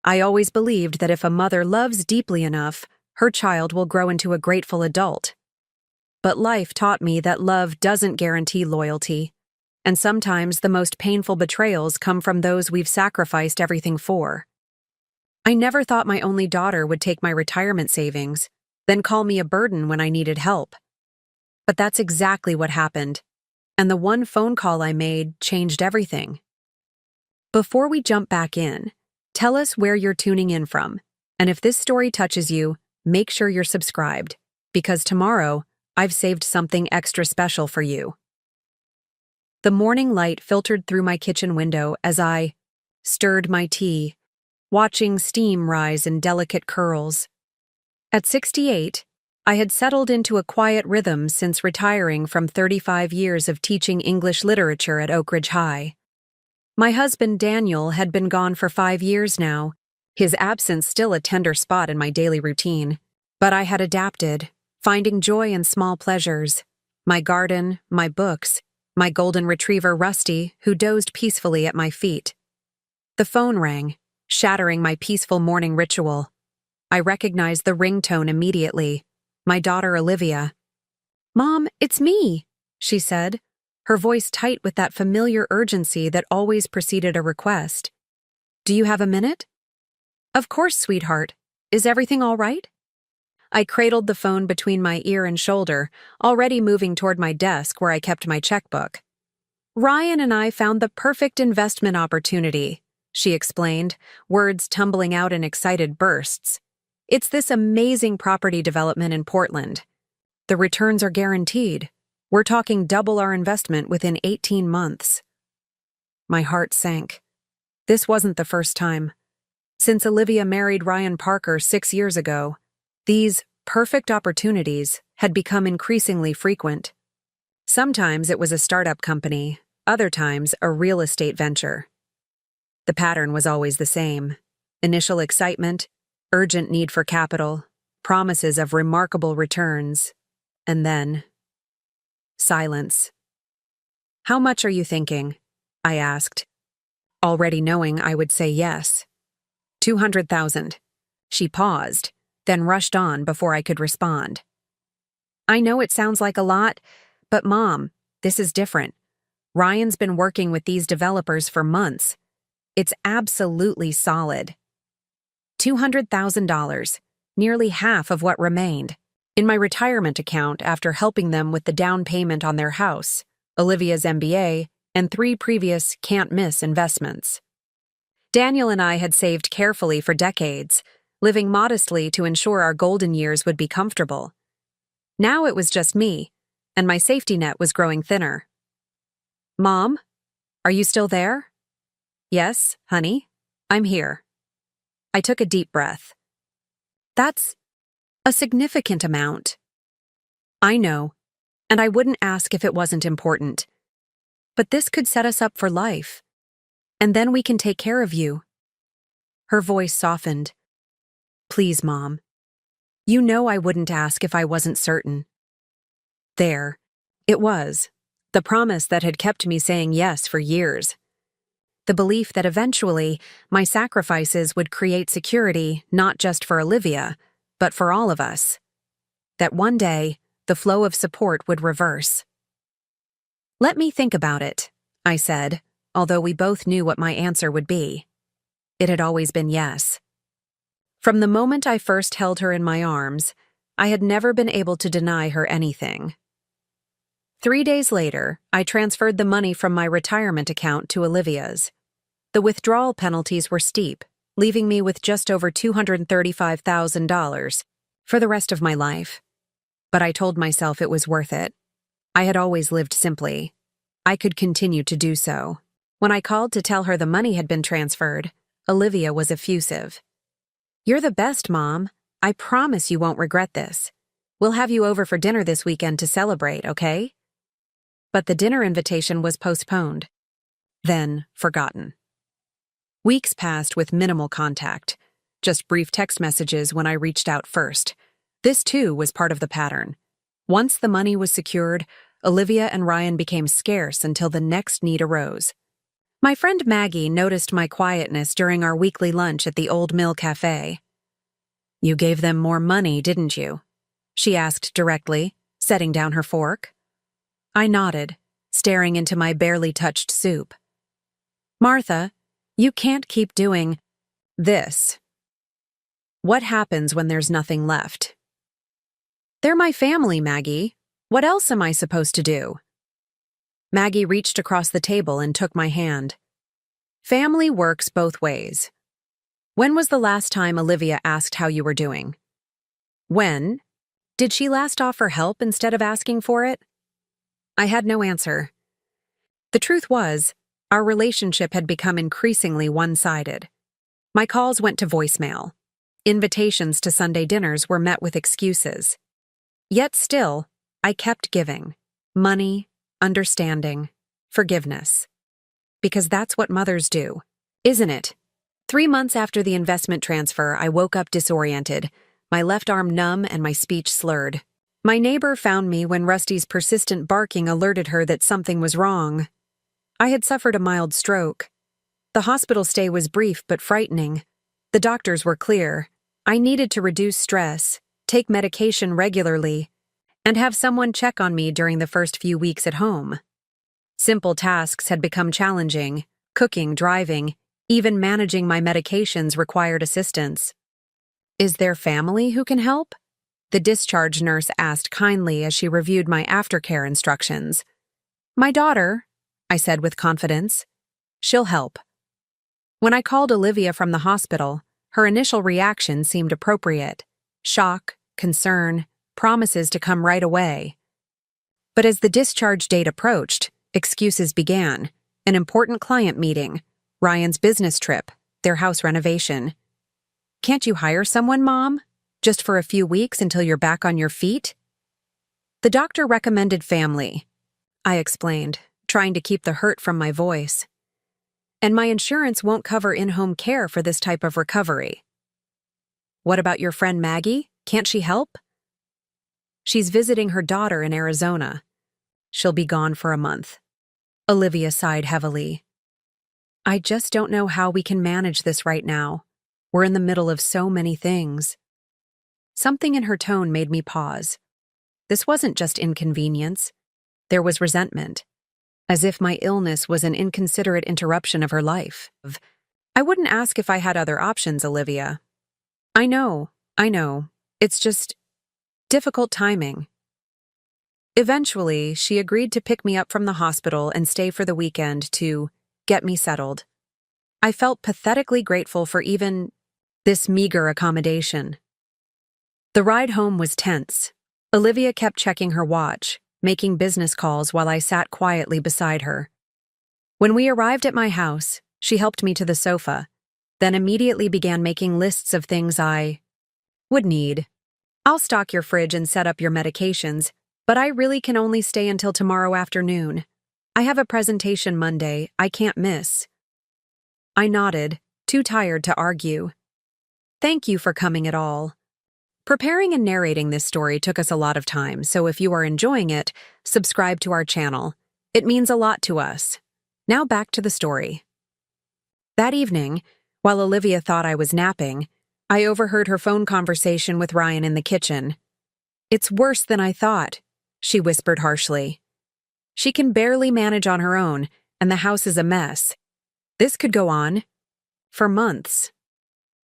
I always believed that if a mother loves deeply enough, her child will grow into a grateful adult. But life taught me that love doesn't guarantee loyalty, and sometimes the most painful betrayals come from those we've sacrificed everything for. I never thought my only daughter would take my retirement savings, then call me a burden when I needed help. But that's exactly what happened, and the one phone call I made changed everything. Before we jump back in, tell us where you're tuning in from, and if this story touches you, make sure you're subscribed, because tomorrow, I've saved something extra special for you. The morning light filtered through my kitchen window as I stirred my tea, watching steam rise in delicate curls. At 68, I had settled into a quiet rhythm since retiring from 35 years of teaching English literature at Oak Ridge High. My husband Daniel had been gone for 5 years now, his absence still a tender spot in my daily routine. But I had adapted, finding joy in small pleasures: my garden, my books, my golden retriever Rusty, who dozed peacefully at my feet. The phone rang, shattering my peaceful morning ritual. I recognized the ringtone immediately. My daughter Olivia. "Mom, it's me," she said, her voice tight with that familiar urgency that always preceded a request. "Do you have a minute?" "Of course, sweetheart. Is everything all right?" I cradled the phone between my ear and shoulder, already moving toward my desk where I kept my checkbook. "Ryan and I found the perfect investment opportunity," she explained, words tumbling out in excited bursts. "It's this amazing property development in Portland. The returns are guaranteed. We're talking double our investment within 18 months. My heart sank. This wasn't the first time. Since Olivia married Ryan Parker 6 years ago, these perfect opportunities had become increasingly frequent. Sometimes it was a startup company, other times a real estate venture. The pattern was always the same: initial excitement, urgent need for capital, promises of remarkable returns, and then silence. "How much are you thinking?" I asked, already knowing I would say yes. 200,000. She paused, then rushed on before I could respond. "I know it sounds like a lot, but Mom, this is different. Ryan's been working with these developers for months. It's absolutely solid." $200,000, nearly half of what remained, in my retirement account after helping them with the down payment on their house, Olivia's MBA, and 3 previous can't-miss investments. Daniel and I had saved carefully for decades, living modestly to ensure our golden years would be comfortable. Now it was just me, and my safety net was growing thinner. "Mom, are you still there?" "Yes, honey, I'm here." I took a deep breath. "That's a significant amount." "I know, and I wouldn't ask if it wasn't important. But this could set us up for life, and then we can take care of you." Her voice softened. "Please, Mom. You know I wouldn't ask if I wasn't certain." There, it was, the promise that had kept me saying yes for years. The belief that eventually my sacrifices would create security not just for Olivia, but for all of us. That one day, the flow of support would reverse. "Let me think about it," I said, although we both knew what my answer would be. It had always been yes. From the moment I first held her in my arms, I had never been able to deny her anything. 3 days later, I transferred the money from my retirement account to Olivia's. The withdrawal penalties were steep, leaving me with just over $235,000 for the rest of my life. But I told myself it was worth it. I had always lived simply. I could continue to do so. When I called to tell her the money had been transferred, Olivia was effusive. "You're the best, Mom. I promise you won't regret this. We'll have you over for dinner this weekend to celebrate, okay?" But the dinner invitation was postponed, then forgotten. Weeks passed with minimal contact, just brief text messages when I reached out first. This, too, was part of the pattern. Once the money was secured, Olivia and Ryan became scarce until the next need arose. My friend Maggie noticed my quietness during our weekly lunch at the Old Mill Cafe. "You gave them more money, didn't you?" she asked directly, setting down her fork. I nodded, staring into my barely touched soup. "Martha, you can't keep doing this. What happens when there's nothing left?" "They're my family, Maggie. What else am I supposed to do?" Maggie reached across the table and took my hand. "Family works both ways. When was the last time Olivia asked how you were doing?" "When? Did she last offer help instead of asking for it?" I had no answer. The truth was, our relationship had become increasingly one-sided. My calls went to voicemail. Invitations to Sunday dinners were met with excuses. Yet still, I kept giving. Money, understanding, forgiveness. Because that's what mothers do, isn't it? 3 months after the investment transfer, I woke up disoriented, my left arm numb and my speech slurred. My neighbor found me when Rusty's persistent barking alerted her that something was wrong. I had suffered a mild stroke. The hospital stay was brief but frightening. The doctors were clear. I needed to reduce stress, take medication regularly, and have someone check on me during the first few weeks at home. Simple tasks had become challenging. Cooking, driving, even managing my medications required assistance. "Is there family who can help?" the discharge nurse asked kindly as she reviewed my aftercare instructions. "My daughter," I said with confidence. "She'll help." When I called Olivia from the hospital, her initial reaction seemed appropriate. Shock, concern, promises to come right away. But as the discharge date approached, excuses began. An important client meeting, Ryan's business trip, their house renovation. "Can't you hire someone, Mom? Just for a few weeks until you're back on your feet?" "The doctor recommended family," I explained, trying to keep the hurt from my voice. "And my insurance won't cover in-home care for this type of recovery." "What about your friend Maggie? Can't she help?" "She's visiting her daughter in Arizona. She'll be gone for a month." Olivia sighed heavily. "I just don't know how we can manage this right now. We're in the middle of so many things." Something in her tone made me pause. This wasn't just inconvenience. There was resentment, as if my illness was an inconsiderate interruption of her life. "I wouldn't ask if I had other options, Olivia." I know. It's just difficult timing." Eventually, she agreed to pick me up from the hospital and stay for the weekend to get me settled. I felt pathetically grateful for even this meager accommodation. The ride home was tense. Olivia kept checking her watch, making business calls while I sat quietly beside her. When we arrived at my house, she helped me to the sofa, then immediately began making lists of things I would need. "I'll stock your fridge and set up your medications, but I really can only stay until tomorrow afternoon. I have a presentation Monday I can't miss." I nodded, too tired to argue. "Thank you for coming at all." Preparing and narrating this story took us a lot of time, so if you are enjoying it, subscribe to our channel. It means a lot to us. Now back to the story. That evening, while Olivia thought I was napping, I overheard her phone conversation with Ryan in the kitchen. "It's worse than I thought," she whispered harshly. "She can barely manage on her own, and the house is a mess. This could go on for months."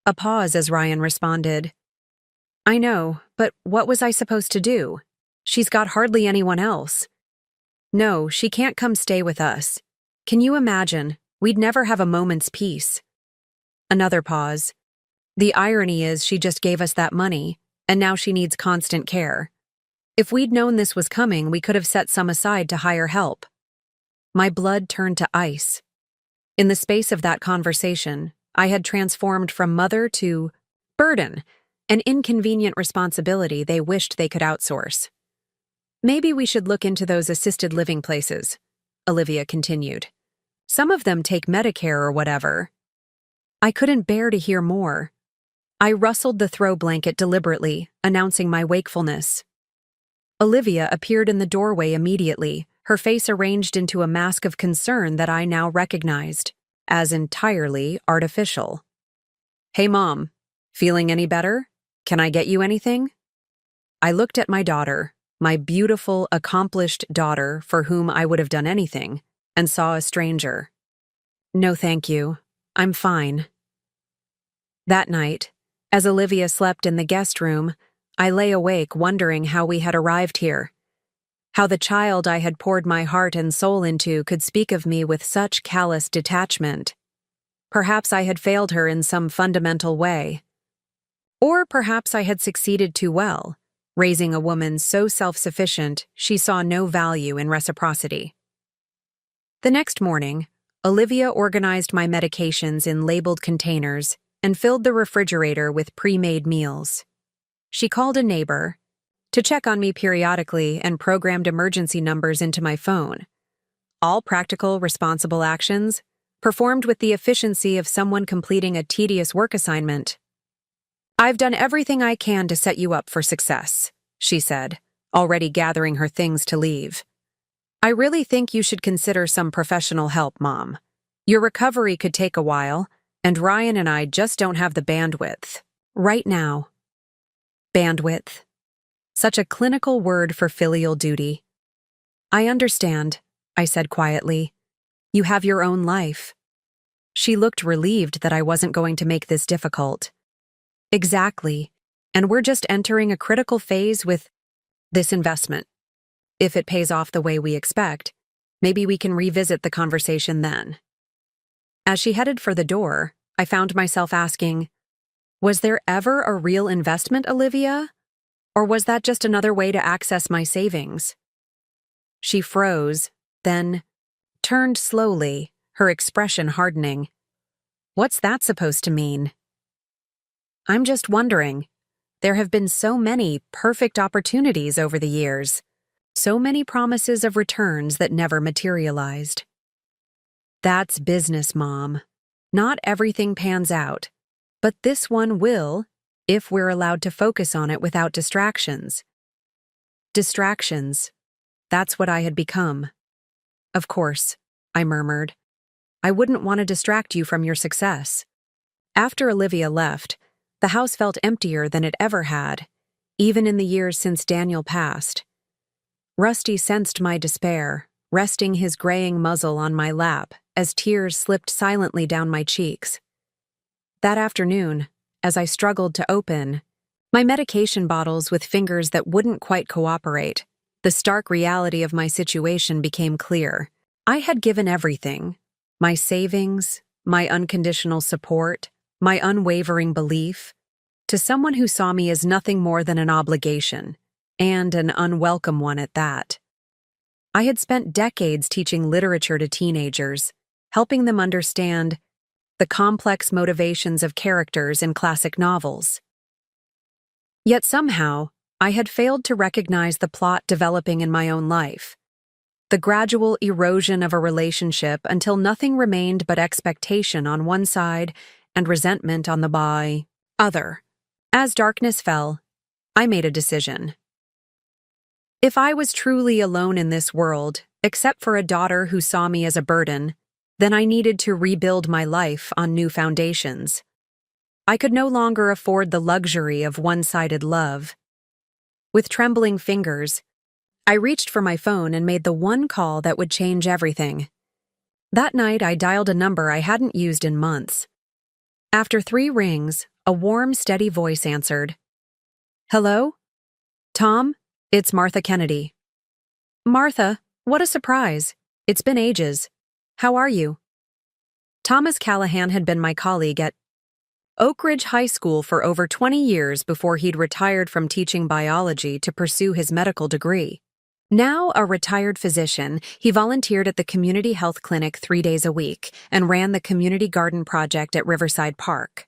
A pause as Ryan responded. "I know, but what was I supposed to do? She's got hardly anyone else." "No, she can't come stay with us. Can you imagine? We'd never have a moment's peace." Another pause. "The irony is she just gave us that money, and now she needs constant care. If we'd known this was coming, we could have set some aside to hire help." My blood turned to ice. In the space of that conversation, I had transformed from mother to burden, an inconvenient responsibility they wished they could outsource. "Maybe we should look into those assisted living places," Olivia continued. "Some of them take Medicare or whatever." I couldn't bear to hear more. I rustled the throw blanket deliberately, announcing my wakefulness. Olivia appeared in the doorway immediately, her face arranged into a mask of concern that I now recognized as entirely artificial. "Hey, Mom, feeling any better? Can I get you anything?" I looked at my daughter, my beautiful, accomplished daughter for whom I would have done anything, and saw a stranger. "No, thank you. I'm fine." That night, as Olivia slept in the guest room, I lay awake wondering how we had arrived here. How the child I had poured my heart and soul into could speak of me with such callous detachment. Perhaps I had failed her in some fundamental way. Or perhaps I had succeeded too well, raising a woman so self-sufficient she saw no value in reciprocity. The next morning, Olivia organized my medications in labeled containers and filled the refrigerator with pre-made meals. She called a neighbor to check on me periodically and programmed emergency numbers into my phone. All practical, responsible actions performed with the efficiency of someone completing a tedious work assignment. "I've done everything I can to set you up for success," she said, already gathering her things to leave. "I really think you should consider some professional help, Mom. Your recovery could take a while, and Ryan and I just don't have the bandwidth right now." Bandwidth. Such a clinical word for filial duty. "I understand," I said quietly. "You have your own life." She looked relieved that I wasn't going to make this difficult. "Exactly, and we're just entering a critical phase with this investment. If it pays off the way we expect, maybe we can revisit the conversation then." As she headed for the door, I found myself asking, "Was there ever a real investment, Olivia? Or was that just another way to access my savings?" She froze, then turned slowly, her expression hardening. "What's that supposed to mean?" "I'm just wondering. There have been so many perfect opportunities over the years, so many promises of returns that never materialized." "That's business, Mom. Not everything pans out, but this one will, if we're allowed to focus on it without distractions." Distractions. That's what I had become. "Of course," I murmured. "I wouldn't want to distract you from your success." After Olivia left, the house felt emptier than it ever had, even in the years since Daniel passed. Rusty sensed my despair, resting his graying muzzle on my lap as tears slipped silently down my cheeks. That afternoon, as I struggled to open my medication bottles with fingers that wouldn't quite cooperate, the stark reality of my situation became clear. I had given everything: my savings, my unconditional support, my unwavering belief, to someone who saw me as nothing more than an obligation, and an unwelcome one at that. I had spent decades teaching literature to teenagers, helping them understand the complex motivations of characters in classic novels. Yet somehow, I had failed to recognize the plot developing in my own life. The gradual erosion of a relationship until nothing remained but expectation on one side and resentment on the other. As darkness fell, I made a decision. If I was truly alone in this world, except for a daughter who saw me as a burden, then I needed to rebuild my life on new foundations. I could no longer afford the luxury of one-sided love. With trembling fingers, I reached for my phone and made the one call that would change everything. That night, I dialed a number I hadn't used in months. After 3 rings, a warm, steady voice answered. "Hello? Tom, it's Martha Kennedy." "Martha, what a surprise. It's been ages. How are you?" Thomas Callahan had been my colleague at Oak Ridge High School for over 20 years before he'd retired from teaching biology to pursue his medical degree. Now a retired physician, he volunteered at the community health clinic 3 days a week and ran the community garden project at Riverside Park.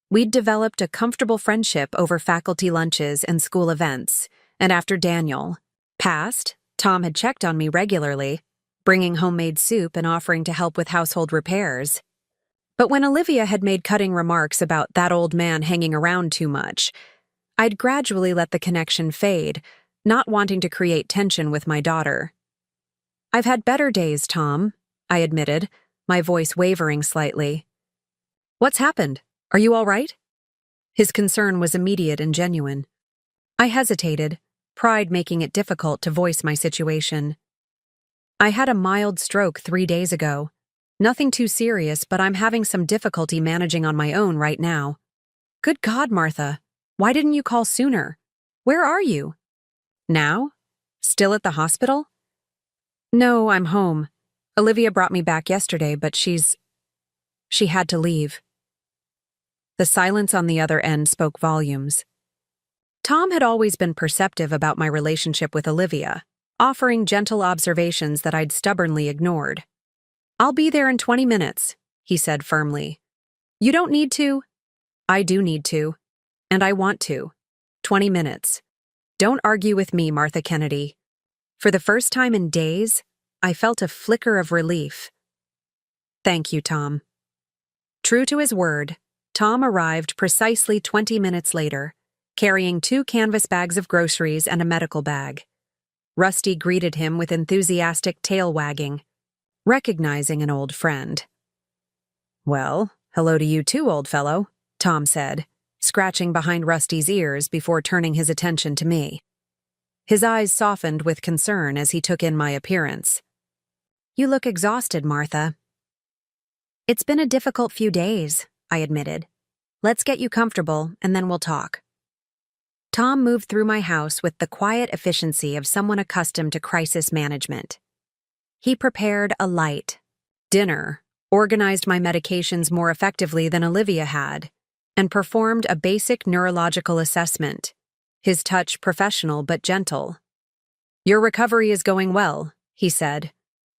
We'd developed a comfortable friendship over faculty lunches and school events, and after Daniel passed, Tom had checked on me regularly, bringing homemade soup and offering to help with household repairs. But when Olivia had made cutting remarks about that old man hanging around too much, I'd gradually let the connection fade, not wanting to create tension with my daughter. I've had better days, Tom, I admitted, my voice wavering slightly. What's happened? Are you all right? His concern was immediate and genuine. I hesitated, pride making it difficult to voice my situation. I had a mild stroke 3 days ago. Nothing too serious, but I'm having some difficulty managing on my own right now. Good God, Martha, why didn't you call sooner? Where are you? Now? Still at the hospital? No, I'm home. Olivia brought me back yesterday, but she had to leave. The silence on the other end spoke volumes. Tom had always been perceptive about my relationship with Olivia, offering gentle observations that I'd stubbornly ignored. I'll be there in 20 minutes, he said firmly. You don't need to. I do need to. And I want to. 20 minutes. Don't argue with me, Martha Kennedy. For the first time in days, I felt a flicker of relief. Thank you, Tom. True to his word, Tom arrived precisely 20 minutes later, carrying 2 canvas bags of groceries and a medical bag. Rusty greeted him with enthusiastic tail wagging, recognizing an old friend. Well, hello to you too, old fellow, Tom said, scratching behind Rusty's ears before turning his attention to me. His eyes softened with concern as he took in my appearance. You look exhausted, Martha. It's been a difficult few days, I admitted. Let's get you comfortable, and then we'll talk. Tom moved through my house with the quiet efficiency of someone accustomed to crisis management. He prepared a light dinner, organized my medications more effectively than Olivia had, and performed a basic neurological assessment, his touch professional but gentle. Your recovery is going well, he said,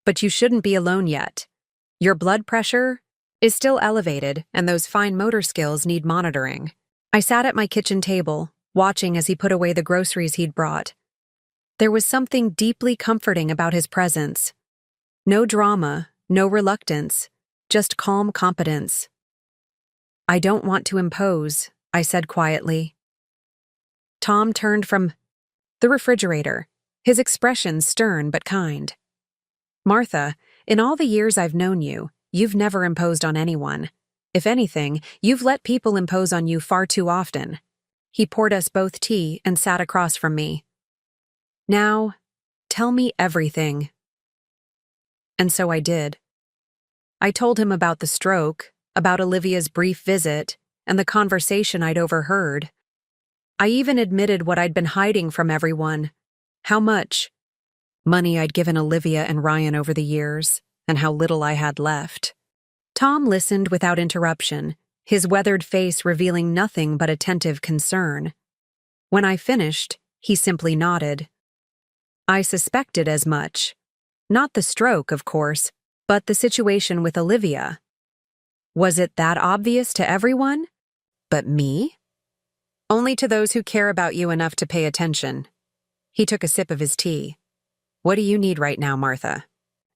but you shouldn't be alone yet. Your blood pressure is still elevated, and those fine motor skills need monitoring. I sat at my kitchen table, watching as he put away the groceries he'd brought. There was something deeply comforting about his presence. No drama, no reluctance, just calm competence. I don't want to impose, I said quietly. Tom turned from the refrigerator, his expression stern but kind. Martha, in all the years I've known you, you've never imposed on anyone. If anything, you've let people impose on you far too often. He poured us both tea and sat across from me. Now, tell me everything. And so I did. I told him about the stroke, about Olivia's brief visit, and the conversation I'd overheard. I even admitted what I'd been hiding from everyone. How much money I'd given Olivia and Ryan over the years, and how little I had left. Tom listened without interruption, his weathered face revealing nothing but attentive concern. When I finished, he simply nodded. I suspected as much. Not the stroke, of course, but the situation with Olivia. Was it that obvious to everyone? But me? Only to those who care about you enough to pay attention. He took a sip of his tea. What do you need right now, Martha?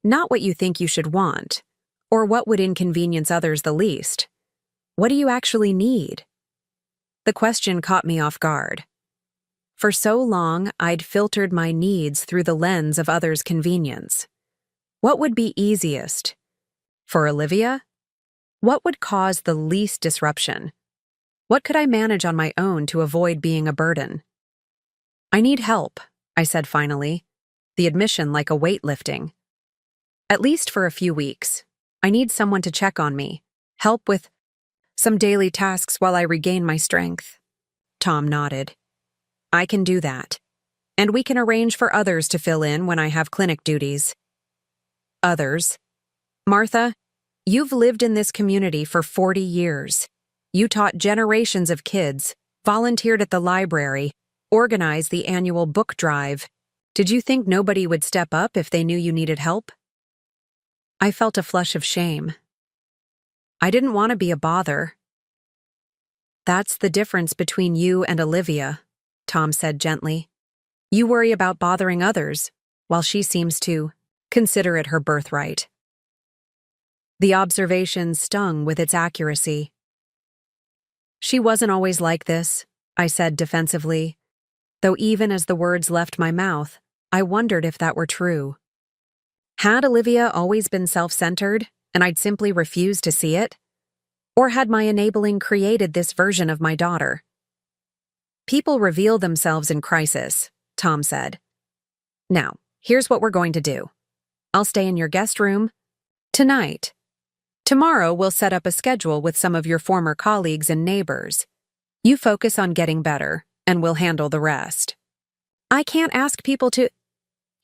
Not what you think you should want, or what would inconvenience others the least. What do you actually need? The question caught me off guard. For so long, I'd filtered my needs through the lens of others' convenience. What would be easiest? For Olivia? What would cause the least disruption? What could I manage on my own to avoid being a burden? I need help, I said finally, the admission like a weight lifting. At least for a few weeks. I need someone to check on me, help with some daily tasks while I regain my strength. Tom nodded. I can do that. And we can arrange for others to fill in when I have clinic duties. Others? Martha, you've lived in this community for 40 years. You taught generations of kids, volunteered at the library, organized the annual book drive. Did you think nobody would step up if they knew you needed help? I felt a flush of shame. I didn't want to be a bother. That's the difference between you and Olivia, Tom said gently. You worry about bothering others, while she seems to consider it her birthright. The observation stung with its accuracy. She wasn't always like this, I said defensively, though even as the words left my mouth, I wondered if that were true. Had Olivia always been self-centered, and I'd simply refused to see it? Or had my enabling created this version of my daughter? People reveal themselves in crisis, Tom said. Now, here's what we're going to do. I'll stay in your guest room tonight. Tomorrow we'll set up a schedule with some of your former colleagues and neighbors. You focus on getting better, and we'll handle the rest. I can't ask people to—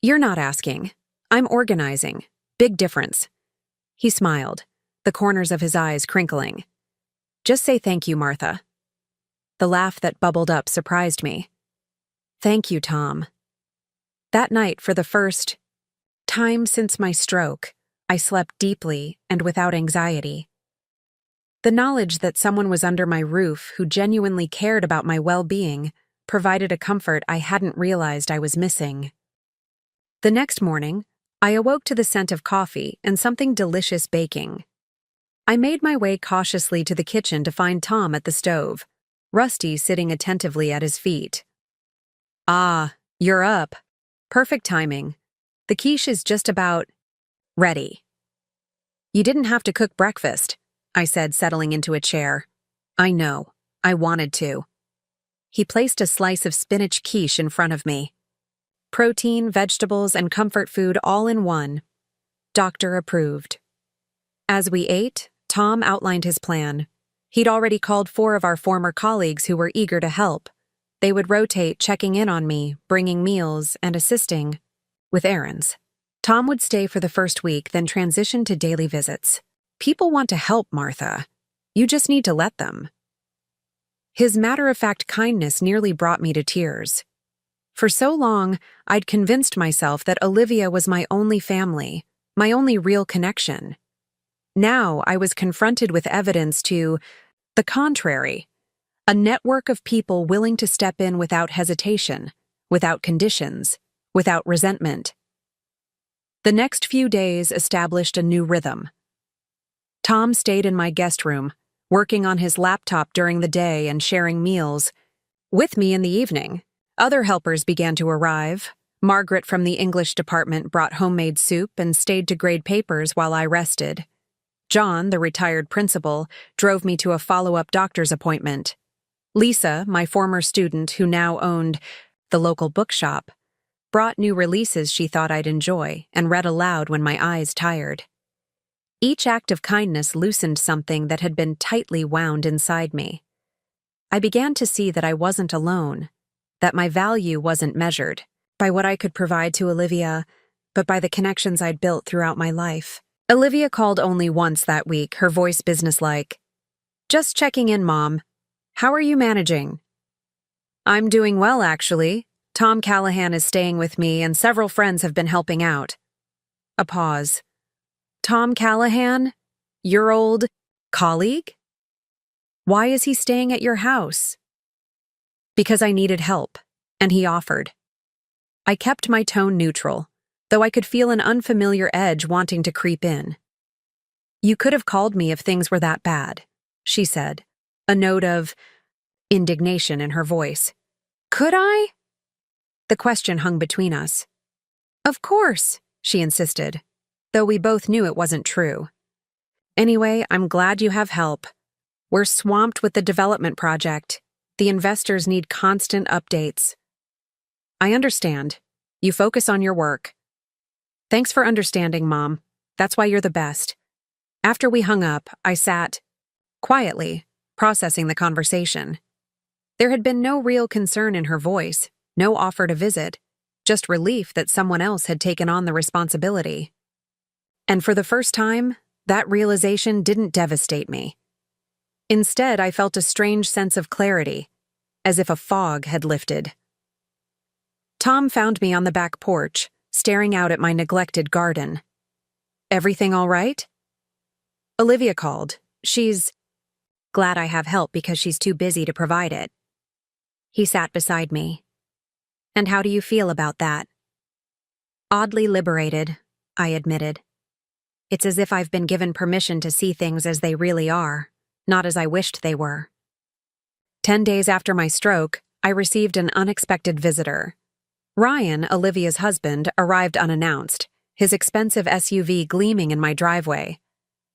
You're not asking. I'm organizing. Big difference. He smiled, the corners of his eyes crinkling. Just say thank you, Martha. The laugh that bubbled up surprised me. Thank you, Tom. That night, for the first time since my stroke, I slept deeply and without anxiety. The knowledge that someone was under my roof who genuinely cared about my well-being provided a comfort I hadn't realized I was missing. The next morning, I awoke to the scent of coffee and something delicious baking. I made my way cautiously to the kitchen to find Tom at the stove, Rusty sitting attentively at his feet. Ah, you're up. Perfect timing. The quiche is just about ready. You didn't have to cook breakfast, I said, settling into a chair. I know. I wanted to. He placed a slice of spinach quiche in front of me. Protein, vegetables, and comfort food all in one. Doctor approved. As we ate, Tom outlined his plan. He'd already called 4 of our former colleagues who were eager to help. They would rotate, checking in on me, bringing meals, and assisting with errands. Tom would stay for the first week, then transition to daily visits. People want to help, Martha. You just need to let them. His matter-of-fact kindness nearly brought me to tears. For so long, I'd convinced myself that Olivia was my only family, my only real connection. Now I was confronted with evidence to the contrary, a network of people willing to step in without hesitation, without conditions, without resentment. The next few days established a new rhythm. Tom stayed in my guest room, working on his laptop during the day and sharing meals with me in the evening. Other helpers began to arrive. Margaret from the English department brought homemade soup and stayed to grade papers while I rested. John, the retired principal, drove me to a follow-up doctor's appointment. Lisa, my former student who now owned the local bookshop, brought new releases she thought I'd enjoy and read aloud when my eyes tired. Each act of kindness loosened something that had been tightly wound inside me. I began to see that I wasn't alone, that my value wasn't measured by what I could provide to Olivia, but by the connections I'd built throughout my life. Olivia called only once that week, her voice businesslike. Just checking in, Mom. How are you managing? I'm doing well, actually. Tom Callahan is staying with me and several friends have been helping out. A pause. Tom Callahan? Your old colleague? Why is he staying at your house? Because I needed help, and he offered. I kept my tone neutral, though I could feel an unfamiliar edge wanting to creep in. You could have called me if things were that bad, she said, a note of indignation in her voice. Could I? The question hung between us. Of course, she insisted, though we both knew it wasn't true. Anyway, I'm glad you have help. We're swamped with the development project. The investors need constant updates. I understand. You focus on your work. Thanks for understanding, Mom. That's why you're the best. After we hung up, I sat quietly, processing the conversation. There had been no real concern in her voice, no offer to visit, just relief that someone else had taken on the responsibility. And for the first time, that realization didn't devastate me. Instead, I felt a strange sense of clarity, as if a fog had lifted. Tom found me on the back porch, staring out at my neglected garden. Everything all right? Olivia called. She's glad I have help because she's too busy to provide it. He sat beside me. And how do you feel about that? Oddly liberated, I admitted. It's as if I've been given permission to see things as they really are, not as I wished they were. 10 days after my stroke, I received an unexpected visitor. Ryan, Olivia's husband, arrived unannounced, his expensive SUV gleaming in my driveway.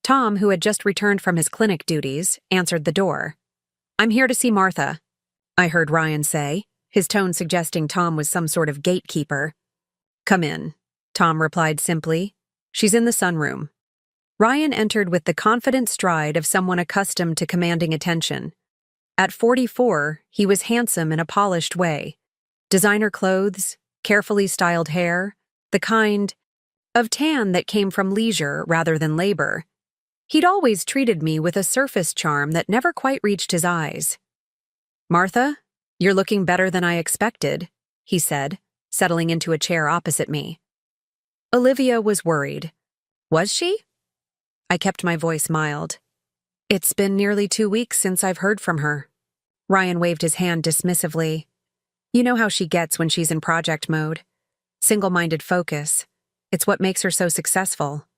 Tom, who had just returned from his clinic duties, answered the door. "I'm here to see Martha," I heard Ryan say, his tone suggesting Tom was some sort of gatekeeper. "Come in," Tom replied simply. "She's in the sunroom." Ryan entered with the confident stride of someone accustomed to commanding attention. At 44, he was handsome in a polished way. Designer clothes, carefully styled hair, the kind of tan that came from leisure rather than labor. He'd always treated me with a surface charm that never quite reached his eyes. "Martha, you're looking better than I expected," he said, settling into a chair opposite me. Olivia was worried. Was she? I kept my voice mild. "It's been nearly 2 weeks since I've heard from her." Ryan waved his hand dismissively. "You know how she gets when she's in project mode. Single-minded focus. It's what makes her so successful."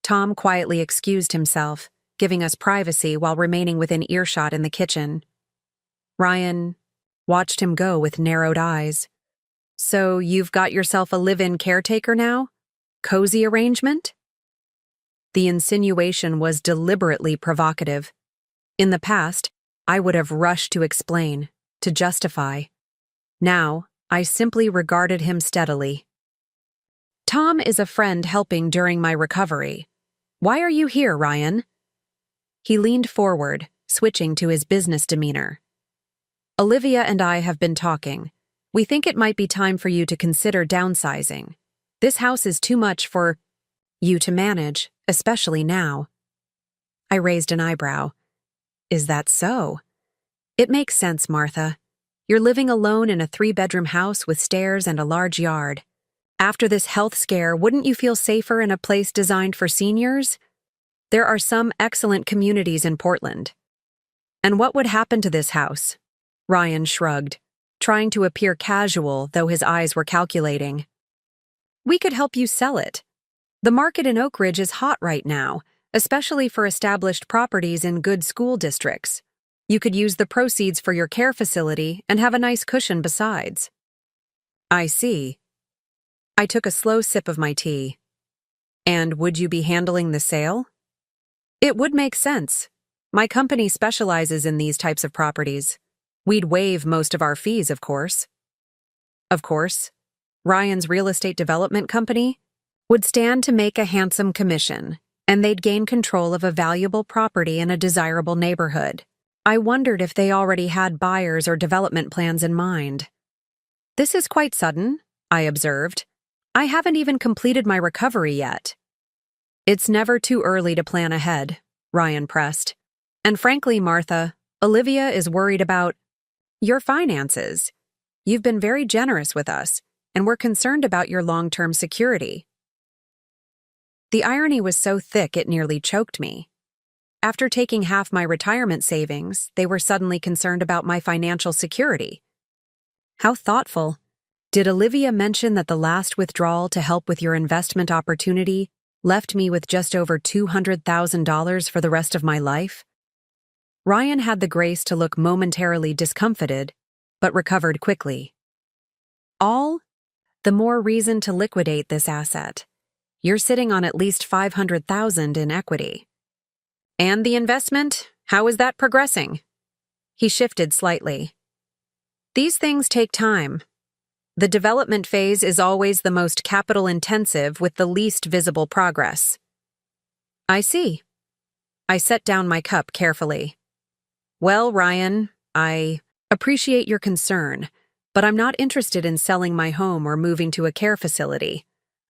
Tom quietly excused himself, giving us privacy while remaining within earshot in the kitchen. Ryan watched him go with narrowed eyes. "So you've got yourself a live-in caretaker now? Cozy arrangement?" The insinuation was deliberately provocative. In the past, I would have rushed to explain, to justify. Now, I simply regarded him steadily. "Tom is a friend helping during my recovery. Why are you here, Ryan?" He leaned forward, switching to his business demeanor. "Olivia and I have been talking. We think it might be time for you to consider downsizing. This house is too much for you to manage, especially now." I raised an eyebrow. "Is that so?" "It makes sense, Martha. You're living alone in a 3-bedroom house with stairs and a large yard. After this health scare, wouldn't you feel safer in a place designed for seniors? There are some excellent communities in Portland." "And what would happen to this house?" Ryan shrugged, trying to appear casual, though his eyes were calculating. "We could help you sell it. The market in Oak Ridge is hot right now, especially for established properties in good school districts. You could use the proceeds for your care facility and have a nice cushion besides." "I see." I took a slow sip of my tea. "And would you be handling the sale?" "It would make sense. My company specializes in these types of properties. We'd waive most of our fees, of course." Of course. Ryan's real estate development company would stand to make a handsome commission, and they'd gain control of a valuable property in a desirable neighborhood. I wondered if they already had buyers or development plans in mind. "This is quite sudden," I observed. "I haven't even completed my recovery yet." "It's never too early to plan ahead," Ryan pressed. "And frankly, Martha, Olivia is worried about your finances. You've been very generous with us, and we're concerned about your long-term security." The irony was so thick it nearly choked me. After taking half my retirement savings, they were suddenly concerned about my financial security. How thoughtful. Did Olivia mention that the last withdrawal to help with your investment opportunity left me with just over $200,000 for the rest of my life? Ryan had the grace to look momentarily discomfited, but recovered quickly. "All the more reason to liquidate this asset. You're sitting on at least $500,000 in equity." "And the investment? How is that progressing?" He shifted slightly. "These things take time. The development phase is always the most capital-intensive with the least visible progress." "I see." I set down my cup carefully. "Well, Ryan, I appreciate your concern, but I'm not interested in selling my home or moving to a care facility.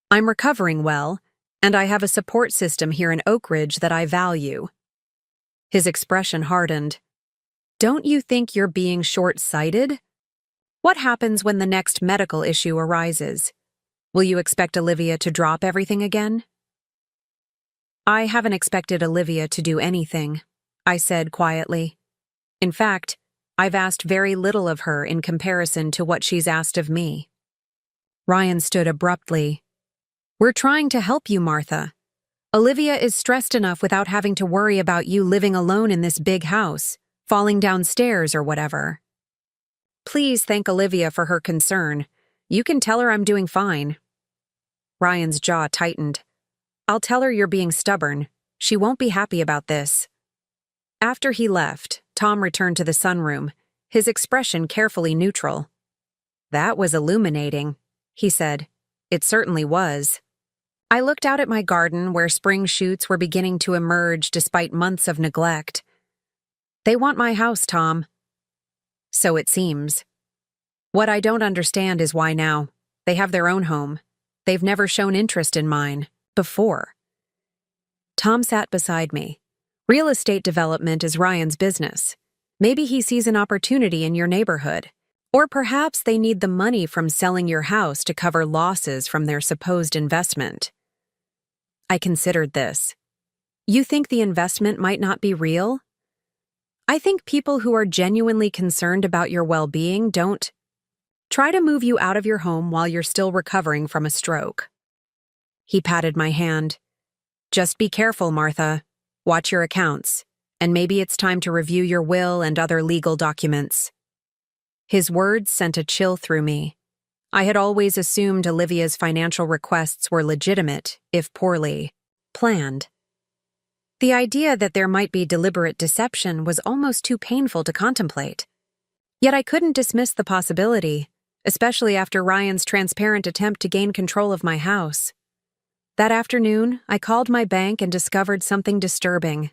I'm recovering well, and I have a support system here in Oak Ridge that I value." His expression hardened. "Don't you think you're being short-sighted? What happens when the next medical issue arises? Will you expect Olivia to drop everything again?" "I haven't expected Olivia to do anything," I said quietly. "In fact, I've asked very little of her in comparison to what she's asked of me." Ryan stood abruptly. "We're trying to help you, Martha. Olivia is stressed enough without having to worry about you living alone in this big house, falling downstairs or whatever. Please thank Olivia for her concern. You can tell her I'm doing fine." Ryan's jaw tightened. I'll tell her you're being stubborn. She won't be happy about this. After he left, Tom returned to the sunroom, his expression carefully neutral. That was illuminating, he said. It certainly was. I looked out at my garden where spring shoots were beginning to emerge despite months of neglect. They want my house, Tom. So it seems. What I don't understand is why now. They have their own home. They've never shown interest in mine, before. Tom sat beside me. Real estate development is Ryan's business. Maybe he sees an opportunity in your neighborhood. Or perhaps they need the money from selling your house to cover losses from their supposed investment. I considered this. You think the investment might not be real? I think people who are genuinely concerned about your well-being don't try to move you out of your home while you're still recovering from a stroke. He patted my hand. Just be careful, Martha. Watch your accounts, and maybe it's time to review your will and other legal documents. His words sent a chill through me. I had always assumed Olivia's financial requests were legitimate, if poorly planned. The idea that there might be deliberate deception was almost too painful to contemplate. Yet I couldn't dismiss the possibility, especially after Ryan's transparent attempt to gain control of my house. That afternoon, I called my bank and discovered something disturbing.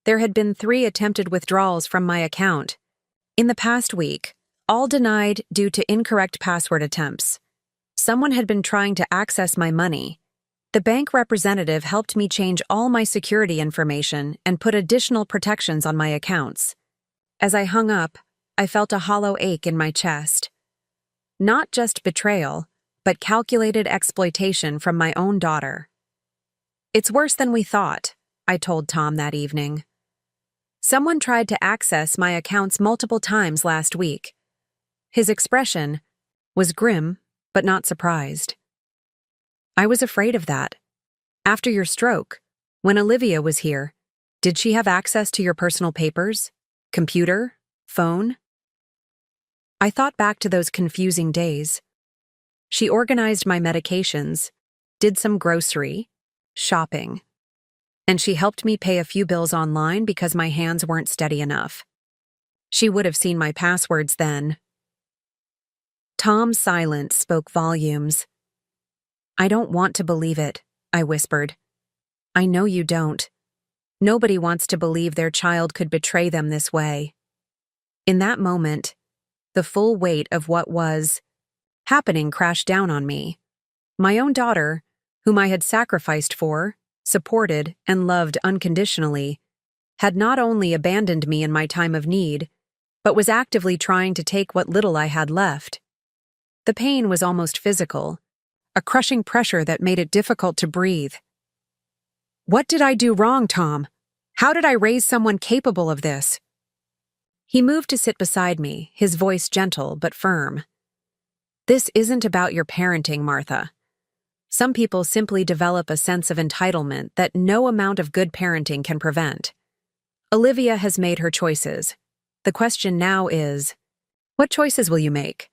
There had been 3 attempted withdrawals from my account. In the past week, all denied due to incorrect password attempts. Someone had been trying to access my money. The bank representative helped me change all my security information and put additional protections on my accounts. As I hung up, I felt a hollow ache in my chest. Not just betrayal, but calculated exploitation from my own daughter. It's worse than we thought, I told Tom that evening. Someone tried to access my accounts multiple times last week. His expression was grim, but not surprised. I was afraid of that. After your stroke, when Olivia was here, did she have access to your personal papers, computer, phone? I thought back to those confusing days. She organized my medications, did some grocery, shopping, and she helped me pay a few bills online because my hands weren't steady enough. She would have seen my passwords then. Tom's silence spoke volumes. I don't want to believe it, I whispered. I know you don't. Nobody wants to believe their child could betray them this way. In that moment, the full weight of what was happening crashed down on me. My own daughter, whom I had sacrificed for, supported, and loved unconditionally, had not only abandoned me in my time of need, but was actively trying to take what little I had left. The pain was almost physical, a crushing pressure that made it difficult to breathe. What did I do wrong, Tom? How did I raise someone capable of this? He moved to sit beside me, his voice gentle but firm. This isn't about your parenting, Martha. Some people simply develop a sense of entitlement that no amount of good parenting can prevent. Olivia has made her choices. The question now is, what choices will you make?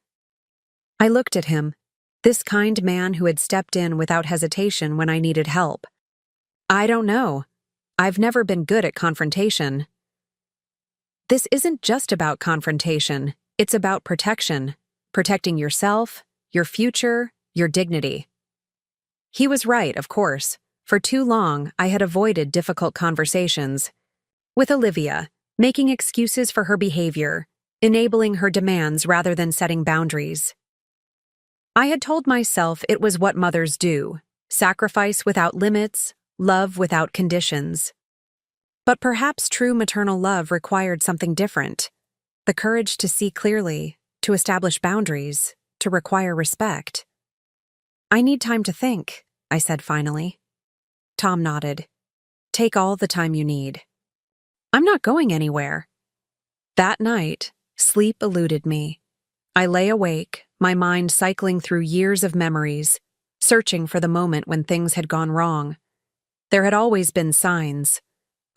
I looked at him, this kind man who had stepped in without hesitation when I needed help. I don't know. I've never been good at confrontation. This isn't just about confrontation. It's about protection. Protecting yourself, your future, your dignity. He was right, of course. For too long, I had avoided difficult conversations. With Olivia, making excuses for her behavior, enabling her demands rather than setting boundaries. I had told myself it was what mothers do, sacrifice without limits, love without conditions. But perhaps true maternal love required something different. The courage to see clearly, to establish boundaries, to require respect. I need time to think, I said finally. Tom nodded. Take all the time you need. I'm not going anywhere. That night, sleep eluded me. I lay awake, my mind cycling through years of memories, searching for the moment when things had gone wrong. There had always been signs.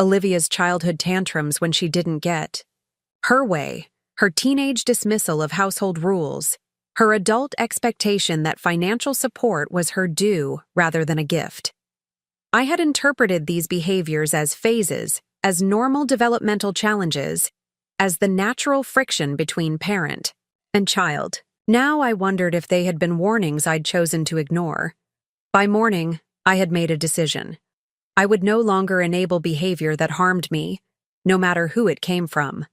Olivia's childhood tantrums when she didn't get her way, her teenage dismissal of household rules, her adult expectation that financial support was her due rather than a gift. I had interpreted these behaviors as phases, as normal developmental challenges, as the natural friction between parent and child. Now I wondered if they had been warnings I'd chosen to ignore. By morning, I had made a decision. I would no longer enable behavior that harmed me, no matter who it came from.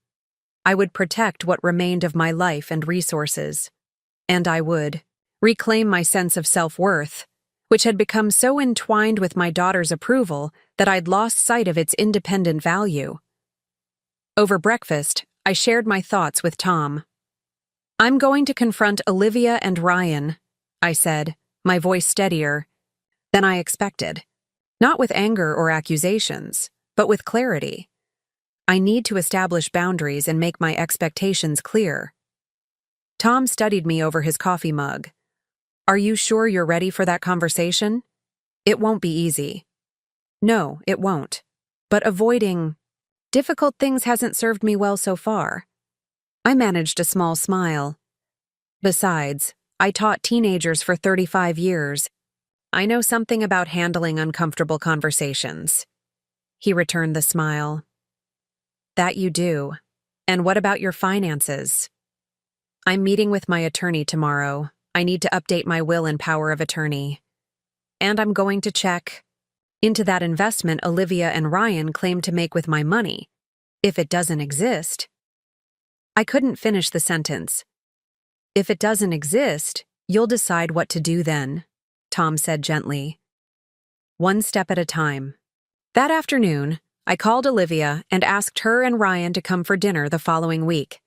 I would protect what remained of my life and resources. And I would reclaim my sense of self-worth, which had become so entwined with my daughter's approval that I'd lost sight of its independent value. Over breakfast, I shared my thoughts with Tom. "I'm going to confront Olivia and Ryan," I said, my voice steadier than I expected. Not with anger or accusations, but with clarity. I need to establish boundaries and make my expectations clear. Tom studied me over his coffee mug. "Are you sure you're ready for that conversation? It won't be easy." "No, it won't. But avoiding difficult things hasn't served me well so far." I managed a small smile. "Besides, I taught teenagers for 35 years. I know something about handling uncomfortable conversations." He returned the smile. "That you do. And what about your finances?" "I'm meeting with my attorney tomorrow. I need to update my will and power of attorney. And I'm going to check into that investment Olivia and Ryan claim to make with my money, if it doesn't exist." I couldn't finish the sentence. "If it doesn't exist, you'll decide what to do then," Tom said gently. "One step at a time." That afternoon, I called Olivia and asked her and Ryan to come for dinner the following week.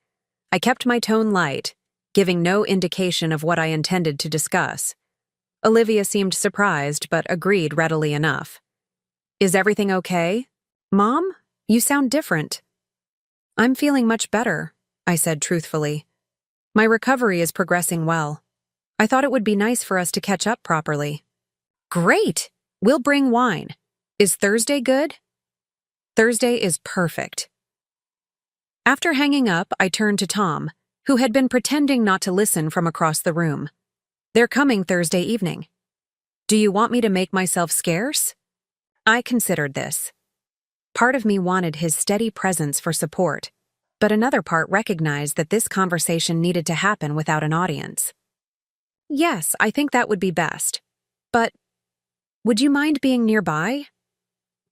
I kept my tone light, giving no indication of what I intended to discuss. Olivia seemed surprised but agreed readily enough. "Is everything okay? Mom, you sound different." "I'm feeling much better," I said truthfully. "My recovery is progressing well. I thought it would be nice for us to catch up properly." "Great! We'll bring wine. Is Thursday good?" "Thursday is perfect." After hanging up, I turned to Tom, who had been pretending not to listen from across the room. "They're coming Thursday evening. Do you want me to make myself scarce?" I considered this. Part of me wanted his steady presence for support, but another part recognized that this conversation needed to happen without an audience. "Yes, I think that would be best. But would you mind being nearby?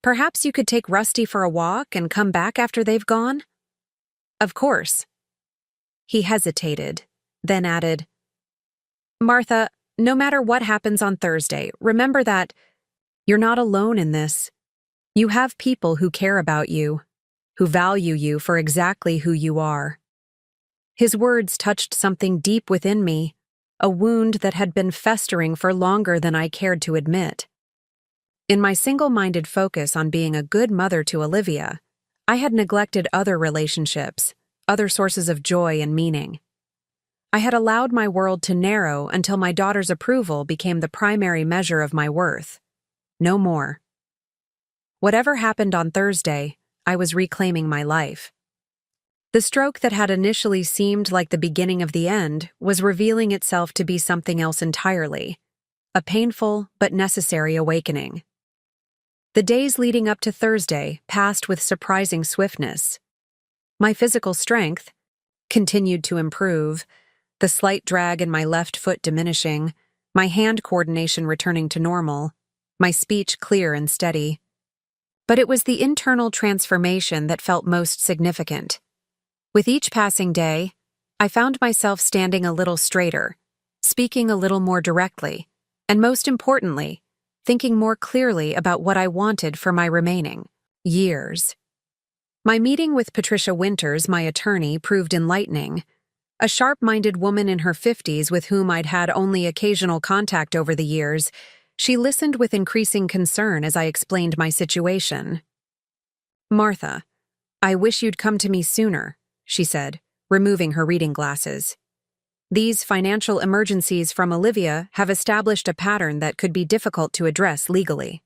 Perhaps you could take Rusty for a walk and come back after they've gone?" "Of course." He hesitated, then added, "Martha, no matter what happens on Thursday, remember that you're not alone in this. You have people who care about you, who value you for exactly who you are." His words touched something deep within me, a wound that had been festering for longer than I cared to admit. In my single-minded focus on being a good mother to Olivia, I had neglected other relationships, other sources of joy and meaning. I had allowed my world to narrow until my daughter's approval became the primary measure of my worth. No more. Whatever happened on Thursday, I was reclaiming my life. The stroke that had initially seemed like the beginning of the end was revealing itself to be something else entirely, a painful but necessary awakening. The days leading up to Thursday passed with surprising swiftness. My physical strength continued to improve, the slight drag in my left foot diminishing, my hand coordination returning to normal, my speech clear and steady. But it was the internal transformation that felt most significant. With each passing day, I found myself standing a little straighter, speaking a little more directly, and most importantly, thinking more clearly about what I wanted for my remaining years. My meeting with Patricia Winters, my attorney, proved enlightening. A sharp-minded woman in her 50s with whom I'd had only occasional contact over the years, she listened with increasing concern as I explained my situation. "Martha, I wish you'd come to me sooner," she said, removing her reading glasses. "These financial emergencies from Olivia have established a pattern that could be difficult to address legally."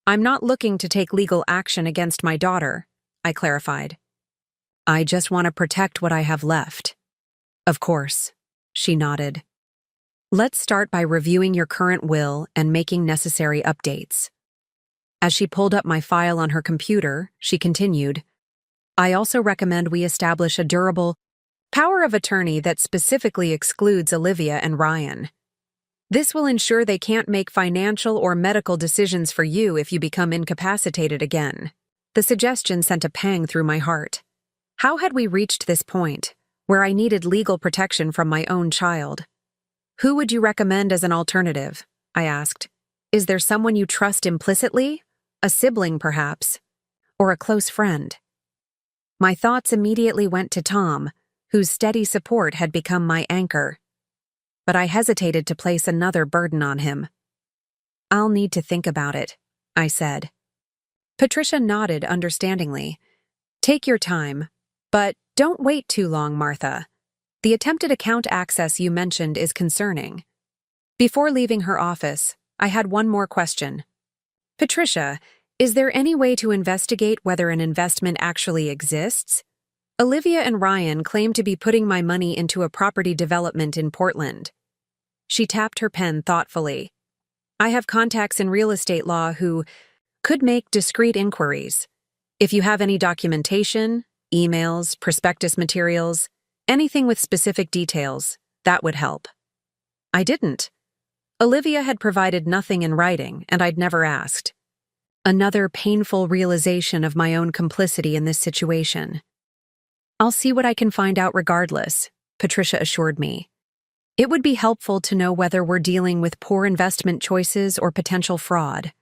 "I'm not looking to take legal action against my daughter," I clarified. "I just want to protect what I have left." "Of course." She nodded. Let's start by reviewing your current will and making necessary updates. As she pulled up my file on her computer, she continued, I also recommend we establish a durable power of attorney that specifically excludes Olivia and Ryan. This will ensure they can't make financial or medical decisions for you if you become incapacitated again. The suggestion sent a pang through my heart. How had we reached this point, where I needed legal protection from my own child? Who would you recommend as an alternative? I asked. Is there someone you trust implicitly? A sibling, perhaps? Or a close friend? My thoughts immediately went to Tom, whose steady support had become my anchor. But I hesitated to place another burden on him. I'll need to think about it, I said. Patricia nodded understandingly. Take your time, but don't wait too long, Martha. The attempted account access you mentioned is concerning. Before leaving her office, I had one more question. Patricia, is there any way to investigate whether an investment actually exists? Olivia and Ryan claim to be putting my money into a property development in Portland. She tapped her pen thoughtfully. I have contacts in real estate law who could make discreet inquiries. If you have any documentation, emails, prospectus materials, anything with specific details, that would help. I didn't. Olivia had provided nothing in writing, and I'd never asked. Another painful realization of my own complicity in this situation. I'll see what I can find out regardless, Patricia assured me. It would be helpful to know whether we're dealing with poor investment choices or potential fraud.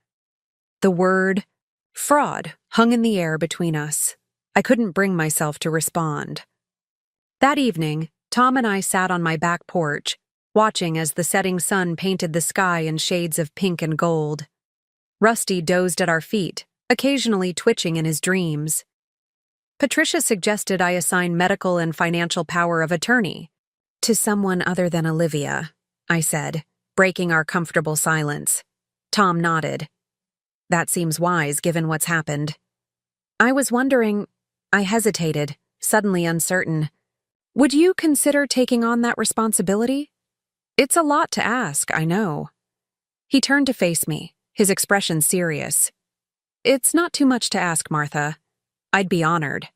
The word fraud hung in the air between us. I couldn't bring myself to respond. That evening, Tom and I sat on my back porch, watching as the setting sun painted the sky in shades of pink and gold. Rusty dozed at our feet, occasionally twitching in his dreams. Patricia suggested I assign medical and financial power of attorney to someone other than Olivia, I said, breaking our comfortable silence. Tom nodded. That seems wise given what's happened. I was wondering, I hesitated, suddenly uncertain. Would you consider taking on that responsibility? It's a lot to ask, I know. He turned to face me, his expression serious. It's not too much to ask, Martha. I'd be honored.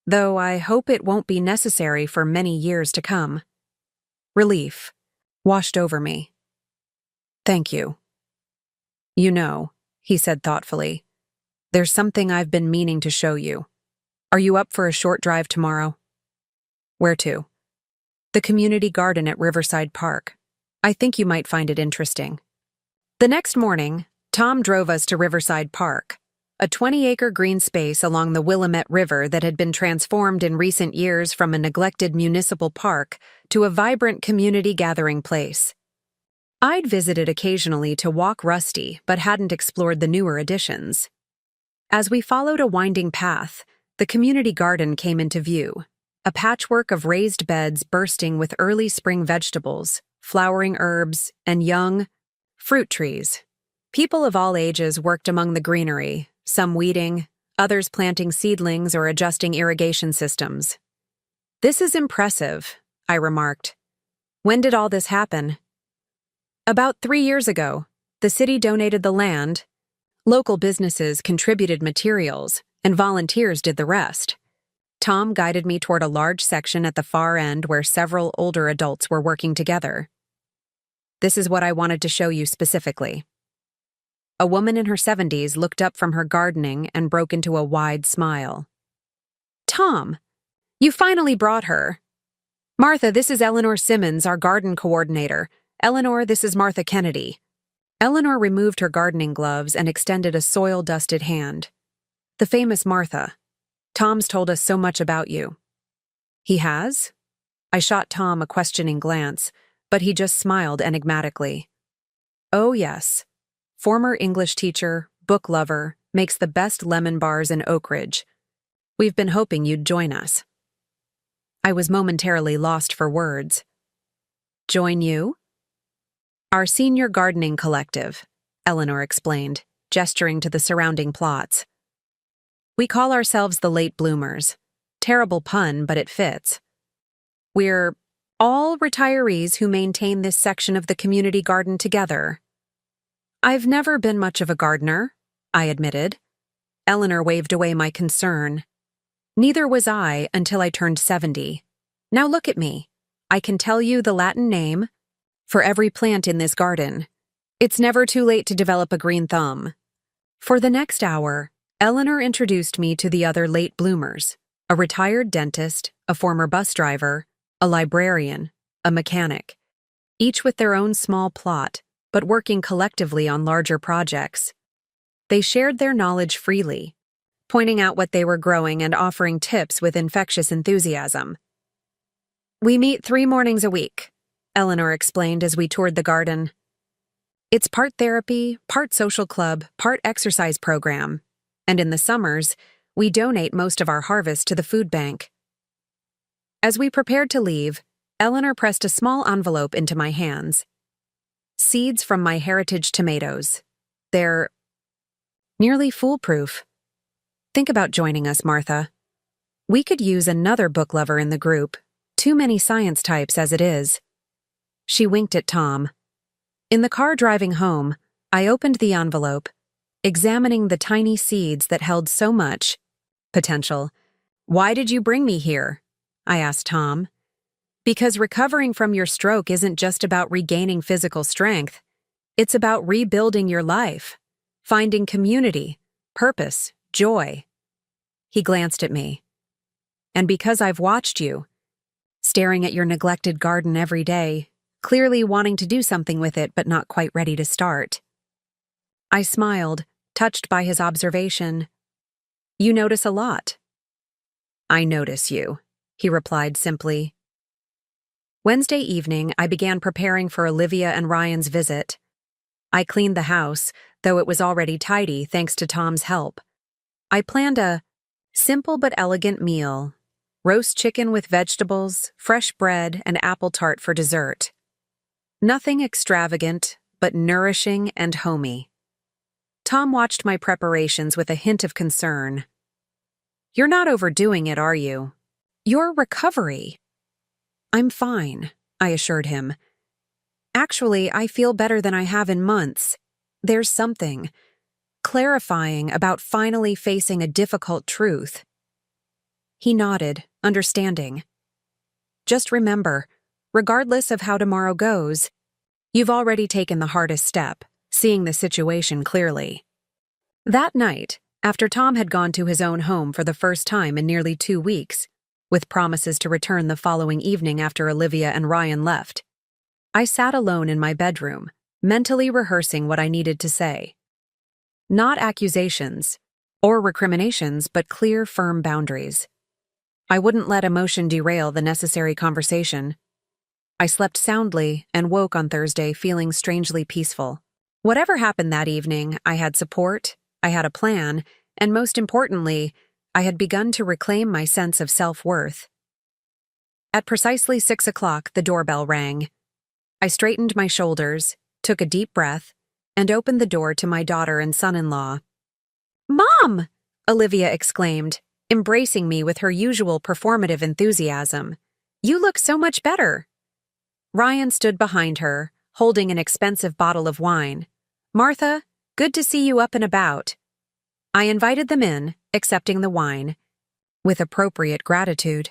Though I hope it won't be necessary for many years to come. Relief washed over me. Thank you. You know, he said thoughtfully, there's something I've been meaning to show you. Are you up for a short drive tomorrow? Where to? The community garden at Riverside Park. I think you might find it interesting. The next morning, Tom drove us to Riverside Park, a 20-acre green space along the Willamette River that had been transformed in recent years from a neglected municipal park to a vibrant community gathering place. I'd visited occasionally to walk Rusty, but hadn't explored the newer additions. As we followed a winding path, the community garden came into view, a patchwork of raised beds bursting with early spring vegetables, flowering herbs, and young fruit trees. People of all ages worked among the greenery, some weeding, others planting seedlings or adjusting irrigation systems. This is impressive, I remarked. When did all this happen? About 3 years ago, the city donated the land, local businesses contributed materials, and volunteers did the rest. Tom guided me toward a large section at the far end where several older adults were working together. This is what I wanted to show you specifically. A woman in her 70s looked up from her gardening and broke into a wide smile. Tom, you finally brought her. Martha, this is Eleanor Simmons, our garden coordinator. Eleanor, this is Martha Kennedy. Eleanor removed her gardening gloves and extended a soil-dusted hand. The famous Martha. Tom's told us so much about you. He has? I shot Tom a questioning glance, but he just smiled enigmatically. Oh, yes. Former English teacher, book lover, makes the best lemon bars in Oak Ridge. We've been hoping you'd join us. I was momentarily lost for words. Join you? Our senior gardening collective, Eleanor explained, gesturing to the surrounding plots. We call ourselves the Late Bloomers. Terrible pun, but it fits. We're All retirees who maintain this section of the community garden together. I've never been much of a gardener, I admitted. Eleanor waved away my concern. Neither was I until I turned 70. Now look at me. I can tell you the Latin name for every plant in this garden. It's never too late to develop a green thumb. For the next hour, Eleanor introduced me to the other late bloomers, a retired dentist, a former bus driver, a librarian, a mechanic, each with their own small plot, but working collectively on larger projects. They shared their knowledge freely, pointing out what they were growing and offering tips with infectious enthusiasm. We meet 3 mornings a week, Eleanor explained as we toured the garden. It's part therapy, part social club, part exercise program, and in the summers, we donate most of our harvest to the food bank. As we prepared to leave, Eleanor pressed a small envelope into my hands. Seeds from my heritage tomatoes. They're nearly foolproof. Think about joining us, Martha. We could use another book lover in the group. Too many science types as it is. She winked at Tom. In the car driving home, I opened the envelope, examining the tiny seeds that held so much potential. Why did you bring me here? I asked Tom. Because recovering from your stroke isn't just about regaining physical strength. It's about rebuilding your life, finding community, purpose, joy. He glanced at me. And because I've watched you, staring at your neglected garden every day, clearly wanting to do something with it but not quite ready to start. I smiled, touched by his observation. You notice a lot. I notice you, he replied simply. Wednesday evening, I began preparing for Olivia and Ryan's visit. I cleaned the house, though it was already tidy thanks to Tom's help. I planned a simple but elegant meal. Roast chicken with vegetables, fresh bread, and apple tart for dessert. Nothing extravagant, but nourishing and homey. Tom watched my preparations with a hint of concern. You're not overdoing it, are you? Your recovery. I'm fine, I assured him. Actually, I feel better than I have in months. There's something clarifying about finally facing a difficult truth. He nodded, understanding. Just remember, regardless of how tomorrow goes, you've already taken the hardest step, seeing the situation clearly. That night, after Tom had gone to his own home for the first time in nearly 2 weeks, with promises to return the following evening after Olivia and Ryan left, I sat alone in my bedroom, mentally rehearsing what I needed to say. Not accusations or recriminations, but clear, firm boundaries. I wouldn't let emotion derail the necessary conversation. I slept soundly and woke on Thursday feeling strangely peaceful. Whatever happened that evening, I had support, I had a plan, and most importantly, I had begun to reclaim my sense of self-worth. At precisely 6 o'clock, the doorbell rang. I straightened my shoulders, took a deep breath, and opened the door to my daughter and son-in-law. "Mom!" Olivia exclaimed, embracing me with her usual performative enthusiasm. "You look so much better." Ryan stood behind her, holding an expensive bottle of wine. "Martha, good to see you up and about." I invited them in, accepting the wine, with appropriate gratitude.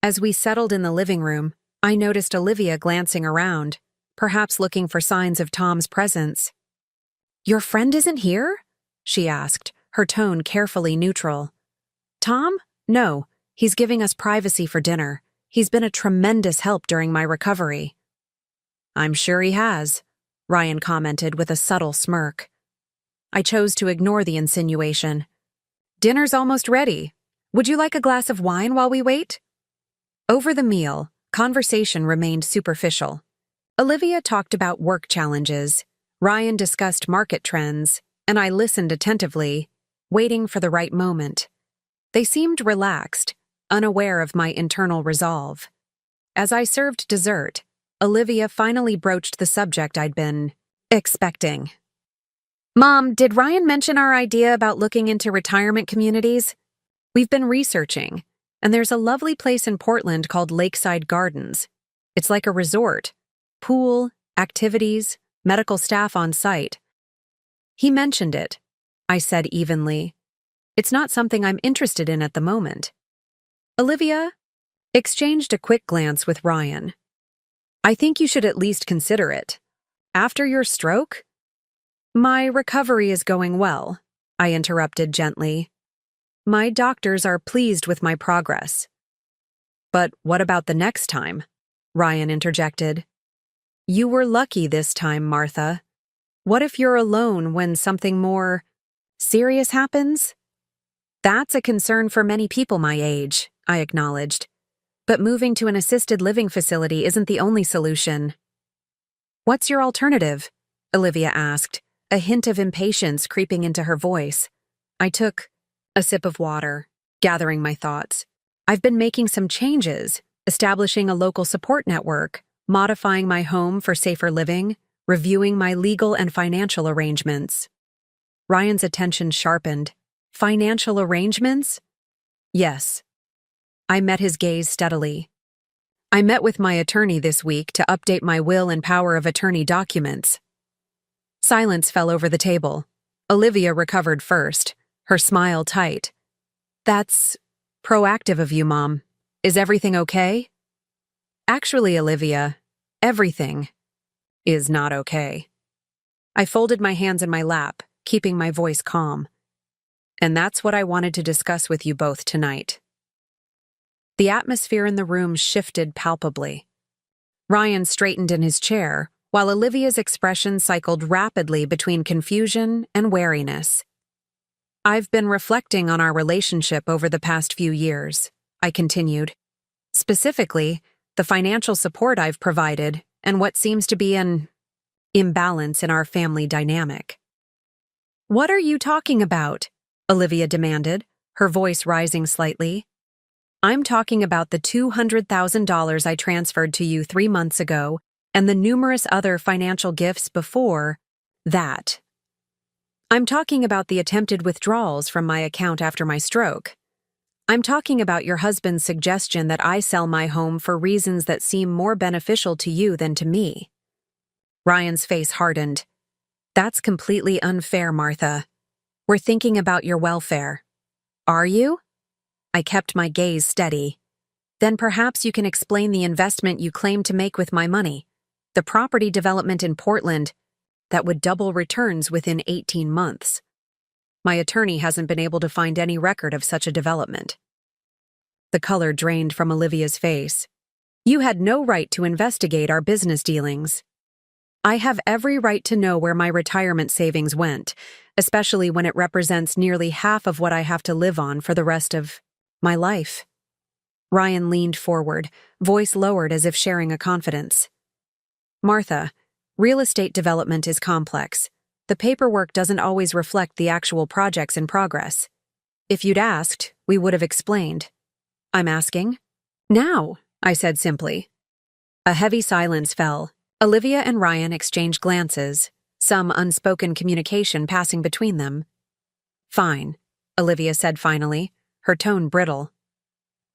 As we settled in the living room, I noticed Olivia glancing around, perhaps looking for signs of Tom's presence. "Your friend isn't here?" she asked, her tone carefully neutral. "Tom? No, he's giving us privacy for dinner. He's been a tremendous help during my recovery." "I'm sure he has," Ryan commented with a subtle smirk. I chose to ignore the insinuation. "Dinner's almost ready. Would you like a glass of wine while we wait?" Over the meal, conversation remained superficial. Olivia talked about work challenges, Ryan discussed market trends, and I listened attentively, waiting for the right moment. They seemed relaxed, unaware of my internal resolve. As I served dessert, Olivia finally broached the subject I'd been expecting. "Mom, did Ryan mention our idea about looking into retirement communities? We've been researching, And there's a lovely place in Portland called Lakeside Gardens. It's like a resort. Pool, activities, medical staff on site. He mentioned it, I said evenly. It's not something I'm interested in at the moment. Olivia exchanged a quick glance with Ryan. I think you should at least consider it. After your stroke? My recovery is going well, I interrupted gently. My doctors are pleased with my progress. But what about the next time? Ryan interjected. You were lucky this time, Martha. What if you're alone when something more serious happens? That's a concern for many people my age, I acknowledged. But moving to an assisted living facility isn't the only solution. What's your alternative? Olivia asked, a hint of impatience creeping into her voice. I took a sip of water, gathering my thoughts. I've been making some changes, establishing a local support network, modifying my home for safer living, reviewing my legal and financial arrangements. Ryan's attention sharpened. Financial arrangements? Yes. I met his gaze steadily. I met with my attorney this week to update my will and power of attorney documents. Silence fell over the table. Olivia recovered first, her smile tight. That's proactive of you, Mom. Is everything okay? Actually, Olivia, everything is not okay. I folded my hands in my lap, keeping my voice calm. And that's what I wanted to discuss with you both tonight. The atmosphere in the room shifted palpably. Ryan straightened in his chair, while Olivia's expression cycled rapidly between confusion and wariness. I've been reflecting on our relationship over the past few years, I continued. Specifically, the financial support I've provided and what seems to be an imbalance in our family dynamic. What are you talking about? Olivia demanded, her voice rising slightly. I'm talking about the $200,000 I transferred to you 3 months ago and the numerous other financial gifts before that. I'm talking about the attempted withdrawals from my account after my stroke. I'm talking about your husband's suggestion that I sell my home for reasons that seem more beneficial to you than to me. Ryan's face hardened. That's completely unfair, Martha. We're thinking about your welfare. Are you? I kept my gaze steady. Then perhaps you can explain the investment you claim to make with my money, the property development in Portland that would double returns within 18 months. My attorney hasn't been able to find any record of such a development. The color drained from Olivia's face. You had no right to investigate our business dealings. I have every right to know where my retirement savings went, especially when it represents nearly half of what I have to live on for the rest of my life. Ryan leaned forward, voice lowered as if sharing a confidence. Martha, real estate development is complex. The paperwork doesn't always reflect the actual projects in progress. If you'd asked, we would have explained. I'm asking? Now, I said simply. A heavy silence fell. Olivia and Ryan exchanged glances, some unspoken communication passing between them. Fine, Olivia said finally, her tone brittle.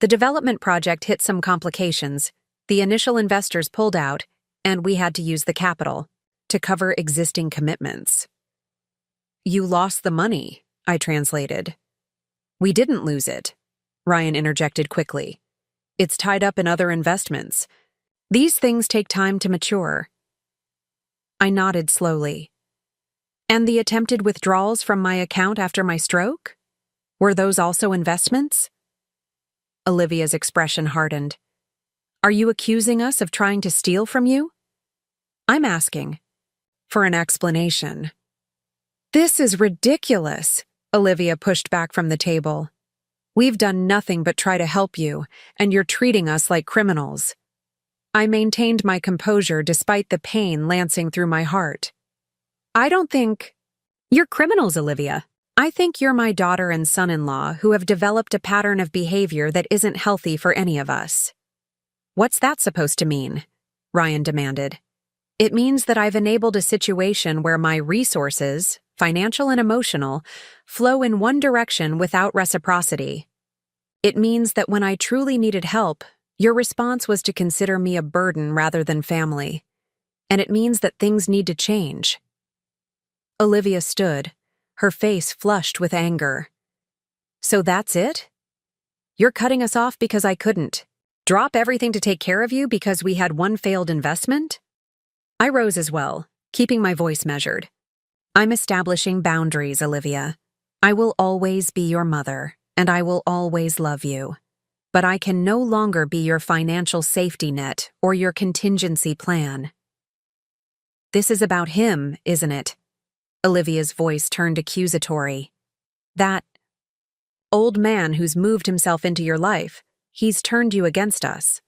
The development project hit some complications. The initial investors pulled out, and we had to use the capital to cover existing commitments. You lost the money, I translated. We didn't lose it, Ryan interjected quickly. It's tied up in other investments. These things take time to mature. I nodded slowly. And the attempted withdrawals from my account after my stroke? Were those also investments? Olivia's expression hardened. Are you accusing us of trying to steal from you? I'm asking for an explanation. This is ridiculous, Olivia pushed back from the table. We've done nothing but try to help you, and you're treating us like criminals. I maintained my composure despite the pain lancing through my heart. I don't think you're criminals, Olivia. I think you're my daughter and son-in-law who have developed a pattern of behavior that isn't healthy for any of us. What's that supposed to mean? Ryan demanded. It means that I've enabled a situation where my resources, financial and emotional, flow in one direction without reciprocity. It means that when I truly needed help, your response was to consider me a burden rather than family. And it means that things need to change. Olivia stood, her face flushed with anger. So that's it? You're cutting us off because I couldn't. Drop everything to take care of you because we had one failed investment? I rose as well, keeping my voice measured. I'm establishing boundaries, Olivia. I will always be your mother, and I will always love you. But I can no longer be your financial safety net or your contingency plan. This is about him, isn't it? Olivia's voice turned accusatory. That old man who's moved himself into your life, he's turned you against us.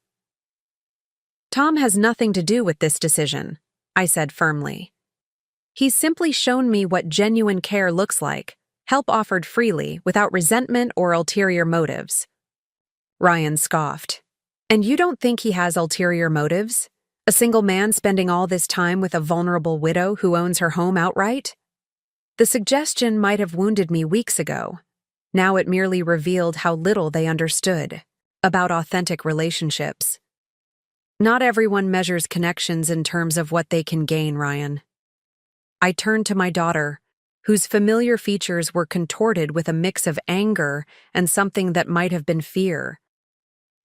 Tom has nothing to do with this decision, I said firmly. He's simply shown me what genuine care looks like, help offered freely, without resentment or ulterior motives. Ryan scoffed. And you don't think he has ulterior motives? A single man spending all this time with a vulnerable widow who owns her home outright? The suggestion might have wounded me weeks ago. Now it merely revealed how little they understood about authentic relationships. Not everyone measures connections in terms of what they can gain, Ryan. I turned to my daughter, whose familiar features were contorted with a mix of anger and something that might have been fear.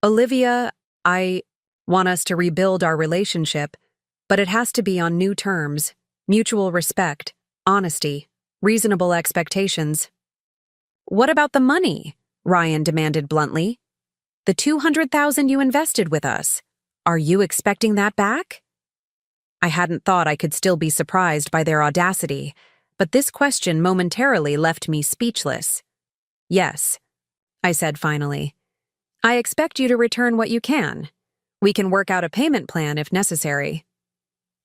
Olivia, I want us to rebuild our relationship, but it has to be on new terms, mutual respect, honesty, reasonable expectations. What about the money? Ryan demanded bluntly. The $200,000 you invested with us. Are you expecting that back? I hadn't thought I could still be surprised by their audacity, but this question momentarily left me speechless. Yes, I said finally. I expect you to return what you can. We can work out a payment plan if necessary.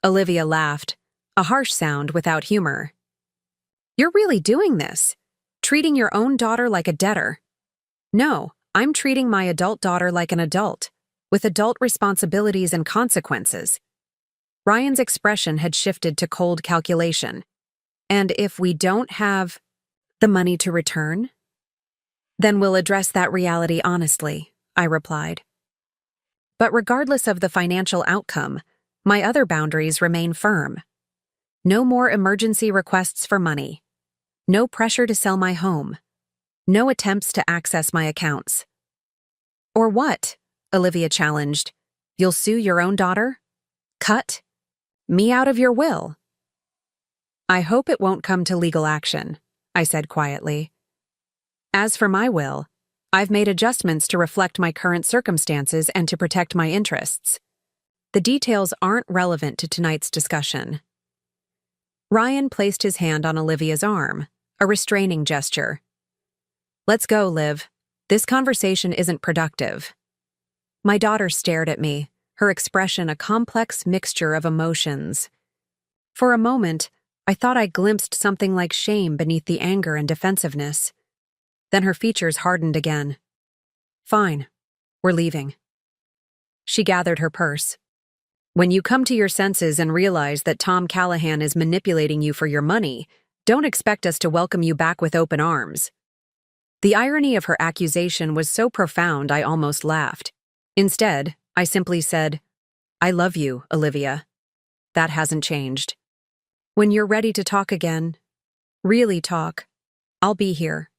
Olivia laughed, a harsh sound without humor. You're really doing this? Treating your own daughter like a debtor? No, I'm treating my adult daughter like an adult, with adult responsibilities and consequences. Ryan's expression had shifted to cold calculation. And if we don't have the money to return? Then we'll address that reality honestly, I replied. But regardless of the financial outcome, my other boundaries remain firm. No more emergency requests for money. No pressure to sell my home. No attempts to access my accounts. Or what? Olivia challenged. You'll sue your own daughter? Cut me out of your will. I hope it won't come to legal action, I said quietly. As for my will, I've made adjustments to reflect my current circumstances and to protect my interests. The details aren't relevant to tonight's discussion. Ryan placed his hand on Olivia's arm, a restraining gesture. Let's go, Liv. This conversation isn't productive. My daughter stared at me, her expression a complex mixture of emotions. For a moment, I thought I glimpsed something like shame beneath the anger and defensiveness. Then her features hardened again. Fine, we're leaving. She gathered her purse. When you come to your senses and realize that Tom Callahan is manipulating you for your money, don't expect us to welcome you back with open arms. The irony of her accusation was so profound I almost laughed. Instead, I simply said, I love you, Olivia. That hasn't changed. When you're ready to talk again, really talk, I'll be here.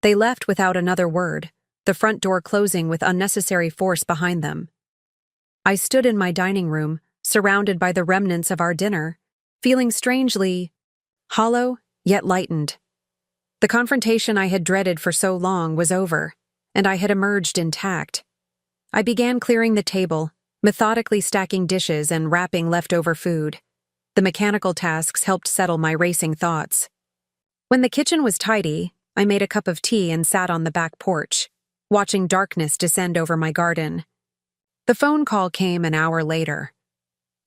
They left without another word, the front door closing with unnecessary force behind them. I stood in my dining room, surrounded by the remnants of our dinner, feeling strangely hollow yet lightened. The confrontation I had dreaded for so long was over, and I had emerged intact. I began clearing the table, methodically stacking dishes and wrapping leftover food. The mechanical tasks helped settle my racing thoughts. When the kitchen was tidy, I made a cup of tea and sat on the back porch, watching darkness descend over my garden. The phone call came an hour later.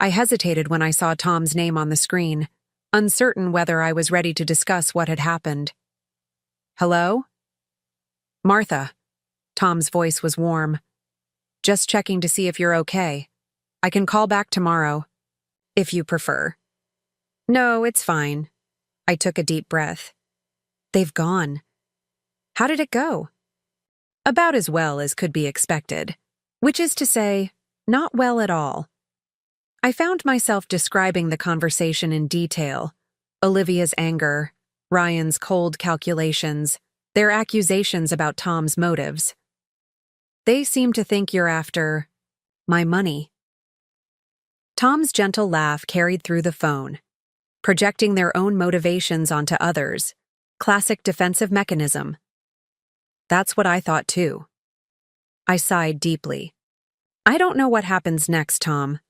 I hesitated when I saw Tom's name on the screen, uncertain whether I was ready to discuss what had happened. Hello? Martha. Tom's voice was warm. Just checking to see if you're okay. I can call back tomorrow, if you prefer. No, it's fine. I took a deep breath. They've gone. How did it go? About as well as could be expected, which is to say, not well at all. I found myself describing the conversation in detail: Olivia's anger, Ryan's cold calculations, their accusations about Tom's motives. They seem to think you're after my money. Tom's gentle laugh carried through the phone, projecting their own motivations onto others. Classic defensive mechanism. That's what I thought too. I sighed deeply. I don't know what happens next, Tom.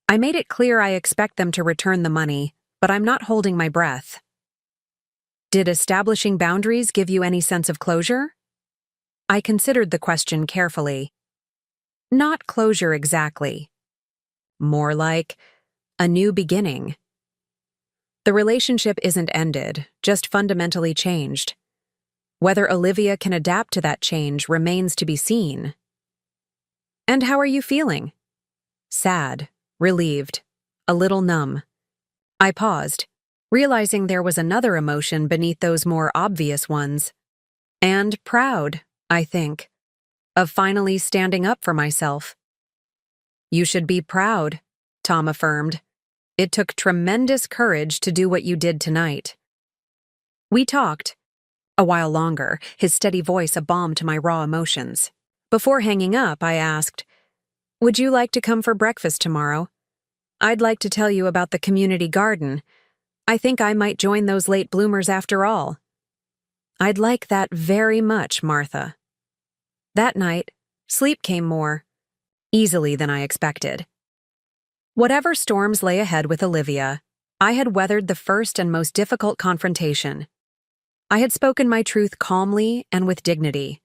I made it clear I expect them to return the money, but I'm not holding my breath. Did establishing boundaries give you any sense of closure? I considered the question carefully. Not closure exactly. More like a new beginning. The relationship isn't ended, just fundamentally changed. Whether Olivia can adapt to that change remains to be seen. And how are you feeling? Sad, relieved, a little numb. I paused, realizing there was another emotion beneath those more obvious ones. And proud, I think, of finally standing up for myself. You should be proud, Tom affirmed. It took tremendous courage to do what you did tonight. We talked. A while longer, his steady voice a balm to my raw emotions. Before hanging up, I asked, "Would you like to come for breakfast tomorrow? I'd like to tell you about the community garden. I think I might join those late bloomers after all." I'd like that very much, Martha. That night, sleep came more easily than I expected. Whatever storms lay ahead with Olivia, I had weathered the first and most difficult confrontation. I had spoken my truth calmly and with dignity.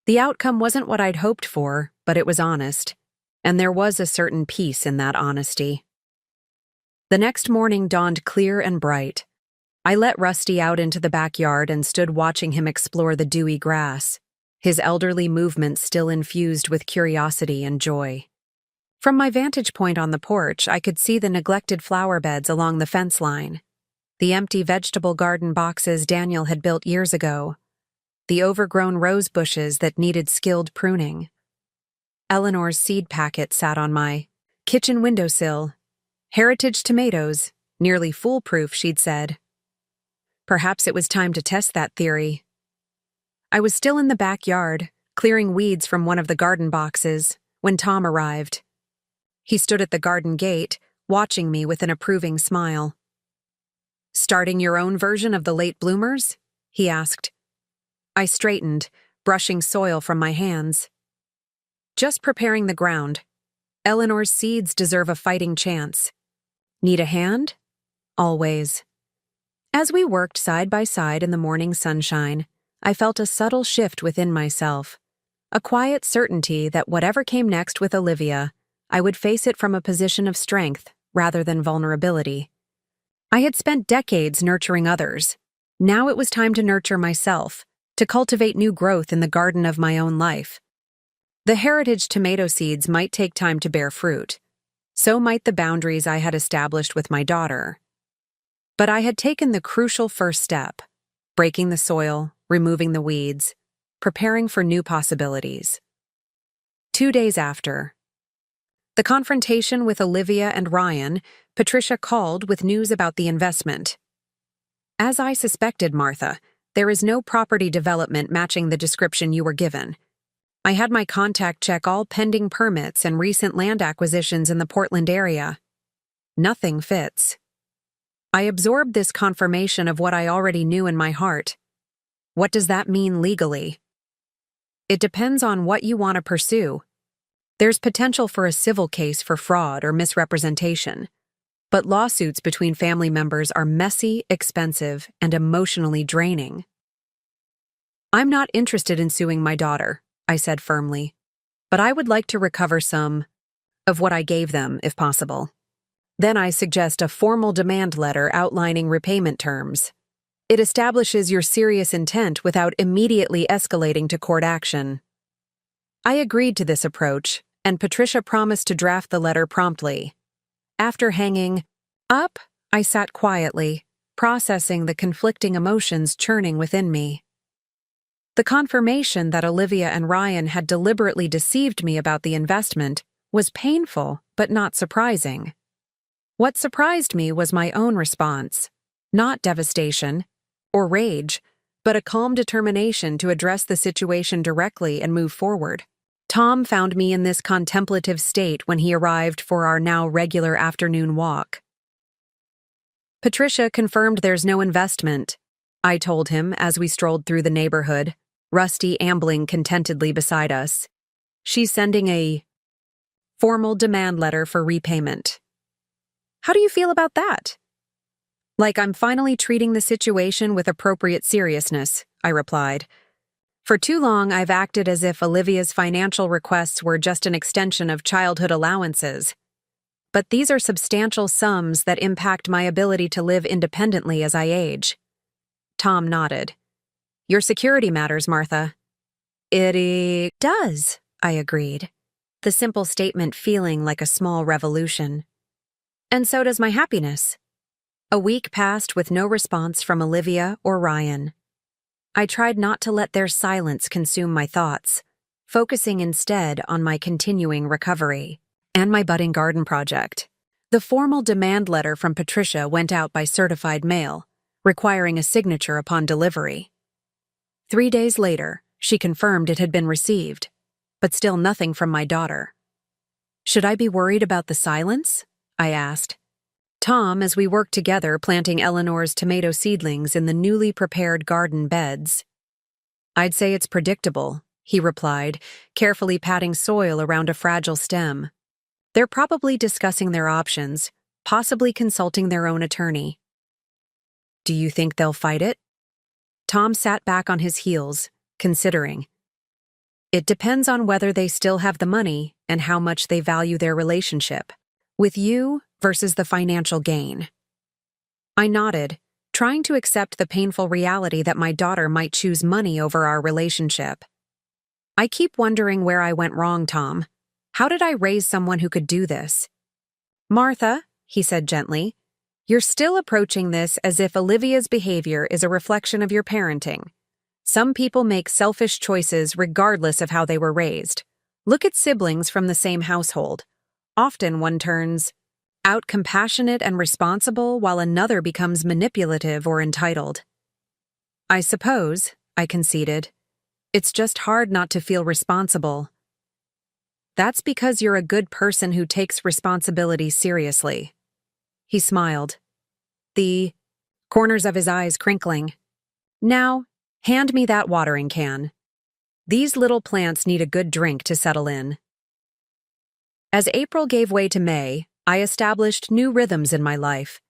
The outcome wasn't what I'd hoped for, but it was honest, and there was a certain peace in that honesty. The next morning dawned clear and bright. I let Rusty out into the backyard and stood watching him explore the dewy grass, his elderly movements still infused with curiosity and joy. From my vantage point on the porch, I could see the neglected flower beds along the fence line, the empty vegetable garden boxes Daniel had built years ago, the overgrown rose bushes that needed skilled pruning. Eleanor's seed packet sat on my kitchen windowsill. Heritage tomatoes, nearly foolproof, she'd said. Perhaps it was time to test that theory. I was still in the backyard, clearing weeds from one of the garden boxes, when Tom arrived. He stood at the garden gate, watching me with an approving smile. "Starting your own version of the late bloomers?" he asked. I straightened, brushing soil from my hands. "Just preparing the ground. Eleanor's seeds deserve a fighting chance. Need a hand?" "Always." As we worked side by side in the morning sunshine, I felt a subtle shift within myself, a quiet certainty that whatever came next with Olivia, I would face it from a position of strength rather than vulnerability. I had spent decades nurturing others. Now it was time to nurture myself, to cultivate new growth in the garden of my own life. The heritage tomato seeds might take time to bear fruit. So might the boundaries I had established with my daughter. But I had taken the crucial first step, breaking the soil, removing the weeds, preparing for new possibilities. 2 days after the confrontation with Olivia and Ryan, Patricia called with news about the investment. "As I suspected, Martha, there is no property development matching the description you were given. I had my contact check all pending permits and recent land acquisitions in the Portland area. Nothing fits." I absorbed this confirmation of what I already knew in my heart. What does that mean legally? It depends on what you want to pursue. There's potential for a civil case for fraud or misrepresentation, but lawsuits between family members are messy, expensive, and emotionally draining. "I'm not interested in suing my daughter," I said firmly, "but I would like to recover some of what I gave them, if possible. Then I suggest a formal demand letter outlining repayment terms. It establishes your serious intent without immediately escalating to court action." I agreed to this approach, and Patricia promised to draft the letter promptly. After hanging up, I sat quietly, processing the conflicting emotions churning within me. The confirmation that Olivia and Ryan had deliberately deceived me about the investment was painful but not surprising. What surprised me was my own response, not devastation or rage, but a calm determination to address the situation directly and move forward. Tom found me in this contemplative state when he arrived for our now regular afternoon walk. "Patricia confirmed there's no investment," I told him as we strolled through the neighborhood, Rusty ambling contentedly beside us. "She's sending a formal demand letter for repayment." "How do you feel about that?" "Like I'm finally treating the situation with appropriate seriousness," I replied. "For too long, I've acted as if Olivia's financial requests were just an extension of childhood allowances. But these are substantial sums that impact my ability to live independently as I age." Tom nodded. "Your security matters, Martha." "It does," I agreed, the simple statement feeling like a small revolution. "And so does my happiness." A week passed with no response from Olivia or Ryan. I tried not to let their silence consume my thoughts, focusing instead on my continuing recovery and my budding garden project. The formal demand letter from Patricia went out by certified mail, requiring a signature upon delivery. 3 days later, she confirmed it had been received, but still nothing from my daughter. "Should I be worried about the silence?" I asked. Tom, as we worked together planting Eleanor's tomato seedlings in the newly prepared garden beds. "I'd say it's predictable," he replied, carefully patting soil around a fragile stem. "They're probably discussing their options, possibly consulting their own attorney." "Do you think they'll fight it?" Tom sat back on his heels, considering. "It depends on whether they still have the money and how much they value their relationship with you versus the financial gain." I nodded, trying to accept the painful reality that my daughter might choose money over our relationship. "I keep wondering where I went wrong, Tom. How did I raise someone who could do this?" "Martha," he said gently, "you're still approaching this as if Olivia's behavior is a reflection of your parenting. Some people make selfish choices regardless of how they were raised. Look at siblings from the same household. Often one turns out compassionate and responsible while another becomes manipulative or entitled." "I suppose," I conceded, "it's just hard not to feel responsible." "That's because you're a good person who takes responsibility seriously." He smiled, the corners of his eyes crinkling. "Now, hand me that watering can. These little plants need a good drink to settle in." As April gave way to May, I established new rhythms in my life.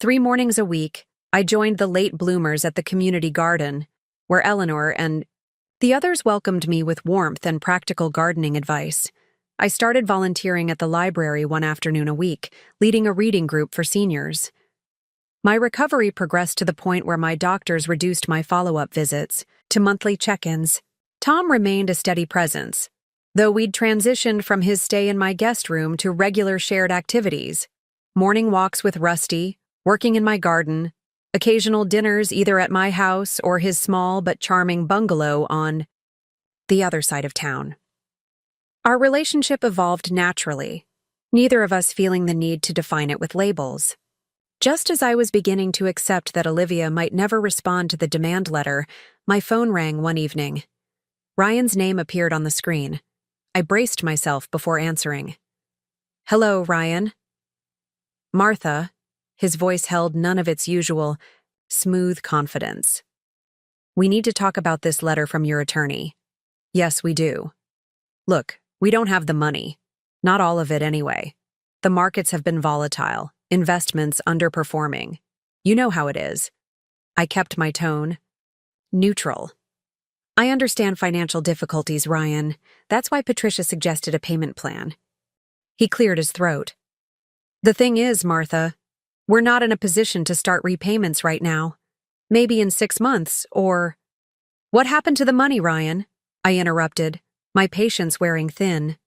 3 mornings a week, I joined the late bloomers at the community garden, where Eleanor and the others welcomed me with warmth and practical gardening advice. I started volunteering at the library one afternoon a week, leading a reading group for seniors. My recovery progressed to the point where my doctors reduced my follow-up visits to monthly check-ins. Tom remained a steady presence, though we'd transitioned from his stay in my guest room to regular shared activities: morning walks with Rusty, working in my garden, occasional dinners either at my house or his small but charming bungalow on the other side of town. Our relationship evolved naturally, neither of us feeling the need to define it with labels. Just as I was beginning to accept that Olivia might never respond to the demand letter, my phone rang one evening. Ryan's name appeared on the screen. I braced myself before answering. "Hello, Ryan." "Martha." His voice held none of its usual, smooth confidence. "We need to talk about this letter from your attorney." "Yes, we do." "Look, we don't have the money. Not all of it anyway. The markets have been volatile, investments underperforming. You know how it is." I kept my tone neutral. "I understand financial difficulties, Ryan. That's why Patricia suggested a payment plan." He cleared his throat. "The thing is, Martha, we're not in a position to start repayments right now. Maybe in 6 months, or—" "What happened to the money, Ryan?" I interrupted, my patience wearing thin.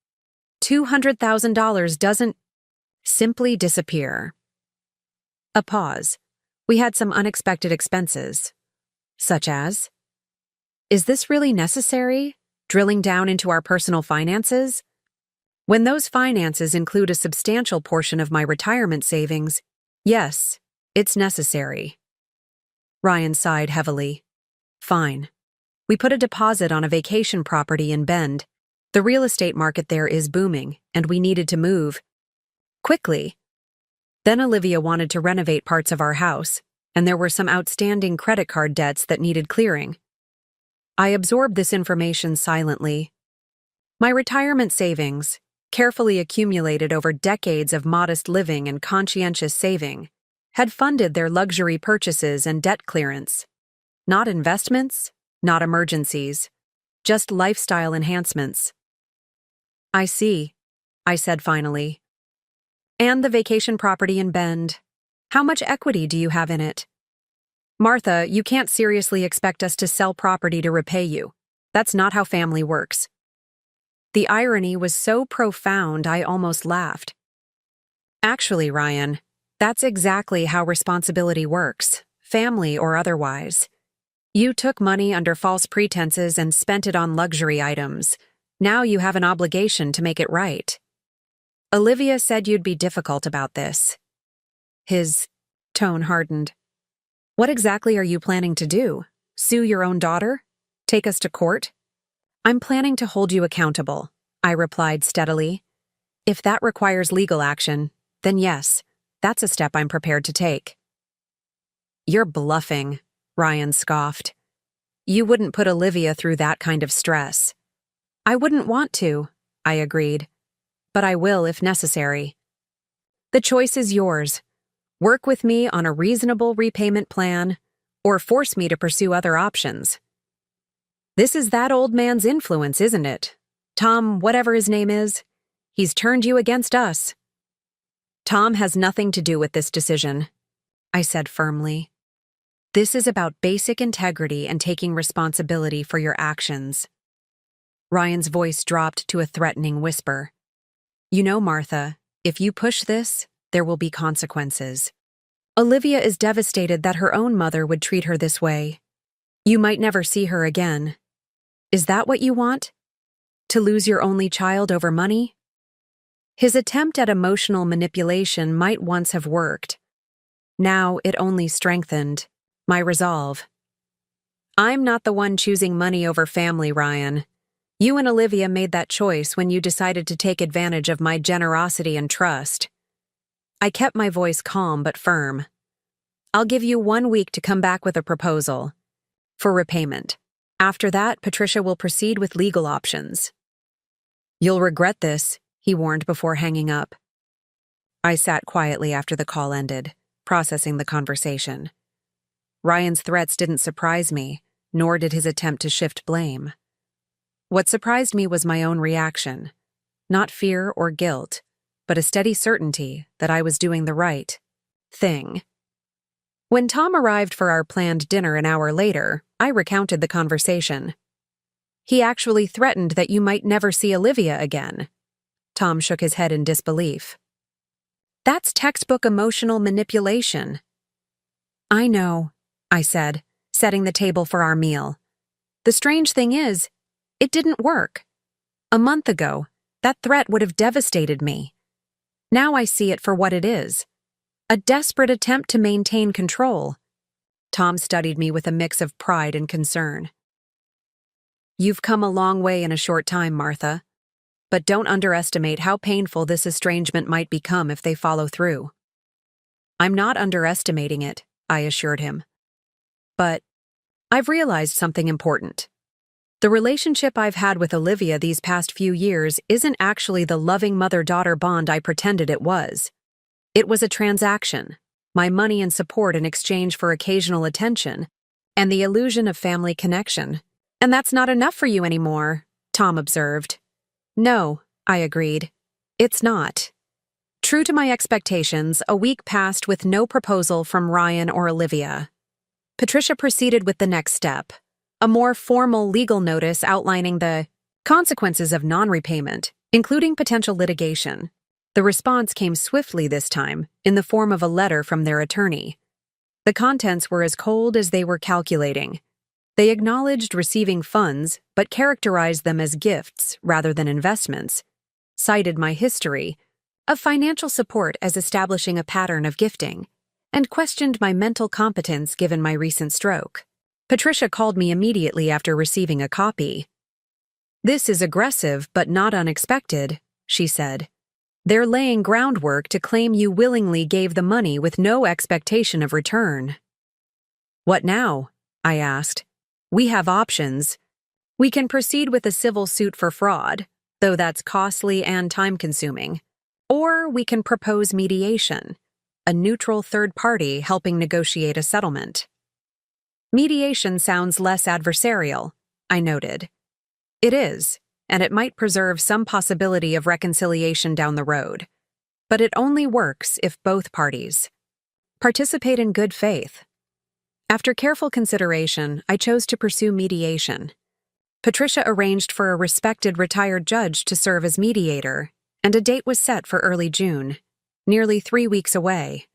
$200,000 doesn't simply disappear. A pause. We had some unexpected expenses. Such as? Is this really necessary? Drilling down into our personal finances? When those finances include a substantial portion of my retirement savings, yes, it's necessary. Ryan sighed heavily. Fine. We put a deposit on a vacation property in Bend. The real estate market there is booming, and we needed to move quickly. Then Olivia wanted to renovate parts of our house, and there were some outstanding credit card debts that needed clearing. I absorbed this information silently. My retirement savings, carefully accumulated over decades of modest living and conscientious saving, had funded their luxury purchases and debt clearance. Not investments, not emergencies, just lifestyle enhancements. I see, I said finally. And the vacation property in Bend. How much equity do you have in it? Martha, you can't seriously expect us to sell property to repay you. That's not how family works. The irony was so profound I almost laughed. Actually, Ryan, that's exactly how responsibility works, family or otherwise. You took money under false pretenses and spent it on luxury items. Now you have an obligation to make it right. Olivia said you'd be difficult about this. His tone hardened. What exactly are you planning to do? Sue your own daughter? Take us to court? I'm planning to hold you accountable, I replied steadily. If that requires legal action, then yes, that's a step I'm prepared to take. You're bluffing, Ryan scoffed. You wouldn't put Olivia through that kind of stress. I wouldn't want to, I agreed. But I will if necessary. The choice is yours. Work with me on a reasonable repayment plan, or force me to pursue other options. This is that old man's influence, isn't it? Tom, whatever his name is, he's turned you against us. Tom has nothing to do with this decision, I said firmly. This is about basic integrity and taking responsibility for your actions. Ryan's voice dropped to a threatening whisper. You know, Martha, if you push this, there will be consequences. Olivia is devastated that her own mother would treat her this way. You might never see her again. Is that what you want? To lose your only child over money? His attempt at emotional manipulation might once have worked. Now it only strengthened my resolve. I'm not the one choosing money over family, Ryan. You and Olivia made that choice when you decided to take advantage of my generosity and trust. I kept my voice calm but firm. I'll give you 1 week to come back with a proposal for repayment. After that, Patricia will proceed with legal options. You'll regret this, he warned before hanging up. I sat quietly after the call ended, processing the conversation. Ryan's threats didn't surprise me, nor did his attempt to shift blame. What surprised me was my own reaction, not fear or guilt, but a steady certainty that I was doing the right thing. When Tom arrived for our planned dinner an hour later, I recounted the conversation. He actually threatened that you might never see Olivia again. Tom shook his head in disbelief. That's textbook emotional manipulation. I know, I said, setting the table for our meal. The strange thing is, it didn't work. A month ago, that threat would have devastated me. Now I see it for what it is. A desperate attempt to maintain control. Tom studied me with a mix of pride and concern. You've come a long way in a short time, Martha. But don't underestimate how painful this estrangement might become if they follow through. I'm not underestimating it, I assured him. But I've realized something important. The relationship I've had with Olivia these past few years isn't actually the loving mother-daughter bond I pretended it was. It was a transaction, my money and support in exchange for occasional attention, and the illusion of family connection. And that's not enough for you anymore, Tom observed. No, I agreed. It's not. True to my expectations, a week passed with no proposal from Ryan or Olivia. Patricia proceeded with the next step. A more formal legal notice outlining the consequences of non-repayment, including potential litigation. The response came swiftly this time, in the form of a letter from their attorney. The contents were as cold as they were calculating. They acknowledged receiving funds but characterized them as gifts rather than investments, cited my history of financial support as establishing a pattern of gifting, and questioned my mental competence given my recent stroke. Patricia called me immediately after receiving a copy. "This is aggressive but not unexpected," she said. "They're laying groundwork to claim you willingly gave the money with no expectation of return." "What now?" I asked. "We have options. We can proceed with a civil suit for fraud, though that's costly and time-consuming. Or we can propose mediation, a neutral third party helping negotiate a settlement." "Mediation sounds less adversarial," I noted. "It is, and it might preserve some possibility of reconciliation down the road. But it only works if both parties participate in good faith." After careful consideration, I chose to pursue mediation. Patricia arranged for a respected retired judge to serve as mediator, and a date was set for early June, nearly 3 weeks away.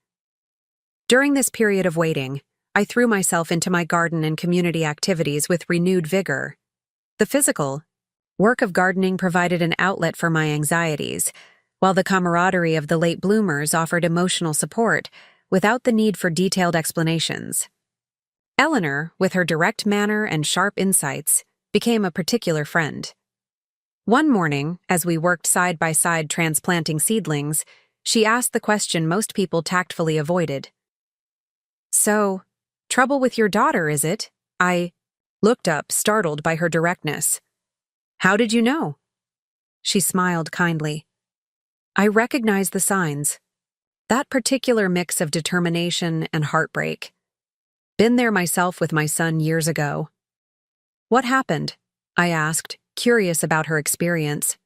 During this period of waiting, I threw myself into my garden and community activities with renewed vigor. The physical work of gardening provided an outlet for my anxieties, while the camaraderie of the late bloomers offered emotional support without the need for detailed explanations. Eleanor, with her direct manner and sharp insights, became a particular friend. One morning, as we worked side by side transplanting seedlings, she asked the question most people tactfully avoided. "So, trouble with your daughter, is it?" I looked up, startled by her directness. "How did you know?" She smiled kindly. "I recognized the signs. That particular mix of determination and heartbreak. Been there myself with my son years ago." "What happened?" I asked, curious about her experience.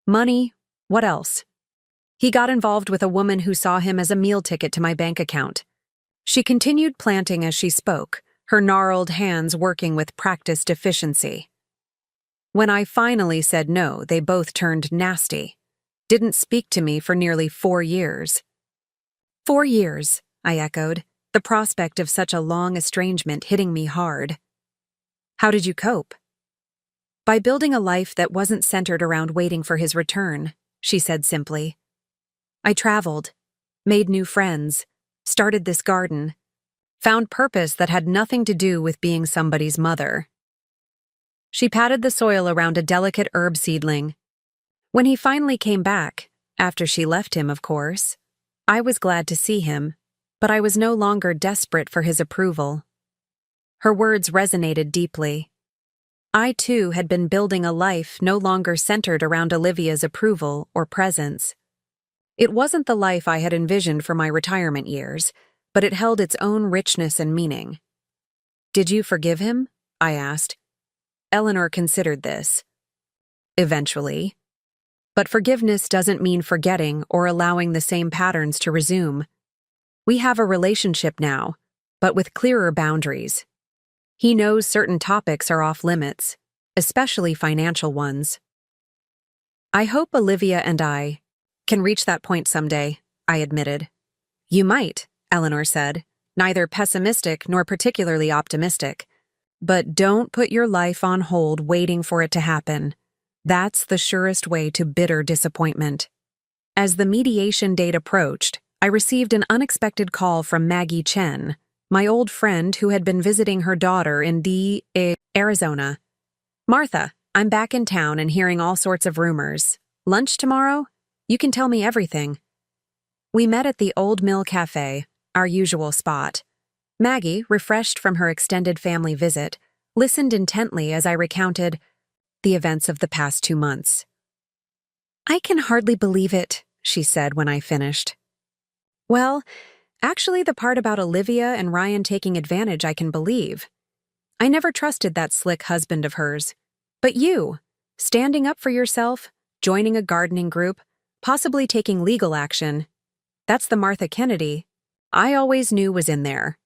"Money. What else? He got involved with a woman who saw him as a meal ticket to my bank account." She continued planting as she spoke, her gnarled hands working with practiced efficiency. "When I finally said no, they both turned nasty. Didn't speak to me for nearly 4 years." "4 years," I echoed, the prospect of such a long estrangement hitting me hard. "How did you cope?" "By building a life that wasn't centered around waiting for his return," she said simply. "I traveled, made new friends, started this garden, found purpose that had nothing to do with being somebody's mother." She patted the soil around a delicate herb seedling. "When he finally came back, after she left him, of course, I was glad to see him, but I was no longer desperate for his approval." Her words resonated deeply. I, too, had been building a life no longer centered around Olivia's approval or presence. It wasn't the life I had envisioned for my retirement years, but it held its own richness and meaning. "Did you forgive him?" I asked. Eleanor considered this. "Eventually. But forgiveness doesn't mean forgetting or allowing the same patterns to resume. We have a relationship now, but with clearer boundaries. He knows certain topics are off limits, especially financial ones." "I hope Olivia and I can reach that point someday," I admitted. "You might," Eleanor said, neither pessimistic nor particularly optimistic. "But don't put your life on hold waiting for it to happen. That's the surest way to bitter disappointment." As the mediation date approached, I received an unexpected call from Maggie Chen, my old friend who had been visiting her daughter in Arizona. "Martha, I'm back in town and hearing all sorts of rumors. Lunch tomorrow? You can tell me everything." We met at the Old Mill Cafe, our usual spot. Maggie, refreshed from her extended family visit, listened intently as I recounted the events of the past 2 months. "I can hardly believe it," she said when I finished. "Well, actually the part about Olivia and Ryan taking advantage I can believe. I never trusted that slick husband of hers. But you, standing up for yourself, joining a gardening group, possibly taking legal action, that's the Martha Kennedy I always knew was in there."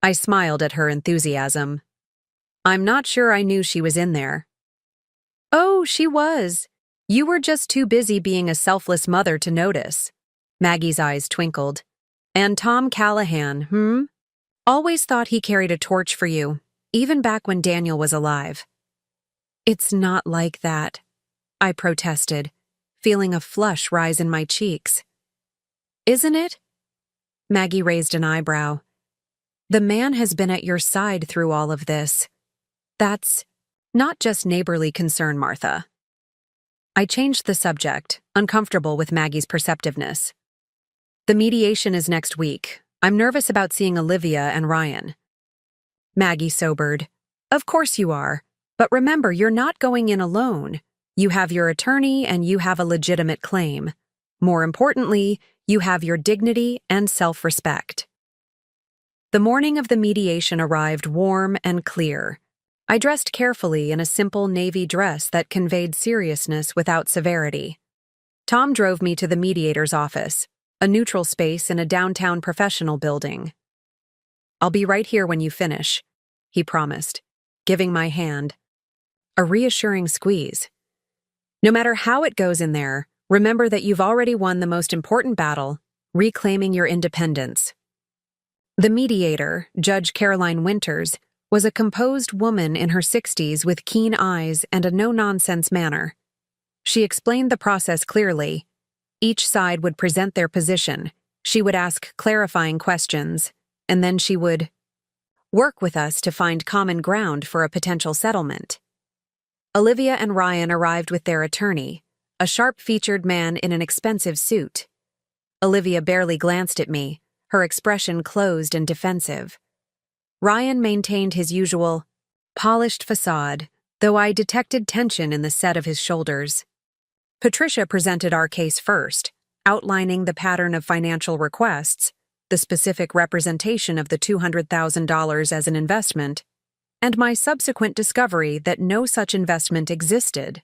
I smiled at her enthusiasm. "I'm not sure I knew she was in there." "Oh, she was. You were just too busy being a selfless mother to notice." Maggie's eyes twinkled. "And Tom Callahan, Always thought he carried a torch for you, even back when Daniel was alive. It's not like that, I protested, feeling a flush rise in my cheeks. Isn't it? Maggie raised an eyebrow. The man has been at your side through all of this. That's not just neighborly concern, Martha. I changed the subject, uncomfortable with Maggie's perceptiveness. The mediation is next week. I'm nervous about seeing Olivia and Ryan. Maggie sobered. Of course you are. But remember, you're not going in alone. You have your attorney and you have a legitimate claim. More importantly, you have your dignity and self-respect. The morning of the mediation arrived warm and clear. I dressed carefully in a simple navy dress that conveyed seriousness without severity. Tom drove me to the mediator's office, a neutral space in a downtown professional building. I'll be right here when you finish, he promised, giving my hand a reassuring squeeze. No matter how it goes in there, remember that you've already won the most important battle, reclaiming your independence. The mediator, Judge Caroline Winters, was a composed woman in her 60s with keen eyes and a no-nonsense manner. She explained the process clearly. Each side would present their position, she would ask clarifying questions, and then she would work with us to find common ground for a potential settlement. Olivia and Ryan arrived with their attorney, a sharp-featured man in an expensive suit. Olivia barely glanced at me, her expression closed and defensive. Ryan maintained his usual, polished facade, though I detected tension in the set of his shoulders. Patricia presented our case first, outlining the pattern of financial requests, the specific representation of the $200,000 as an investment, and my subsequent discovery that no such investment existed.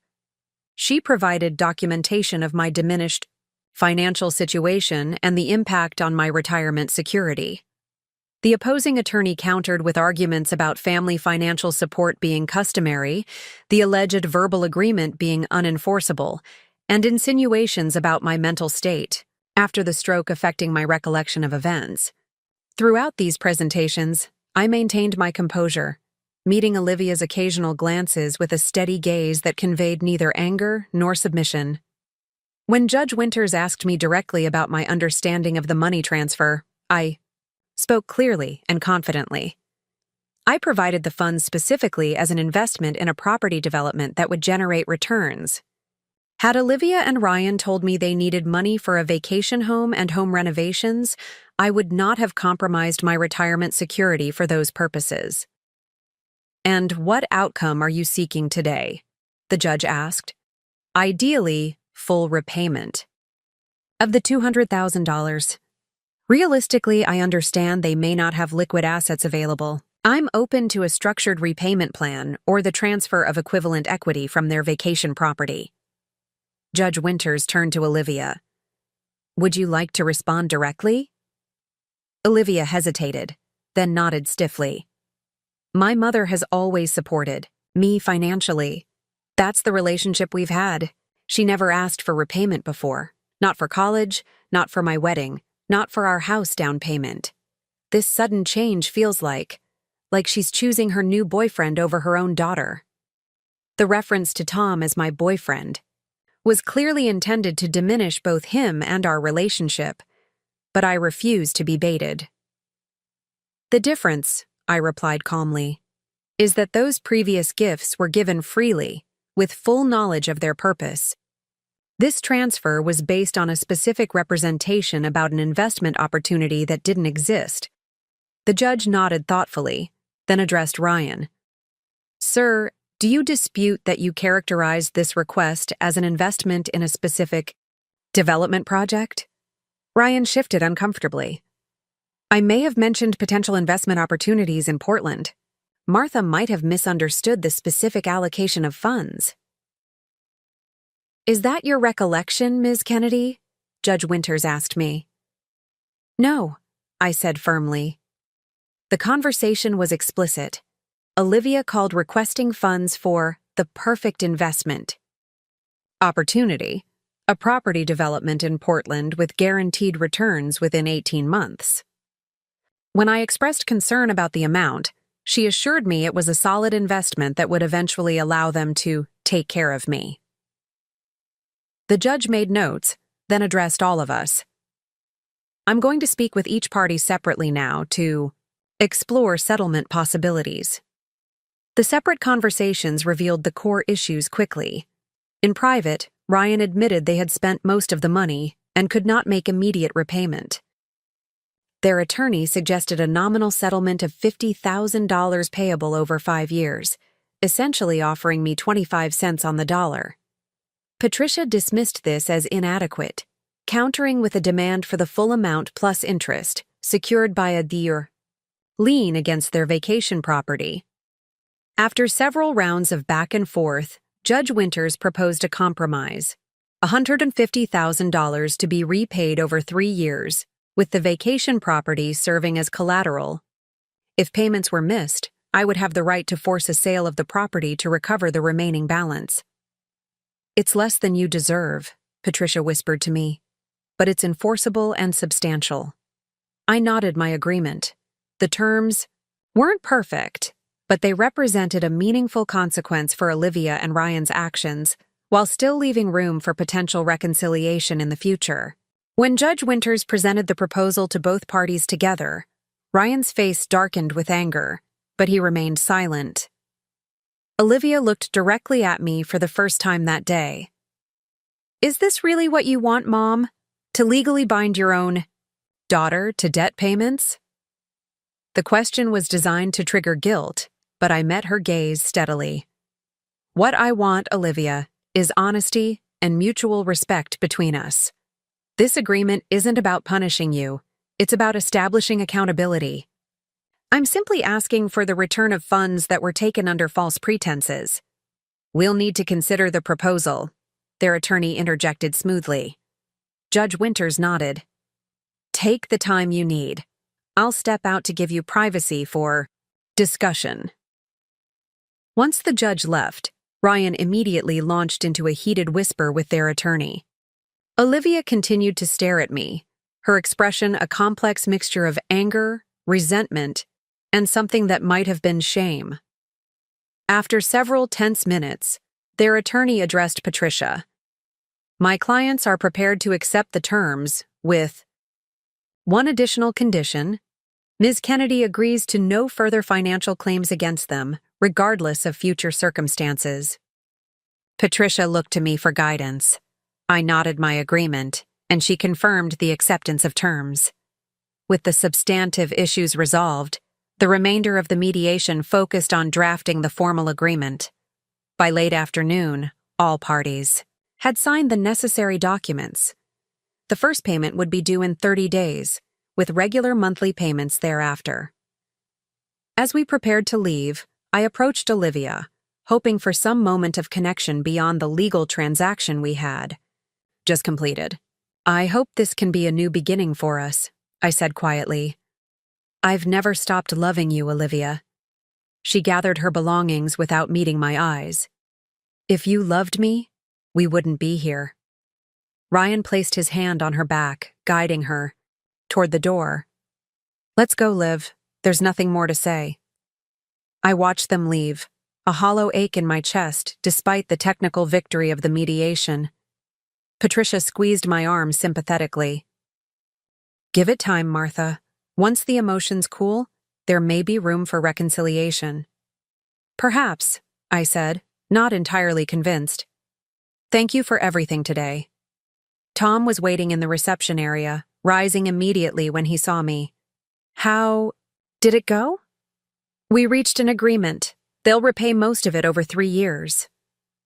She provided documentation of my diminished financial situation and the impact on my retirement security. The opposing attorney countered with arguments about family financial support being customary, the alleged verbal agreement being unenforceable, and insinuations about my mental state, after the stroke affecting my recollection of events. Throughout these presentations, I maintained my composure, meeting Olivia's occasional glances with a steady gaze that conveyed neither anger nor submission. When Judge Winters asked me directly about my understanding of the money transfer, I spoke clearly and confidently. I provided the funds specifically as an investment in a property development that would generate returns. Had Olivia and Ryan told me they needed money for a vacation home and home renovations, I would not have compromised my retirement security for those purposes. And what outcome are you seeking today? The judge asked. Ideally, full repayment of the $200,000. Realistically, I understand they may not have liquid assets available. I'm open to a structured repayment plan or the transfer of equivalent equity from their vacation property. Judge Winters turned to Olivia. Would you like to respond directly? Olivia hesitated, then nodded stiffly. My mother has always supported me financially. That's the relationship we've had. She never asked for repayment before. Not for college, not for my wedding, not for our house down payment. This sudden change feels like she's choosing her new boyfriend over her own daughter. The reference to Tom as my boyfriend was clearly intended to diminish both him and our relationship, but I refused to be baited. The difference, I replied calmly, is that those previous gifts were given freely, with full knowledge of their purpose. This transfer was based on a specific representation about an investment opportunity that didn't exist. The judge nodded thoughtfully, then addressed Ryan. Sir, do you dispute that you characterized this request as an investment in a specific development project? Ryan shifted uncomfortably. I may have mentioned potential investment opportunities in Portland. Martha might have misunderstood the specific allocation of funds. Is that your recollection, Ms. Kennedy? Judge Winters asked me. No, I said firmly. The conversation was explicit. Olivia called requesting funds for the perfect investment opportunity, a property development in Portland with guaranteed returns within 18 months. When I expressed concern about the amount, She assured me it was a solid investment that would eventually allow them to take care of me. The judge made notes, then addressed all of us. I'm going to speak with each party separately now to explore settlement possibilities. The separate conversations revealed the core issues quickly. In private, Ryan admitted they had spent most of the money and could not make immediate repayment. Their attorney suggested a nominal settlement of $50,000 payable over 5 years, essentially offering me 25 cents on the dollar. Patricia dismissed this as inadequate, countering with a demand for the full amount plus interest, secured by a lien against their vacation property. After several rounds of back and forth, Judge Winters proposed a compromise: $150,000 to be repaid over 3 years, with the vacation property serving as collateral. If payments were missed, I would have the right to force a sale of the property to recover the remaining balance. It's less than you deserve, Patricia whispered to me, but it's enforceable and substantial. I nodded my agreement. The terms weren't perfect, but they represented a meaningful consequence for Olivia and Ryan's actions, while still leaving room for potential reconciliation in the future. When Judge Winters presented the proposal to both parties together, Ryan's face darkened with anger, but he remained silent. Olivia looked directly at me for the first time that day. Is this really what you want, Mom? To legally bind your own daughter to debt payments? The question was designed to trigger guilt, but I met her gaze steadily. What I want, Olivia, is honesty and mutual respect between us. This agreement isn't about punishing you, it's about establishing accountability. I'm simply asking for the return of funds that were taken under false pretenses. We'll need to consider the proposal, their attorney interjected smoothly. Judge Winters nodded. Take the time you need. I'll step out to give you privacy for discussion. Once the judge left, Ryan immediately launched into a heated whisper with their attorney. Olivia continued to stare at me, her expression a complex mixture of anger, resentment, and something that might have been shame. After several tense minutes, their attorney addressed Patricia. My clients are prepared to accept the terms with one additional condition. Ms. Kennedy agrees to no further financial claims against them, regardless of future circumstances. Patricia looked to me for guidance. I nodded my agreement, and she confirmed the acceptance of terms. With the substantive issues resolved, the remainder of the mediation focused on drafting the formal agreement. By late afternoon, all parties had signed the necessary documents. The first payment would be due in 30 days, with regular monthly payments thereafter. As we prepared to leave, I approached Olivia, hoping for some moment of connection beyond the legal transaction we had just completed. I hope this can be a new beginning for us, I said quietly. I've never stopped loving you, Olivia. She gathered her belongings without meeting my eyes. If you loved me, we wouldn't be here. Ryan placed his hand on her back, guiding her toward the door. Let's go, Liv. There's nothing more to say. I watched them leave, a hollow ache in my chest despite the technical victory of the mediation. Patricia squeezed my arm sympathetically. Give it time, Martha. Once the emotions cool, there may be room for reconciliation. Perhaps, I said, not entirely convinced. Thank you for everything today. Tom was waiting in the reception area, rising immediately when he saw me. How did it go? We reached an agreement. They'll repay most of it over 3 years.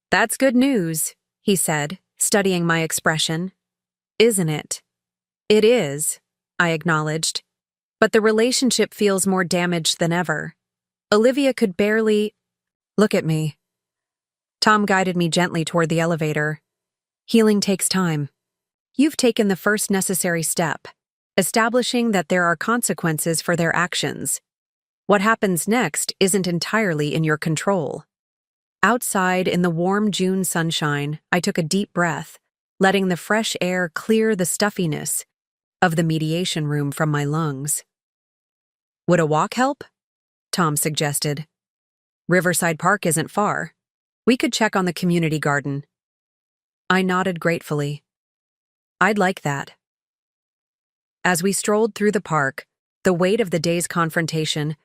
That's good news, he said, studying my expression. Isn't it? It is, I acknowledged. But the relationship feels more damaged than ever. Olivia could barely look at me. Tom guided me gently toward the elevator. Healing takes time. You've taken the first necessary step, establishing that there are consequences for their actions. What happens next isn't entirely in your control. Outside in the warm June sunshine, I took a deep breath, letting the fresh air clear the stuffiness of the mediation room from my lungs. Would a walk help? Tom suggested. Riverside Park isn't far. We could check on the community garden. I nodded gratefully. I'd like that. As we strolled through the park, the weight of the day's confrontation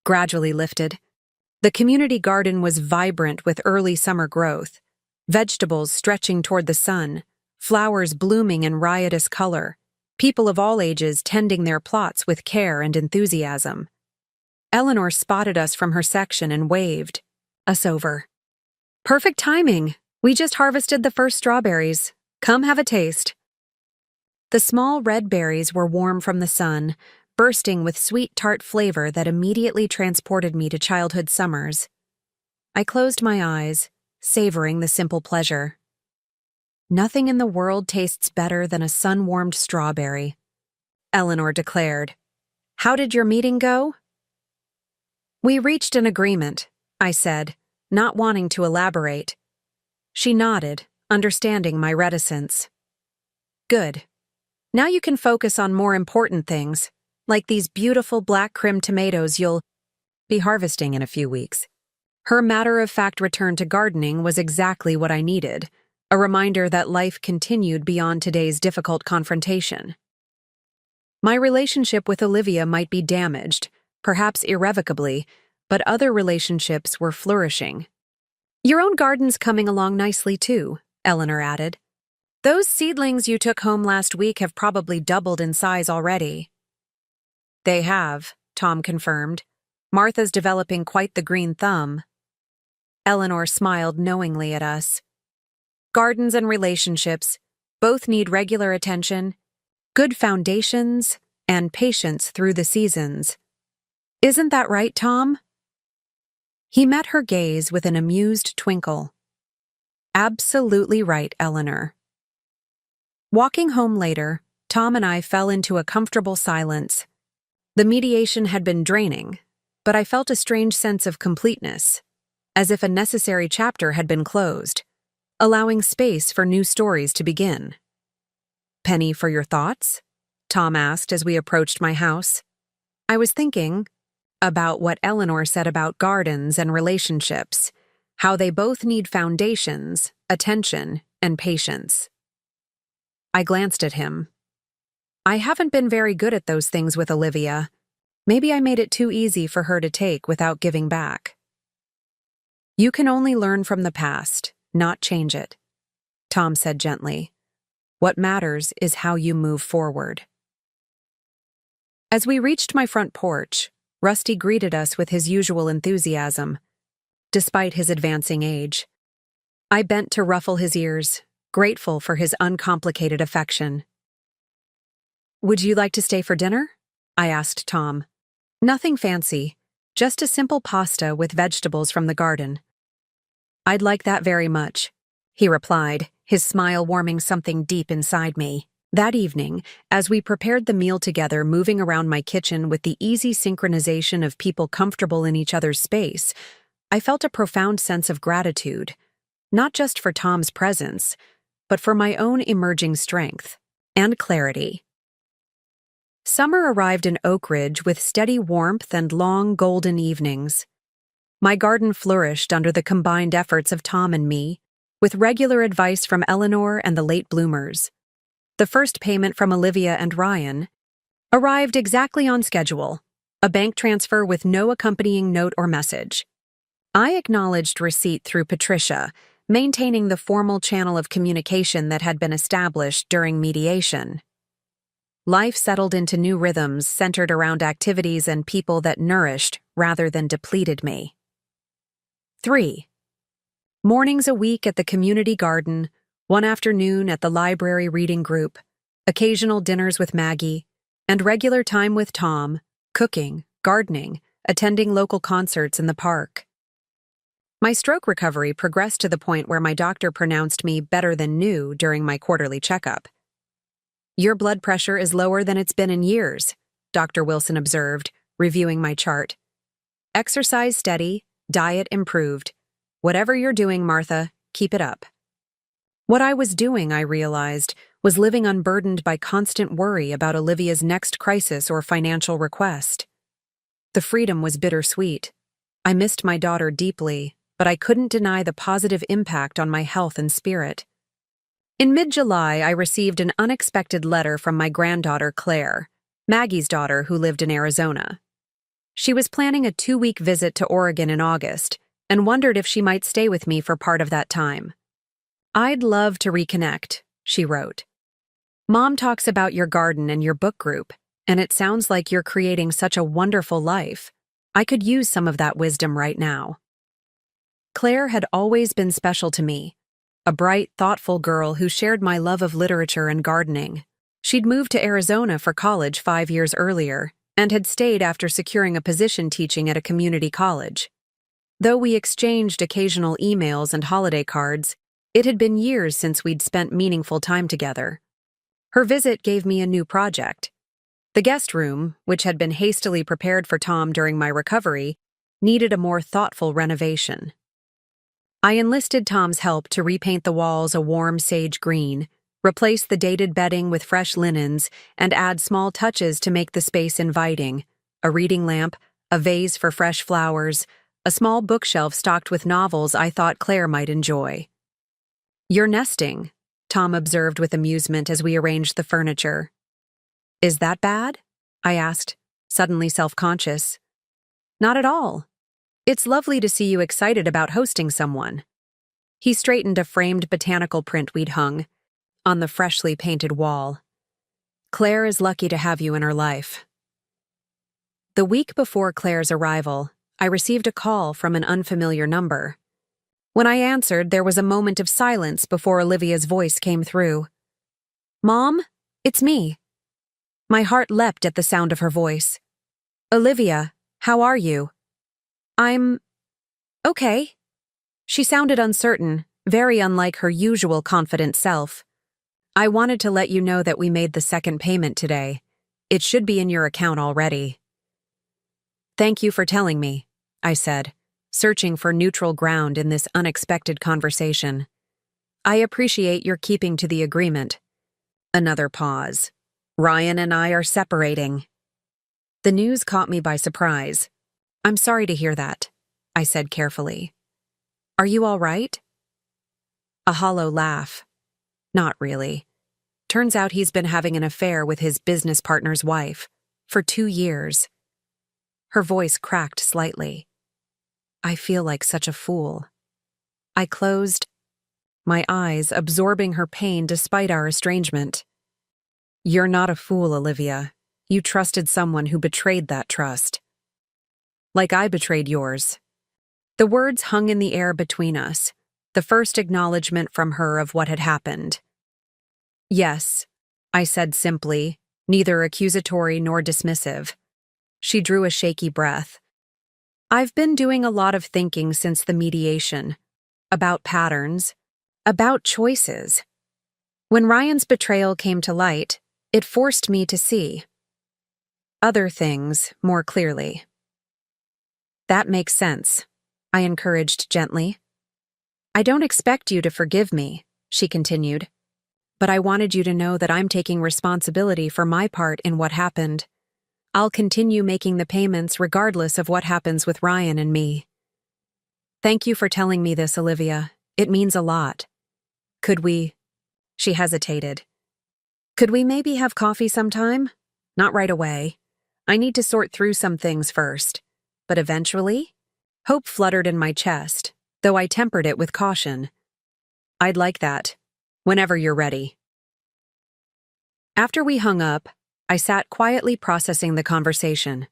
gradually lifted. The community garden was vibrant with early summer growth, vegetables stretching toward the sun, flowers blooming in riotous color, people of all ages tending their plots with care and enthusiasm. Eleanor spotted us from her section and waved us over. Perfect timing! We just harvested the first strawberries. Come have a taste. The small red berries were warm from the sun, bursting with sweet tart flavor that immediately transported me to childhood summers. I closed my eyes, savoring the simple pleasure. Nothing in the world tastes better than a sun-warmed strawberry, Eleanor declared. How did your meeting go? We reached an agreement, I said, not wanting to elaborate. She nodded, understanding my reticence. Good. Now you can focus on more important things, like these beautiful black Krim tomatoes you'll be harvesting in a few weeks. Her matter-of-fact return to gardening was exactly what I needed, a reminder that life continued beyond today's difficult confrontation. My relationship with Olivia might be damaged, perhaps irrevocably, but other relationships were flourishing. Your own garden's coming along nicely too, Eleanor added. Those seedlings you took home last week have probably doubled in size already. They have, Tom confirmed. Martha's developing quite the green thumb. Eleanor smiled knowingly at us. Gardens and relationships both need regular attention, good foundations, and patience through the seasons. Isn't that right, Tom? He met her gaze with an amused twinkle. Absolutely right, Eleanor. Walking home later, Tom and I fell into a comfortable silence. The mediation had been draining, but I felt a strange sense of completeness, as if a necessary chapter had been closed, allowing space for new stories to begin. Penny, for your thoughts? Tom asked as we approached my house. I was thinking about what Eleanor said about gardens and relationships, how they both need foundations, attention, and patience. I glanced at him. I haven't been very good at those things with Olivia. Maybe I made it too easy for her to take without giving back. You can only learn from the past, not change it, Tom said gently. What matters is how you move forward. As we reached my front porch, Rusty greeted us with his usual enthusiasm, despite his advancing age. I bent to ruffle his ears, grateful for his uncomplicated affection. Would you like to stay for dinner? I asked Tom. Nothing fancy, just a simple pasta with vegetables from the garden. I'd like that very much, he replied, his smile warming something deep inside me. That evening, as we prepared the meal together, moving around my kitchen with the easy synchronization of people comfortable in each other's space, I felt a profound sense of gratitude, not just for Tom's presence, but for my own emerging strength and clarity. Summer arrived in Oak Ridge with steady warmth and long golden evenings. My garden flourished under the combined efforts of Tom and me, with regular advice from Eleanor and the late bloomers. The first payment from Olivia and Ryan arrived exactly on schedule, a bank transfer with no accompanying note or message. I acknowledged receipt through Patricia, maintaining the formal channel of communication that had been established during mediation. Life settled into new rhythms centered around activities and people that nourished rather than depleted me. 3. Mornings a week at the community garden, one afternoon at the library reading group, occasional dinners with Maggie, and regular time with Tom, cooking, gardening, attending local concerts in the park. My stroke recovery progressed to the point where my doctor pronounced me better than new during my quarterly checkup. Your blood pressure is lower than it's been in years, Dr. Wilson observed, reviewing my chart. Exercise steady, diet improved. Whatever you're doing, Martha, keep it up. What I was doing, I realized, was living unburdened by constant worry about Olivia's next crisis or financial request. The freedom was bittersweet. I missed my daughter deeply, but I couldn't deny the positive impact on my health and spirit. In mid-July, I received an unexpected letter from my granddaughter Claire, Maggie's daughter who lived in Arizona. She was planning a 2-week visit to Oregon in August and wondered if she might stay with me for part of that time. "I'd love to reconnect," she wrote. "Mom talks about your garden and your book group, and it sounds like you're creating such a wonderful life. I could use some of that wisdom right now." Claire had always been special to me, a bright, thoughtful girl who shared my love of literature and gardening. She'd moved to Arizona for college 5 years earlier and had stayed after securing a position teaching at a community college. Though we exchanged occasional emails and holiday cards, it had been years since we'd spent meaningful time together. Her visit gave me a new project. The guest room, which had been hastily prepared for Tom during my recovery, needed a more thoughtful renovation. I enlisted Tom's help to repaint the walls a warm sage green, replace the dated bedding with fresh linens, and add small touches to make the space inviting: a reading lamp, a vase for fresh flowers, a small bookshelf stocked with novels I thought Claire might enjoy. "You're nesting," Tom observed with amusement as we arranged the furniture. "Is that bad?" I asked, suddenly self-conscious. "Not at all. It's lovely to see you excited about hosting someone." He straightened a framed botanical print we'd hung on the freshly painted wall. "Claire is lucky to have you in her life." The week before Claire's arrival, I received a call from an unfamiliar number. When I answered, there was a moment of silence before Olivia's voice came through. "Mom, it's me." My heart leapt at the sound of her voice. "Olivia, how are you?" "I'm okay." She sounded uncertain, very unlike her usual confident self. "I wanted to let you know that we made the second payment today. It should be in your account already." "Thank you for telling me," I said, searching for neutral ground in this unexpected conversation. "I appreciate your keeping to the agreement." Another pause. "Ryan and I are separating." The news caught me by surprise. "I'm sorry to hear that," I said carefully. "Are you all right?" A hollow laugh. "Not really. Turns out he's been having an affair with his business partner's wife for 2 years. Her voice cracked slightly. I feel like such a fool. I closed my eyes, absorbing her pain despite our estrangement. "You're not a fool, Olivia. You trusted someone who betrayed that trust. Like I betrayed yours." The words hung in the air between us, the first acknowledgement from her of what had happened. "Yes," I said simply, neither accusatory nor dismissive. She drew a shaky breath. "I've been doing a lot of thinking since the mediation. About patterns. About choices. When Ryan's betrayal came to light, it forced me to see other things more clearly." "That makes sense," I encouraged gently. "I don't expect you to forgive me," she continued, "but I wanted you to know that I'm taking responsibility for my part in what happened. I'll continue making the payments regardless of what happens with Ryan and me." "Thank you for telling me this, Olivia. It means a lot. Could we—" She hesitated. "Could we maybe have coffee sometime? Not right away. I need to sort through some things first. But eventually?" Hope fluttered in my chest, though I tempered it with caution. "I'd like that. Whenever you're ready." After we hung up, I sat quietly processing the conversation.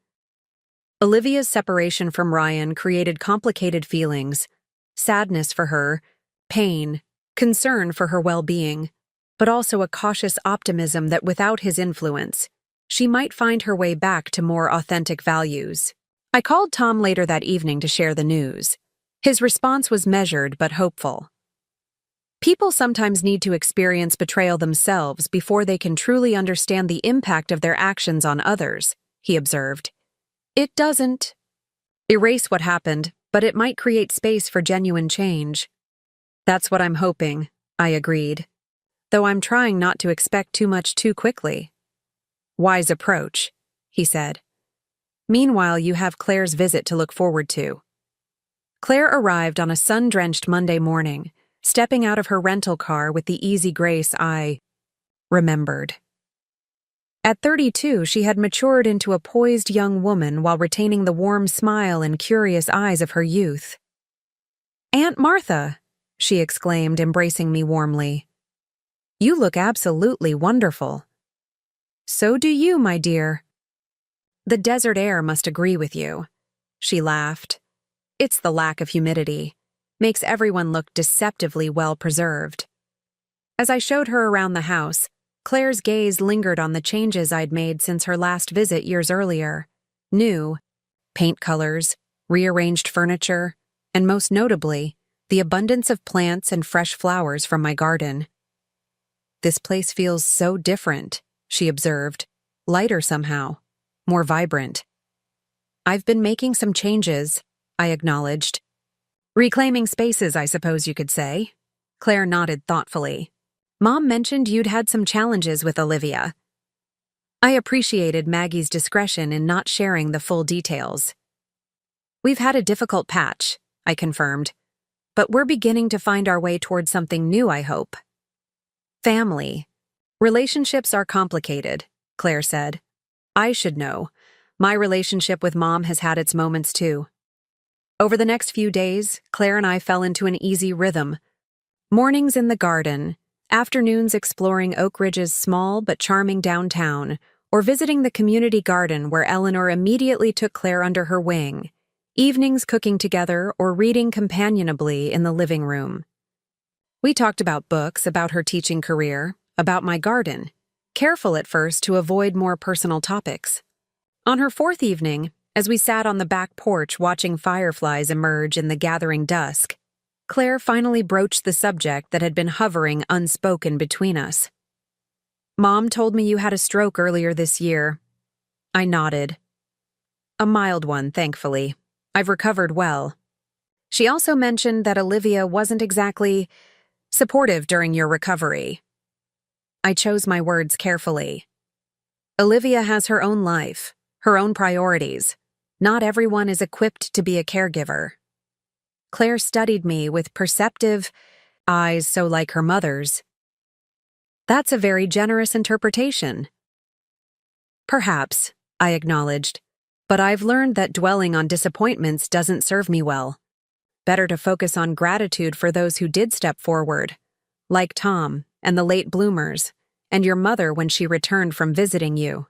Olivia's separation from Ryan created complicated feelings: sadness for her, pain, concern for her well-being, but also a cautious optimism that without his influence, she might find her way back to more authentic values. I called Tom later that evening to share the news. His response was measured but hopeful. "People sometimes need to experience betrayal themselves before they can truly understand the impact of their actions on others," he observed. "It doesn't erase what happened, but it might create space for genuine change." "That's what I'm hoping," I agreed, though I'm trying not to expect too much too quickly. "Wise approach," he said. Meanwhile, you have Claire's visit to look forward to. Claire arrived on a sun-drenched Monday morning, stepping out of her rental car with the easy grace I remembered. At 32, she had matured into a poised young woman while retaining the warm smile and curious eyes of her youth. "Aunt Martha," she exclaimed, embracing me warmly. "You look absolutely wonderful." "So do you, my dear." "The desert air must agree with you," she laughed. "It's the lack of humidity. Makes everyone look deceptively well-preserved." As I showed her around the house, Claire's gaze lingered on the changes I'd made since her last visit years earlier. New paint colors, rearranged furniture, and most notably, the abundance of plants and fresh flowers from my garden. "This place feels so different," she observed. "Lighter somehow. More vibrant." "I've been making some changes," I acknowledged. "Reclaiming spaces, I suppose you could say." Claire nodded thoughtfully. "Mom mentioned you'd had some challenges with Olivia." I appreciated Maggie's discretion in not sharing the full details. "We've had a difficult patch," I confirmed. "But we're beginning to find our way toward something new, I hope." "Family. Relationships are complicated," Claire said. "I should know. My relationship with Mom has had its moments too." Over the next few days, Claire and I fell into an easy rhythm. Mornings in the garden, afternoons exploring Oak Ridge's small but charming downtown, or visiting the community garden where Eleanor immediately took Claire under her wing, evenings cooking together or reading companionably in the living room. We talked about books, about her teaching career, about my garden, careful at first to avoid more personal topics. On her fourth evening, as we sat on the back porch watching fireflies emerge in the gathering dusk, Claire finally broached the subject that had been hovering unspoken between us. "Mom told me you had a stroke earlier this year." I nodded. "A mild one, thankfully. I've recovered well." "She also mentioned that Olivia wasn't exactly supportive during your recovery." I chose my words carefully. "Olivia has her own life, her own priorities. Not everyone is equipped to be a caregiver." Claire studied me with perceptive eyes so like her mother's. "That's a very generous interpretation." "Perhaps," I acknowledged, "but I've learned that dwelling on disappointments doesn't serve me well. Better to focus on gratitude for those who did step forward, like Tom and the late bloomers, and your mother when she returned from visiting you."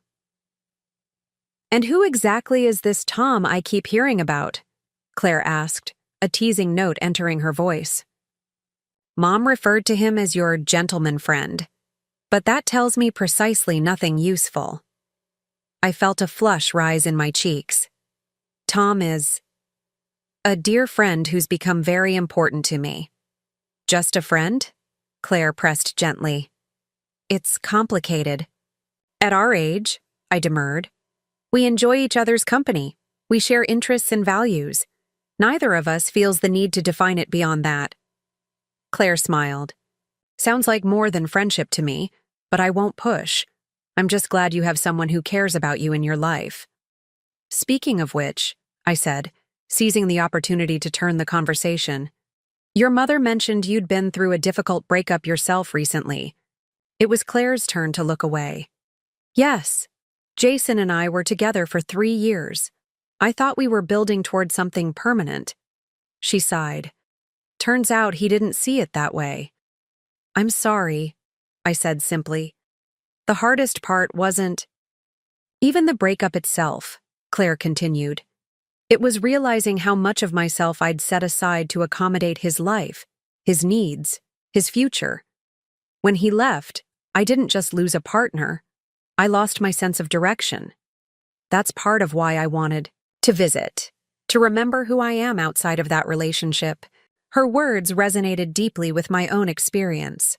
"And who exactly is this Tom I keep hearing about?" Claire asked, a teasing note entering her voice. "Mom referred to him as your gentleman friend, but that tells me precisely nothing useful." I felt a flush rise in my cheeks. "Tom is a dear friend who's become very important to me." "Just a friend?" Claire pressed gently. "It's complicated." "At our age," I demurred, "we enjoy each other's company. We share interests and values. Neither of us feels the need to define it beyond that." Claire smiled. "Sounds like more than friendship to me, but I won't push. I'm just glad you have someone who cares about you in your life." "Speaking of which," I said, seizing the opportunity to turn the conversation, "your mother mentioned you'd been through a difficult breakup yourself recently." It was Claire's turn to look away. "Yes. Jason and I were together for 3 years. I thought we were building toward something permanent." She sighed. "Turns out he didn't see it that way." "I'm sorry," I said simply. "The hardest part wasn't even the breakup itself," Claire continued. "It was realizing how much of myself I'd set aside to accommodate his life, his needs, his future. When he left, I didn't just lose a partner. I lost my sense of direction. That's part of why I wanted to visit, to remember who I am outside of that relationship." Her words resonated deeply with my own experience.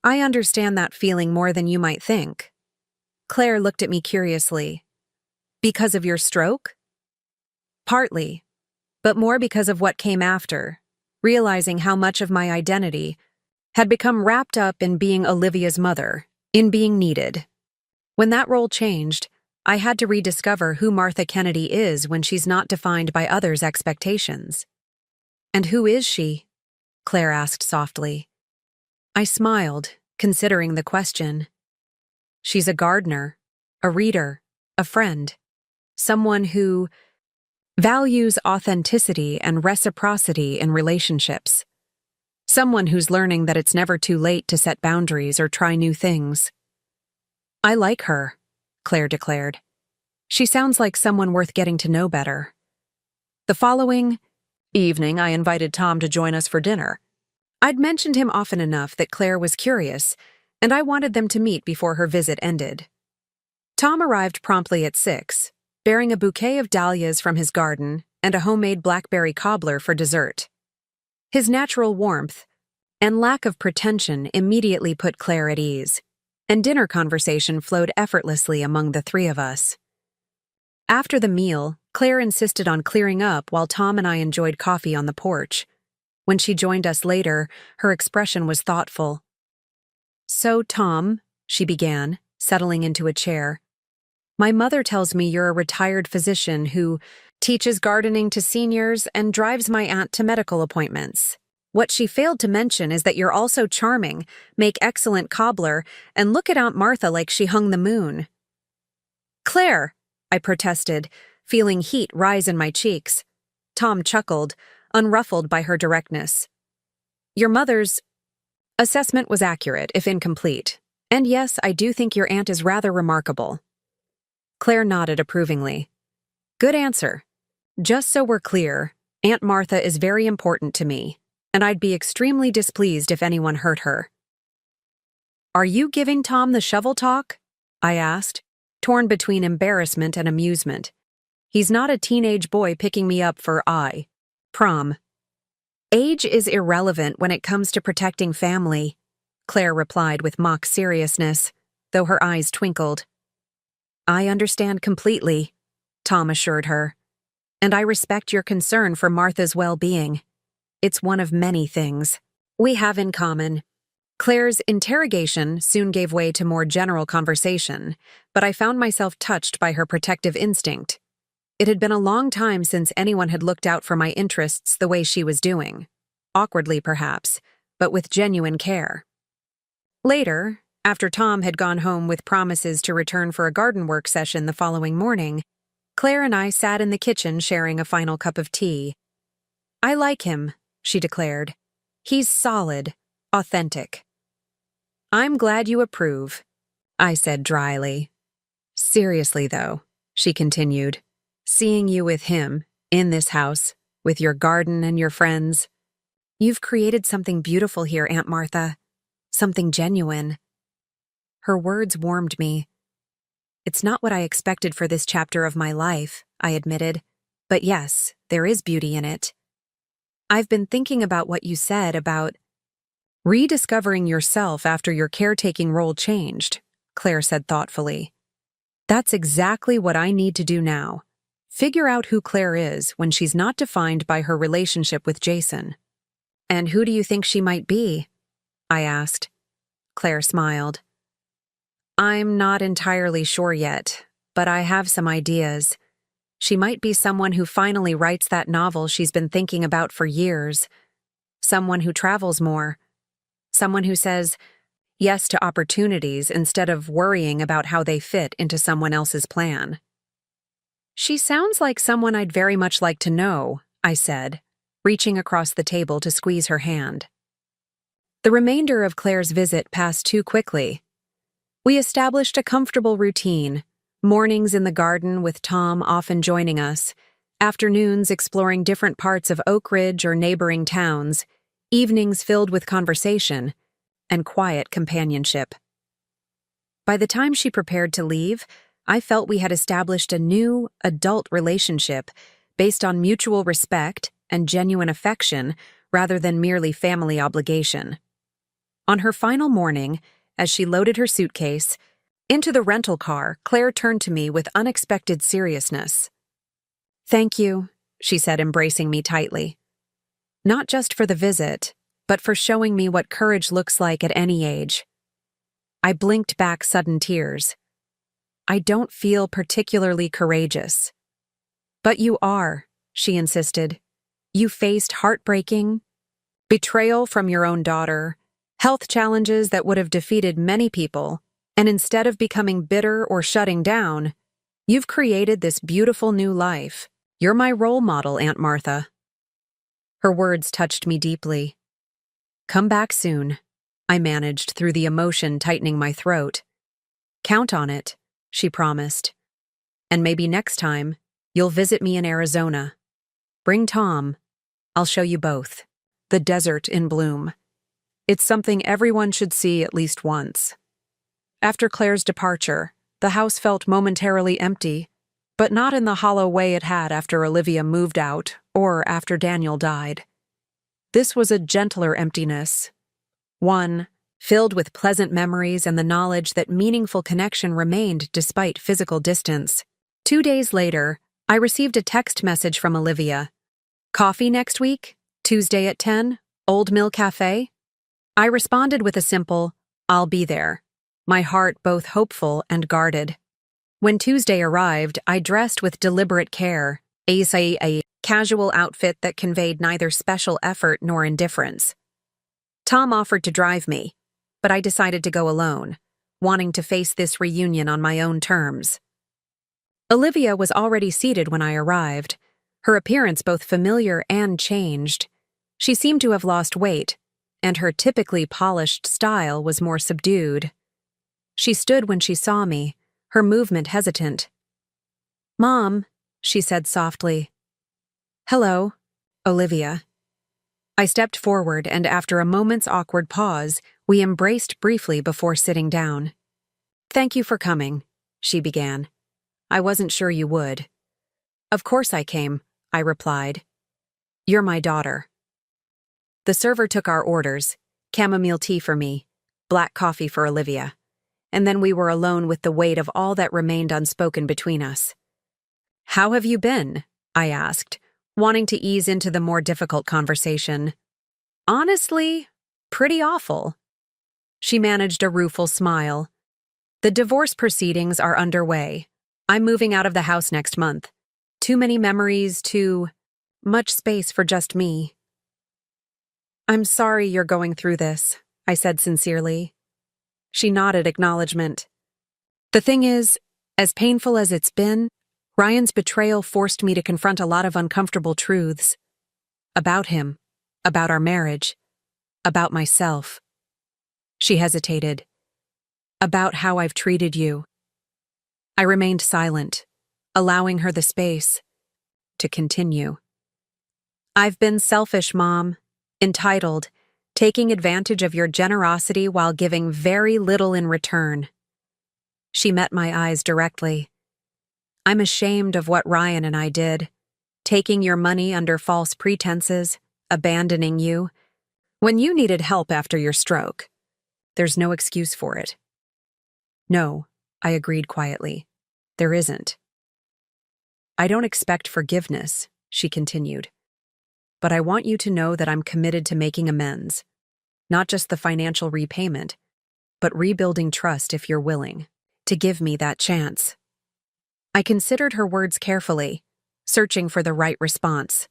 "I understand that feeling more than you might think." Claire looked at me curiously. "Because of your stroke?" "Partly, but more because of what came after, realizing how much of my identity had become wrapped up in being Olivia's mother, in being needed. When that role changed, I had to rediscover who Martha Kennedy is when she's not defined by others' expectations. "And who is she?" Claire asked softly. I smiled, considering the question. "She's a gardener, a reader, a friend, someone who values authenticity and reciprocity in relationships. Someone who's learning that it's never too late to set boundaries or try new things." "I like her," Claire declared. "She sounds like someone worth getting to know better." The following evening, I invited Tom to join us for dinner. I'd mentioned him often enough that Claire was curious, and I wanted them to meet before her visit ended. Tom arrived promptly at 6, bearing a bouquet of dahlias from his garden and a homemade blackberry cobbler for dessert. His natural warmth and lack of pretension immediately put Claire at ease, and dinner conversation flowed effortlessly among the three of us. After the meal, Claire insisted on clearing up while Tom and I enjoyed coffee on the porch. When she joined us later, her expression was thoughtful. "So, Tom," she began, settling into a chair, "my mother tells me you're a retired physician who teaches gardening to seniors and drives my aunt to medical appointments. What she failed to mention is that you're also charming, make excellent cobbler, and look at Aunt Martha like she hung the moon." "Claire," I protested, feeling heat rise in my cheeks. Tom chuckled, unruffled by her directness. "Your mother's assessment was accurate, if incomplete. And yes, I do think your aunt is rather remarkable." Claire nodded approvingly. "Good answer. Just so we're clear, Aunt Martha is very important to me, and I'd be extremely displeased if anyone hurt her." "Are you giving Tom the shovel talk?" I asked, torn between embarrassment and amusement. He's not a teenage boy picking me up for prom. "Age is irrelevant when it comes to protecting family," Claire replied with mock seriousness, though her eyes twinkled. "I understand completely," Tom assured her, "and I respect your concern for Martha's well-being. It's one of many things we have in common." Claire's interrogation soon gave way to more general conversation, but I found myself touched by her protective instinct. It had been a long time since anyone had looked out for my interests the way she was doing. Awkwardly, perhaps, but with genuine care. Later, after Tom had gone home with promises to return for a garden work session the following morning, Claire and I sat in the kitchen sharing a final cup of tea. "I like him," she declared. "He's solid, authentic." "I'm glad you approve," I said dryly. "Seriously, though," she continued, "seeing you with him, in this house, with your garden and your friends, you've created something beautiful here, Aunt Martha. Something genuine." Her words warmed me. "It's not what I expected for this chapter of my life," I admitted. "But yes, there is beauty in it. I've been thinking about what you said about rediscovering yourself after your caretaking role changed," Claire said thoughtfully. "That's exactly what I need to do now. Figure out who Claire is when she's not defined by her relationship with Jason." "And who do you think she might be?" I asked. Claire smiled. "I'm not entirely sure yet, but I have some ideas. She might be someone who finally writes that novel she's been thinking about for years. Someone who travels more. Someone who says yes to opportunities instead of worrying about how they fit into someone else's plan." "She sounds like someone I'd very much like to know," I said, reaching across the table to squeeze her hand. The remainder of Claire's visit passed too quickly. We established a comfortable routine, mornings in the garden with Tom often joining us, afternoons exploring different parts of Oak Ridge or neighboring towns, evenings filled with conversation, and quiet companionship. By the time she prepared to leave, I felt we had established a new, adult relationship based on mutual respect and genuine affection rather than merely family obligation. On her final morning, as she loaded her suitcase into the rental car, Claire turned to me with unexpected seriousness. "Thank you," she said, embracing me tightly. "Not just for the visit, but for showing me what courage looks like at any age." I blinked back sudden tears. I don't feel particularly courageous. But you are, she insisted. You faced heartbreaking betrayal from your own daughter, health challenges that would have defeated many people, and instead of becoming bitter or shutting down, you've created this beautiful new life. You're my role model, Aunt Martha. Her words touched me deeply. Come back soon, I managed through the emotion tightening my throat. Count on it, she promised. And maybe next time, you'll visit me in Arizona. Bring Tom. I'll show you both. The desert in bloom. It's something everyone should see at least once. After Claire's departure, the house felt momentarily empty, but not in the hollow way it had after Olivia moved out or after Daniel died. This was a gentler emptiness, one filled with pleasant memories and the knowledge that meaningful connection remained despite physical distance. 2 days later, I received a text message from Olivia. Coffee next week? Tuesday at 10? Old Mill Cafe? I responded with a simple, I'll be there, my heart both hopeful and guarded. When Tuesday arrived, I dressed with deliberate care, a casual outfit that conveyed neither special effort nor indifference. Tom offered to drive me, but I decided to go alone, wanting to face this reunion on my own terms. Olivia was already seated when I arrived, her appearance both familiar and changed. She seemed to have lost weight, and her typically polished style was more subdued. She stood when she saw me, her movement hesitant. Mom, she said softly. Hello, Olivia. I stepped forward, and after a moment's awkward pause, we embraced briefly before sitting down. Thank you for coming, she began. I wasn't sure you would. Of course I came, I replied. You're my daughter. The server took our orders, chamomile tea for me, black coffee for Olivia, and then we were alone with the weight of all that remained unspoken between us. How have you been? I asked, wanting to ease into the more difficult conversation. Honestly, pretty awful. She managed a rueful smile. The divorce proceedings are underway. I'm moving out of the house next month. Too many memories, too much space for just me. I'm sorry you're going through this, I said sincerely. She nodded acknowledgement. The thing is, as painful as it's been, Ryan's betrayal forced me to confront a lot of uncomfortable truths. About him, about our marriage, about myself. She hesitated. About how I've treated you. I remained silent, allowing her the space to continue. I've been selfish, Mom, entitled, taking advantage of your generosity while giving very little in return. She met my eyes directly. I'm ashamed of what Ryan and I did, taking your money under false pretenses, abandoning you, when you needed help after your stroke. There's no excuse for it. No, I agreed quietly. There isn't. I don't expect forgiveness, she continued. But I want you to know that I'm committed to making amends. Not just the financial repayment, but rebuilding trust if you're willing to give me that chance. I considered her words carefully, searching for the right response,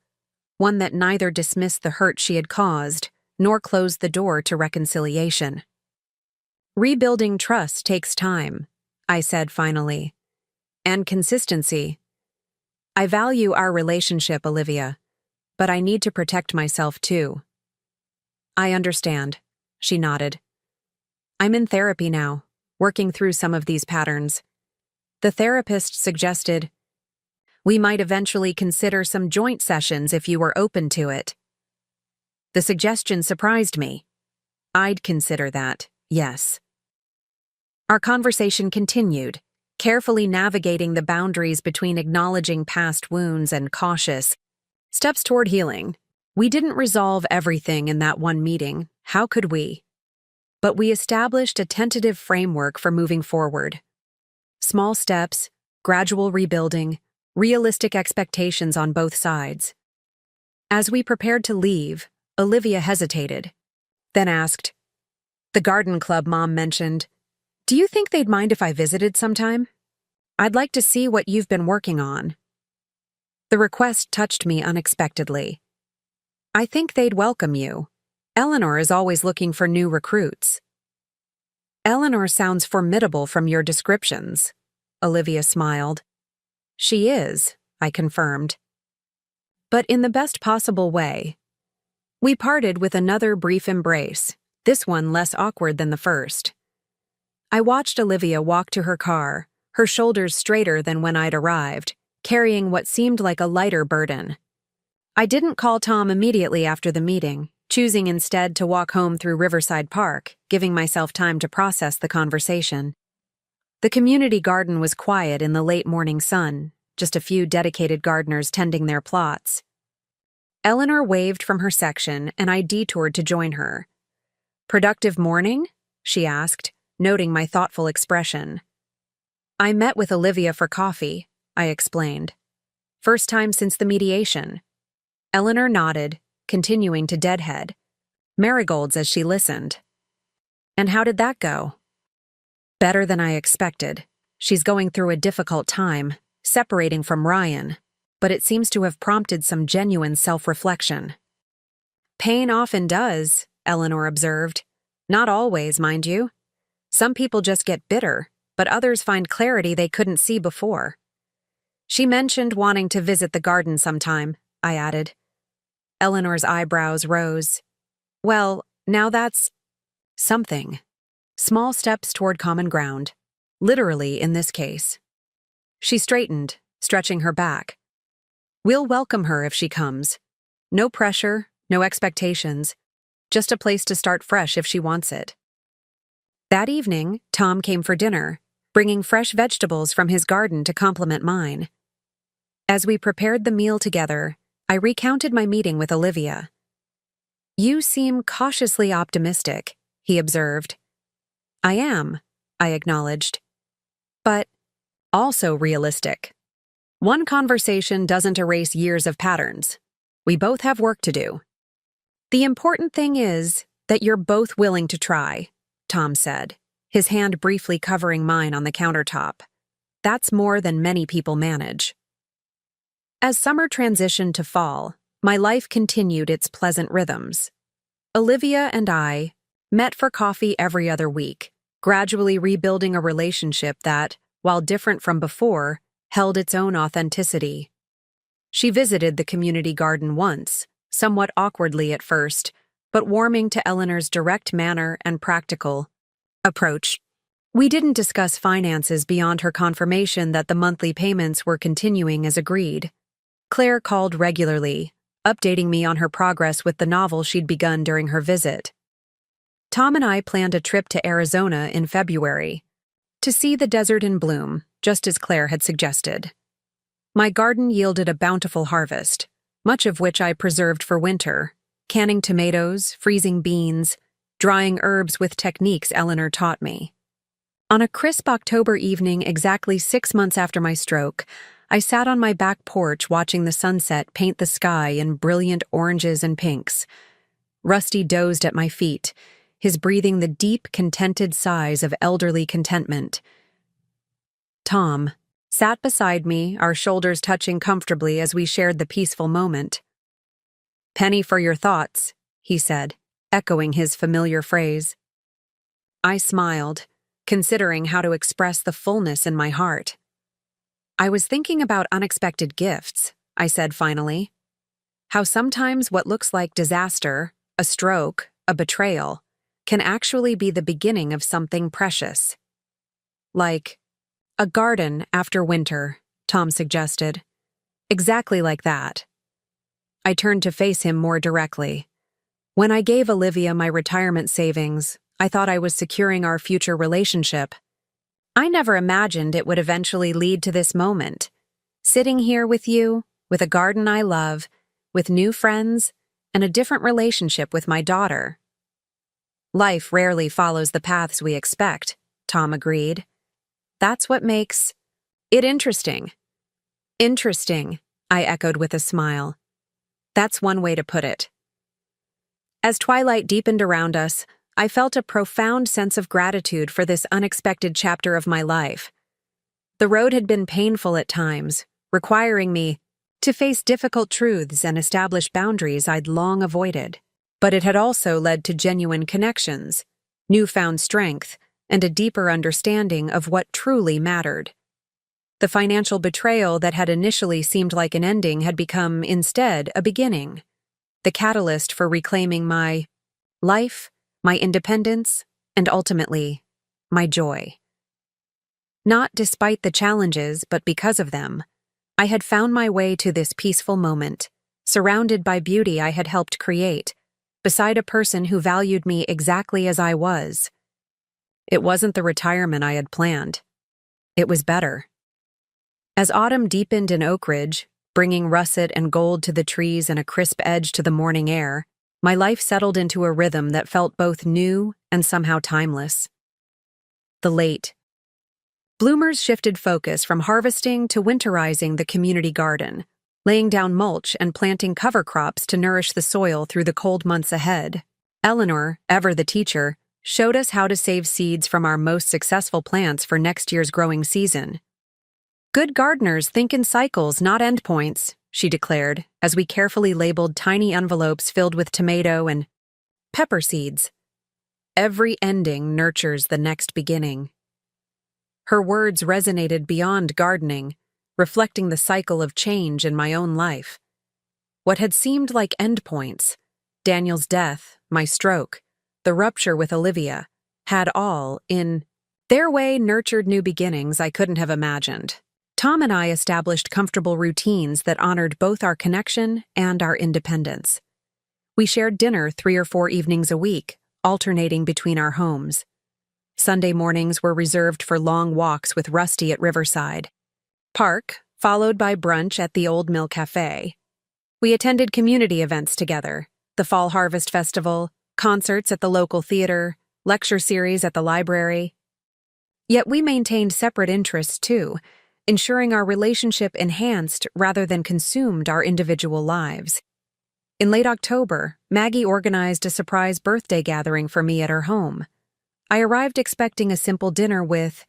one that neither dismissed the hurt she had caused nor closed the door to reconciliation. Rebuilding trust takes time, I said finally. And consistency. I value our relationship, Olivia, but I need to protect myself too. I understand, she nodded. I'm in therapy now, working through some of these patterns. The therapist suggested, we might eventually consider some joint sessions if you were open to it. The suggestion surprised me. I'd consider that, yes. Our conversation continued, carefully navigating the boundaries between acknowledging past wounds and cautious steps toward healing. We didn't resolve everything in that one meeting, how could we? But we established a tentative framework for moving forward. Small steps, gradual rebuilding, realistic expectations on both sides. As we prepared to leave, Olivia hesitated, then asked, the garden club Mom mentioned, do you think they'd mind if I visited sometime? I'd like to see what you've been working on. The request touched me unexpectedly. I think they'd welcome you. Eleanor is always looking for new recruits. Eleanor sounds formidable from your descriptions. Olivia smiled. She is, I confirmed. But in the best possible way. We parted with another brief embrace, this one less awkward than the first. I watched Olivia walk to her car, her shoulders straighter than when I'd arrived, carrying what seemed like a lighter burden. I didn't call Tom immediately after the meeting, choosing instead to walk home through Riverside Park, giving myself time to process the conversation. The community garden was quiet in the late morning sun, just a few dedicated gardeners tending their plots. Eleanor waved from her section, and I detoured to join her. "Productive morning?" she asked, noting my thoughtful expression. "I met with Olivia for coffee," I explained. "First time since the mediation." Eleanor nodded, continuing to deadhead, marigolds as she listened. "And how did that go?" "Better than I expected. She's going through a difficult time, separating from Ryan, but it seems to have prompted some genuine self-reflection." "Pain often does," Eleanor observed. "Not always, mind you. Some people just get bitter, but others find clarity they couldn't see before." "She mentioned wanting to visit the garden sometime," I added. Eleanor's eyebrows rose. "Well, now that's something. Small steps toward common ground. Literally in this case." She straightened, stretching her back. "We'll welcome her if she comes. No pressure, no expectations. Just a place to start fresh if she wants it." That evening, Tom came for dinner, bringing fresh vegetables from his garden to complement mine. As we prepared the meal together, I recounted my meeting with Olivia. "You seem cautiously optimistic," he observed. "I am," I acknowledged. "But also realistic. One conversation doesn't erase years of patterns. We both have work to do." "The important thing is that you're both willing to try," Tom said, his hand briefly covering mine on the countertop. "That's more than many people manage." As summer transitioned to fall, my life continued its pleasant rhythms. Olivia and I met for coffee every other week, gradually rebuilding a relationship that, while different from before, held its own authenticity. She visited the community garden once, somewhat awkwardly at first, but warming to Eleanor's direct manner and practical approach. We didn't discuss finances beyond her confirmation that the monthly payments were continuing as agreed. Claire called regularly, updating me on her progress with the novel she'd begun during her visit. Tom and I planned a trip to Arizona in February, to see the desert in bloom, just as Claire had suggested. My garden yielded a bountiful harvest, much of which I preserved for winter, canning tomatoes, freezing beans, drying herbs with techniques Eleanor taught me. On a crisp October evening exactly 6 months after my stroke, I sat on my back porch watching the sunset paint the sky in brilliant oranges and pinks. Rusty dozed at my feet, his breathing the deep, contented sighs of elderly contentment. Tom sat beside me, our shoulders touching comfortably as we shared the peaceful moment. "Penny for your thoughts," he said, echoing his familiar phrase. I smiled, considering how to express the fullness in my heart. "I was thinking about unexpected gifts," I said finally. "How sometimes what looks like disaster, a stroke, a betrayal, can actually be the beginning of something precious." "Like a garden after winter," Tom suggested. "Exactly like that." I turned to face him more directly. When I gave Olivia my retirement savings, I thought I was securing our future relationship. I never imagined it would eventually lead to this moment. Sitting here with you, with a garden I love, with new friends, and a different relationship with my daughter. "Life rarely follows the paths we expect," Tom agreed. "That's what makes it interesting." "Interesting," I echoed with a smile. "That's one way to put it." As twilight deepened around us, I felt a profound sense of gratitude for this unexpected chapter of my life. The road had been painful at times, requiring me to face difficult truths and establish boundaries I'd long avoided. But it had also led to genuine connections, newfound strength, and a deeper understanding of what truly mattered. The financial betrayal that had initially seemed like an ending had become, instead, a beginning, the catalyst for reclaiming my life, my independence, and ultimately, my joy. Not despite the challenges, but because of them, I had found my way to this peaceful moment, surrounded by beauty I had helped create, beside a person who valued me exactly as I was. It wasn't the retirement I had planned. It was better. As autumn deepened in Oak Ridge, bringing russet and gold to the trees and a crisp edge to the morning air, my life settled into a rhythm that felt both new and somehow timeless. The late bloomers shifted focus from harvesting to winterizing the community garden, laying down mulch and planting cover crops to nourish the soil through the cold months ahead. Eleanor, ever the teacher, showed us how to save seeds from our most successful plants for next year's growing season. "Good gardeners think in cycles, not endpoints," she declared, as we carefully labeled tiny envelopes filled with tomato and pepper seeds. "Every ending nurtures the next beginning." Her words resonated beyond gardening, reflecting the cycle of change in my own life. What had seemed like endpoints, Daniel's death, my stroke, the rupture with Olivia, had all, in their way, nurtured new beginnings I couldn't have imagined. Tom and I established comfortable routines that honored both our connection and our independence. We shared dinner 3 or 4 evenings a week, alternating between our homes. Sunday mornings were reserved for long walks with Rusty at Riverside Park, followed by brunch at the Old Mill Cafe. We attended community events together, the Fall Harvest Festival, concerts at the local theater, lecture series at the library. Yet we maintained separate interests too, ensuring our relationship enhanced rather than consumed our individual lives. In late October, Maggie organized a surprise birthday gathering for me at her home. I arrived expecting a simple dinner with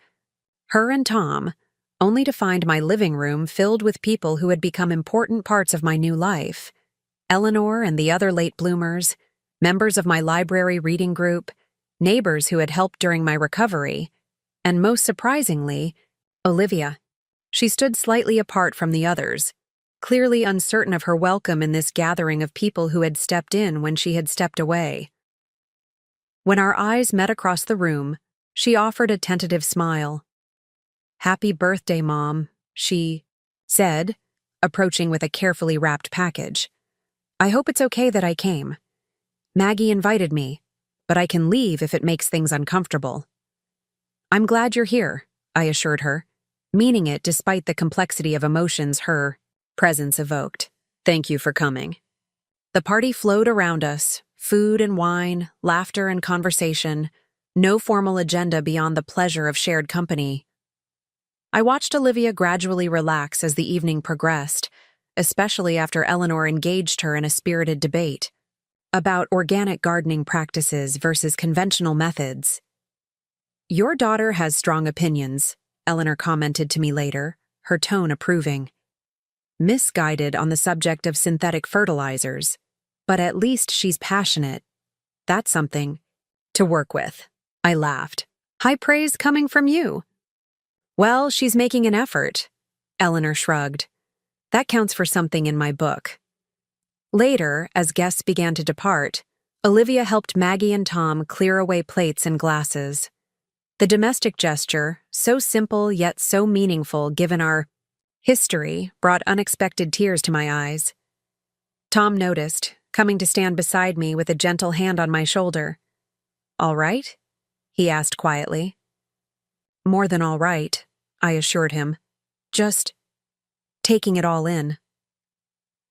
her and Tom, only to find my living room filled with people who had become important parts of my new life. Eleanor and the other late bloomers, members of my library reading group, neighbors who had helped during my recovery, and most surprisingly, Olivia. She stood slightly apart from the others, clearly uncertain of her welcome in this gathering of people who had stepped in when she had stepped away. When our eyes met across the room, she offered a tentative smile. "Happy birthday, Mom," she said, approaching with a carefully wrapped package. "I hope it's okay that I came. Maggie invited me, but I can leave if it makes things uncomfortable." "I'm glad you're here," I assured her, meaning it despite the complexity of emotions her presence evoked. "Thank you for coming." The party flowed around us, food and wine, laughter and conversation, no formal agenda beyond the pleasure of shared company. I watched Olivia gradually relax as the evening progressed, especially after Eleanor engaged her in a spirited debate about organic gardening practices versus conventional methods. "Your daughter has strong opinions," Eleanor commented to me later, her tone approving. "Misguided on the subject of synthetic fertilizers, but at least she's passionate. That's something to work with." I laughed. "High praise coming from you." "Well, she's making an effort," Eleanor shrugged. "That counts for something in my book." Later, as guests began to depart, Olivia helped Maggie and Tom clear away plates and glasses. The domestic gesture, so simple yet so meaningful given our history, brought unexpected tears to my eyes. Tom noticed, coming to stand beside me with a gentle hand on my shoulder. "All right?" he asked quietly. "More than all right," I assured him, just taking it all in.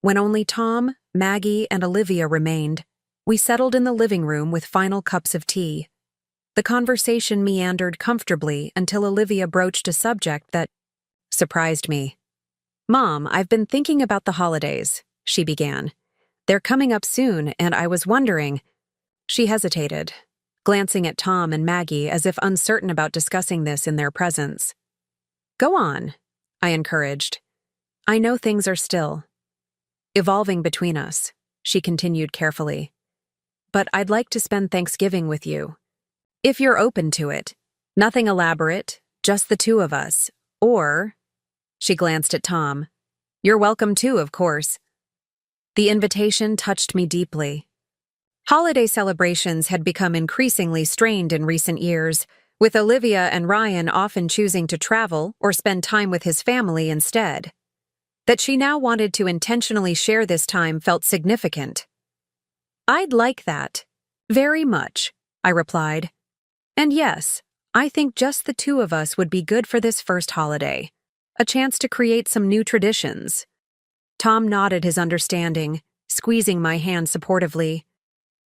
When only Tom, Maggie, and Olivia remained, we settled in the living room with final cups of tea. The conversation meandered comfortably until Olivia broached a subject that surprised me. "Mom, I've been thinking about the holidays," she began. "They're coming up soon, and I was wondering—" She hesitated, glancing at Tom and Maggie as if uncertain about discussing this in their presence. Go on, I encouraged. I know things are still evolving between us, she continued carefully. But I'd like to spend Thanksgiving with you. If you're open to it. Nothing elaborate, just the two of us. Or, she glanced at Tom, you're welcome too, of course. The invitation touched me deeply. Holiday celebrations had become increasingly strained in recent years, with Olivia and Ryan often choosing to travel or spend time with his family instead. That she now wanted to intentionally share this time felt significant. I'd like that. Very much, I replied. And yes, I think just the two of us would be good for this first holiday. A chance to create some new traditions. Tom nodded his understanding, squeezing my hand supportively.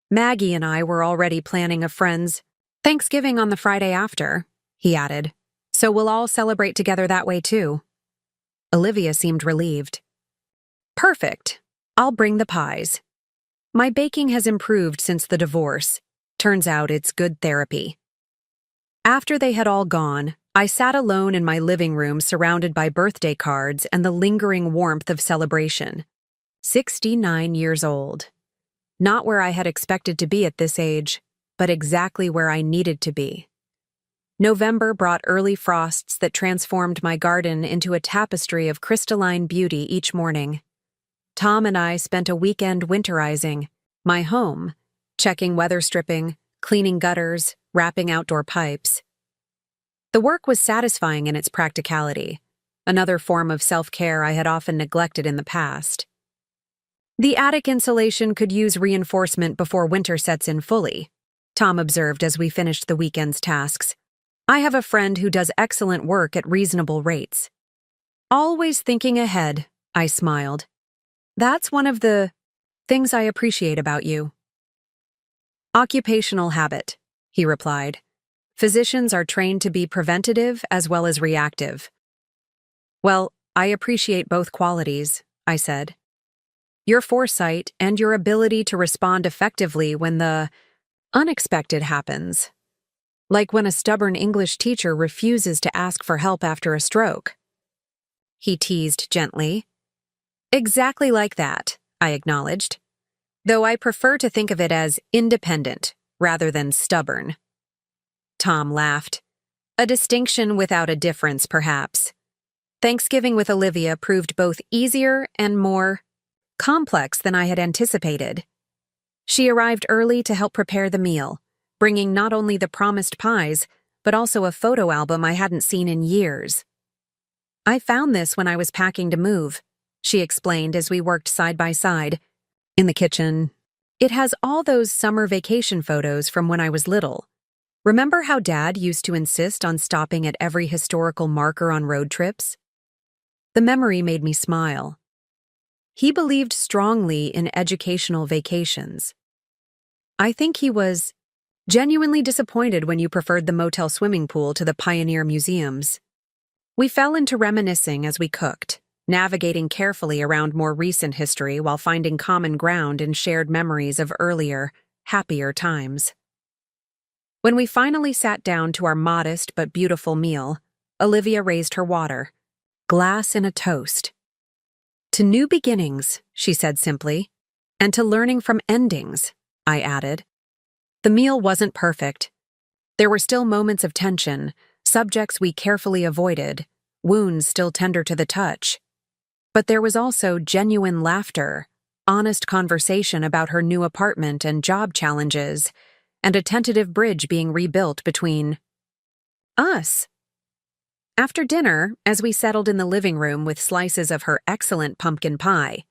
Maggie and I were already planning a friend's Thanksgiving on the Friday after, he added. So we'll all celebrate together that way too. Olivia seemed relieved. Perfect. I'll bring the pies. My baking has improved since the divorce. Turns out it's good therapy. After they had all gone, I sat alone in my living room surrounded by birthday cards and the lingering warmth of celebration. 69 years old. Not where I had expected to be at this age, but exactly where I needed to be. November brought early frosts that transformed my garden into a tapestry of crystalline beauty each morning. Tom and I spent a weekend winterizing my home, checking weather stripping, cleaning gutters, wrapping outdoor pipes. The work was satisfying in its practicality, another form of self-care I had often neglected in the past. The attic insulation could use reinforcement before winter sets in fully, Tom observed as we finished the weekend's tasks. I have a friend who does excellent work at reasonable rates. Always thinking ahead, I smiled. That's one of the things I appreciate about you. Occupational habit, he replied. Physicians are trained to be preventative as well as reactive. Well, I appreciate both qualities, I said. Your foresight and your ability to respond effectively when the unexpected happens. Like when a stubborn English teacher refuses to ask for help after a stroke. He teased gently. Exactly like that, I acknowledged. Though I prefer to think of it as independent rather than stubborn. Tom laughed. A distinction without a difference, perhaps. Thanksgiving with Olivia proved both easier and more complex than I had anticipated. She arrived early to help prepare the meal, bringing not only the promised pies, but also a photo album I hadn't seen in years. I found this when I was packing to move, she explained as we worked side by side. In the kitchen. It has all those summer vacation photos from when I was little. Remember how Dad used to insist on stopping at every historical marker on road trips? The memory made me smile. He believed strongly in educational vacations. I think he was genuinely disappointed when you preferred the motel swimming pool to the pioneer museums. We fell into reminiscing as we cooked, navigating carefully around more recent history while finding common ground in shared memories of earlier, happier times. When we finally sat down to our modest but beautiful meal, Olivia raised her water, glass in a toast. To new beginnings, she said simply, and to learning from endings, I added. The meal wasn't perfect. There were still moments of tension, subjects we carefully avoided, wounds still tender to the touch. But there was also genuine laughter, honest conversation about her new apartment and job challenges, and a tentative bridge being rebuilt between us. After dinner, as we settled in the living room with slices of her excellent pumpkin pie,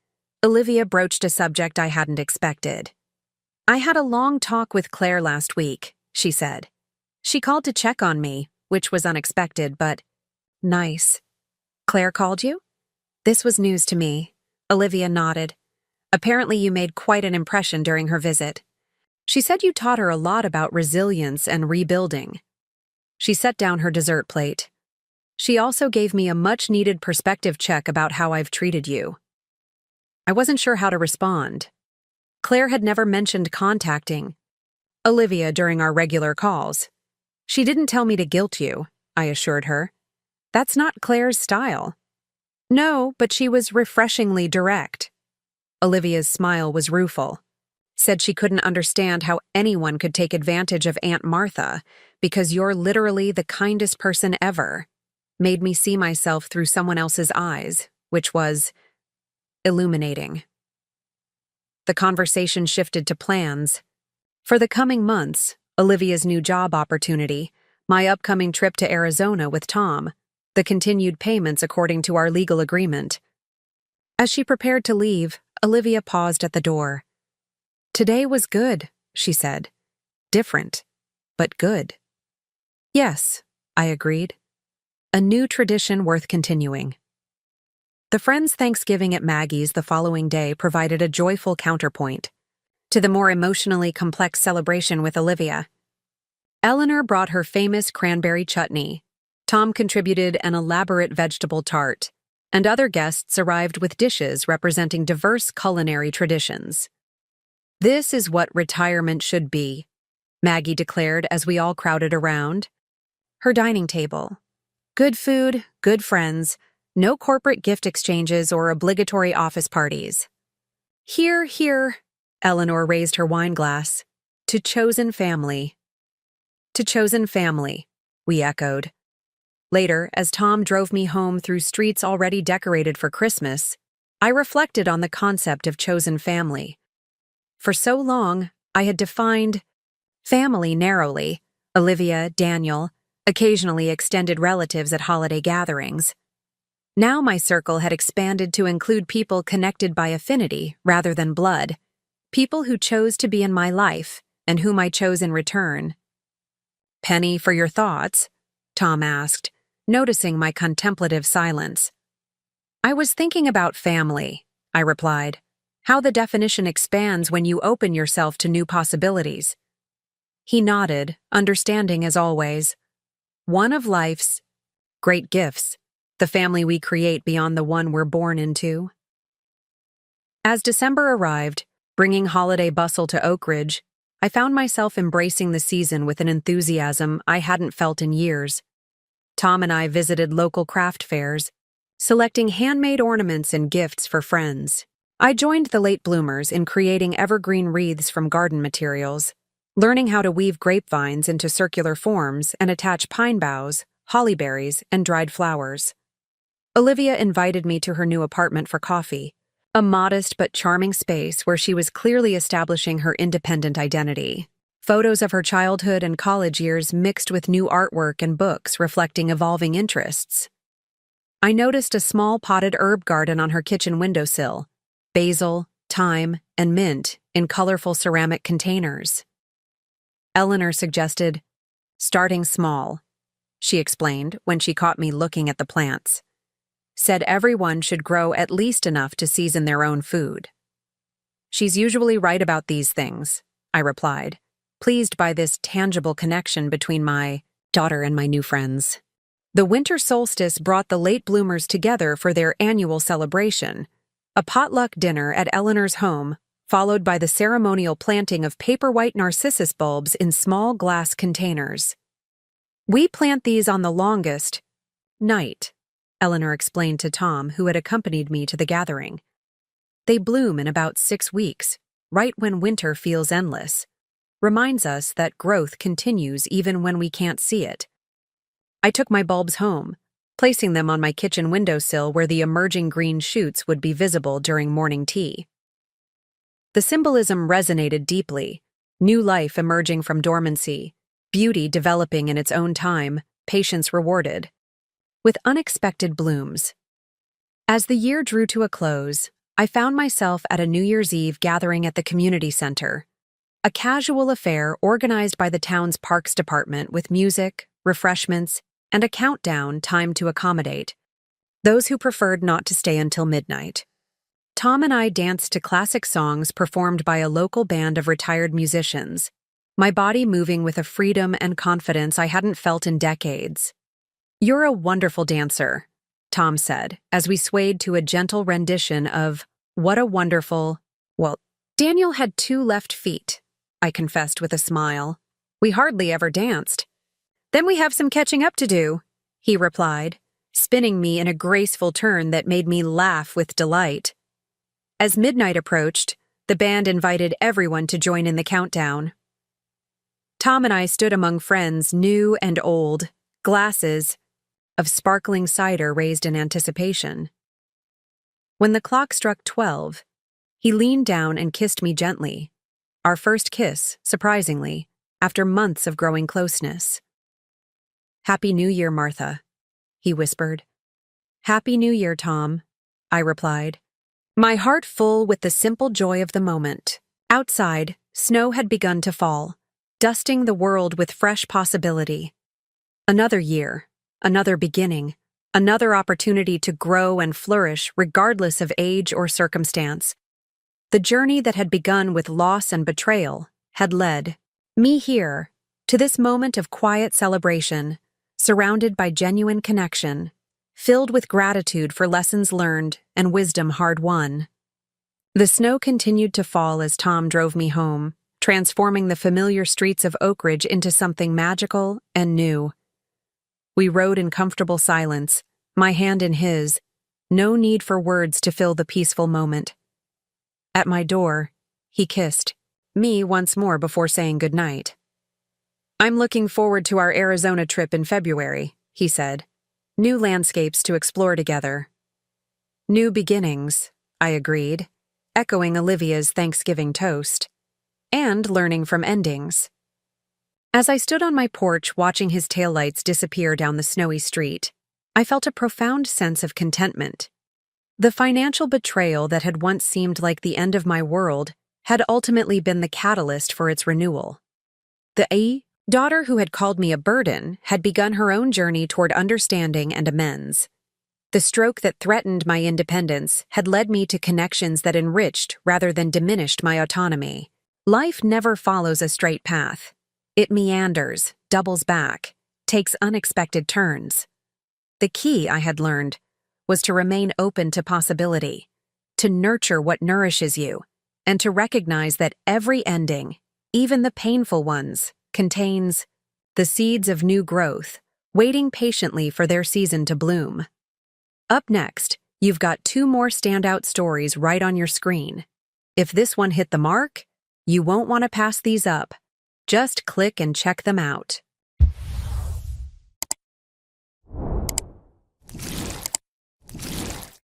Olivia broached a subject I hadn't expected. I had a long talk with Claire last week, she said. She called to check on me, which was unexpected, but nice. Claire called you? This was news to me. Olivia nodded. Apparently you made quite an impression during her visit. She said you taught her a lot about resilience and rebuilding. She set down her dessert plate. She also gave me a much-needed perspective check about how I've treated you. I wasn't sure how to respond. Claire had never mentioned contacting Olivia during our regular calls. She didn't tell me to guilt you, I assured her. That's not Claire's style. No, but she was refreshingly direct. Olivia's smile was rueful. Said she couldn't understand how anyone could take advantage of Aunt Martha because you're literally the kindest person ever. Made me see myself through someone else's eyes, which was illuminating. The conversation shifted to plans. For the coming months, Olivia's new job opportunity, my upcoming trip to Arizona with Tom, the continued payments according to our legal agreement. As she prepared to leave, Olivia paused at the door. Today was good, she said. Different, but good. Yes, I agreed. A new tradition worth continuing. The friends' Thanksgiving at Maggie's the following day provided a joyful counterpoint to the more emotionally complex celebration with Olivia. Eleanor brought her famous cranberry chutney. Tom contributed an elaborate vegetable tart, and other guests arrived with dishes representing diverse culinary traditions. This is what retirement should be, Maggie declared as we all crowded around her dining table. Good food, good friends, no corporate gift exchanges or obligatory office parties. Hear, hear, Eleanor raised her wine glass. To chosen family. To chosen family, we echoed. Later, as Tom drove me home through streets already decorated for Christmas, I reflected on the concept of chosen family. For so long, I had defined family narrowly: Olivia, Daniel, occasionally extended relatives at holiday gatherings. Now my circle had expanded to include people connected by affinity rather than blood, people who chose to be in my life and whom I chose in return. Penny, for your thoughts? Tom asked, noticing my contemplative silence. I was thinking about family, I replied, how the definition expands when you open yourself to new possibilities. He nodded, understanding as always. One of life's great gifts, the family we create beyond the one we're born into. As December arrived, bringing holiday bustle to Oak Ridge, I found myself embracing the season with an enthusiasm I hadn't felt in years. Tom and I visited local craft fairs, selecting handmade ornaments and gifts for friends. I joined the late bloomers in creating evergreen wreaths from garden materials, learning how to weave grapevines into circular forms and attach pine boughs, holly berries, and dried flowers. Olivia invited me to her new apartment for coffee, a modest but charming space where she was clearly establishing her independent identity. Photos of her childhood and college years mixed with new artwork and books reflecting evolving interests. I noticed a small potted herb garden on her kitchen windowsill, basil, thyme, and mint in colorful ceramic containers. Eleanor suggested, starting small, she explained when she caught me looking at the plants. Said everyone should grow at least enough to season their own food. She's usually right about these things, I replied, pleased by this tangible connection between my daughter and my new friends. The winter solstice brought the late bloomers together for their annual celebration, a potluck dinner at Eleanor's home, followed by the ceremonial planting of paper-white narcissus bulbs in small glass containers. We plant these on the longest night, Eleanor explained to Tom, who had accompanied me to the gathering. They bloom in about 6 weeks, right when winter feels endless. Reminds us that growth continues even when we can't see it. I took my bulbs home, placing them on my kitchen windowsill where the emerging green shoots would be visible during morning tea. The symbolism resonated deeply, new life emerging from dormancy, beauty developing in its own time, patience rewarded, with unexpected blooms. As the year drew to a close, I found myself at a New Year's Eve gathering at the community center, a casual affair organized by the town's parks department with music, refreshments, and a countdown timed to accommodate those who preferred not to stay until midnight. Tom and I danced to classic songs performed by a local band of retired musicians, my body moving with a freedom and confidence I hadn't felt in decades. You're a wonderful dancer, Tom said, as we swayed to a gentle rendition of What a Wonderful... Well, Daniel had 2 left feet, I confessed with a smile. We hardly ever danced. Then we have some catching up to do, he replied, spinning me in a graceful turn that made me laugh with delight. As midnight approached, the band invited everyone to join in the countdown. Tom and I stood among friends, new and old, glasses of sparkling cider raised in anticipation. When the clock struck 12, he leaned down and kissed me gently, our first kiss, surprisingly, after months of growing closeness. "Happy New Year, Martha," he whispered. "Happy New Year, Tom," I replied, my heart full with the simple joy of the moment. Outside, snow had begun to fall, dusting the world with fresh possibility. Another year, another beginning, another opportunity to grow and flourish regardless of age or circumstance. The journey that had begun with loss and betrayal had led me here, to this moment of quiet celebration, surrounded by genuine connection, filled with gratitude for lessons learned and wisdom hard won. The snow continued to fall as Tom drove me home, transforming the familiar streets of Oak Ridge into something magical and new. We rode in comfortable silence, my hand in his, no need for words to fill the peaceful moment. At my door, he kissed me once more before saying goodnight. "I'm looking forward to our Arizona trip in February," he said. "New landscapes to explore together." "New beginnings," I agreed, echoing Olivia's Thanksgiving toast. "And learning from endings." As I stood on my porch watching his taillights disappear down the snowy street, I felt a profound sense of contentment. The financial betrayal that had once seemed like the end of my world had ultimately been the catalyst for its renewal. The daughter who had called me a burden had begun her own journey toward understanding and amends. The stroke that threatened my independence had led me to connections that enriched rather than diminished my autonomy. Life never follows a straight path. It meanders, doubles back, takes unexpected turns. The key, I had learned, was to remain open to possibility, to nurture what nourishes you, and to recognize that every ending, even the painful ones, contains the seeds of new growth, waiting patiently for their season to bloom. Up next, you've got 2 more standout stories right on your screen. If this one hit the mark, you won't want to pass these up. Just click and check them out.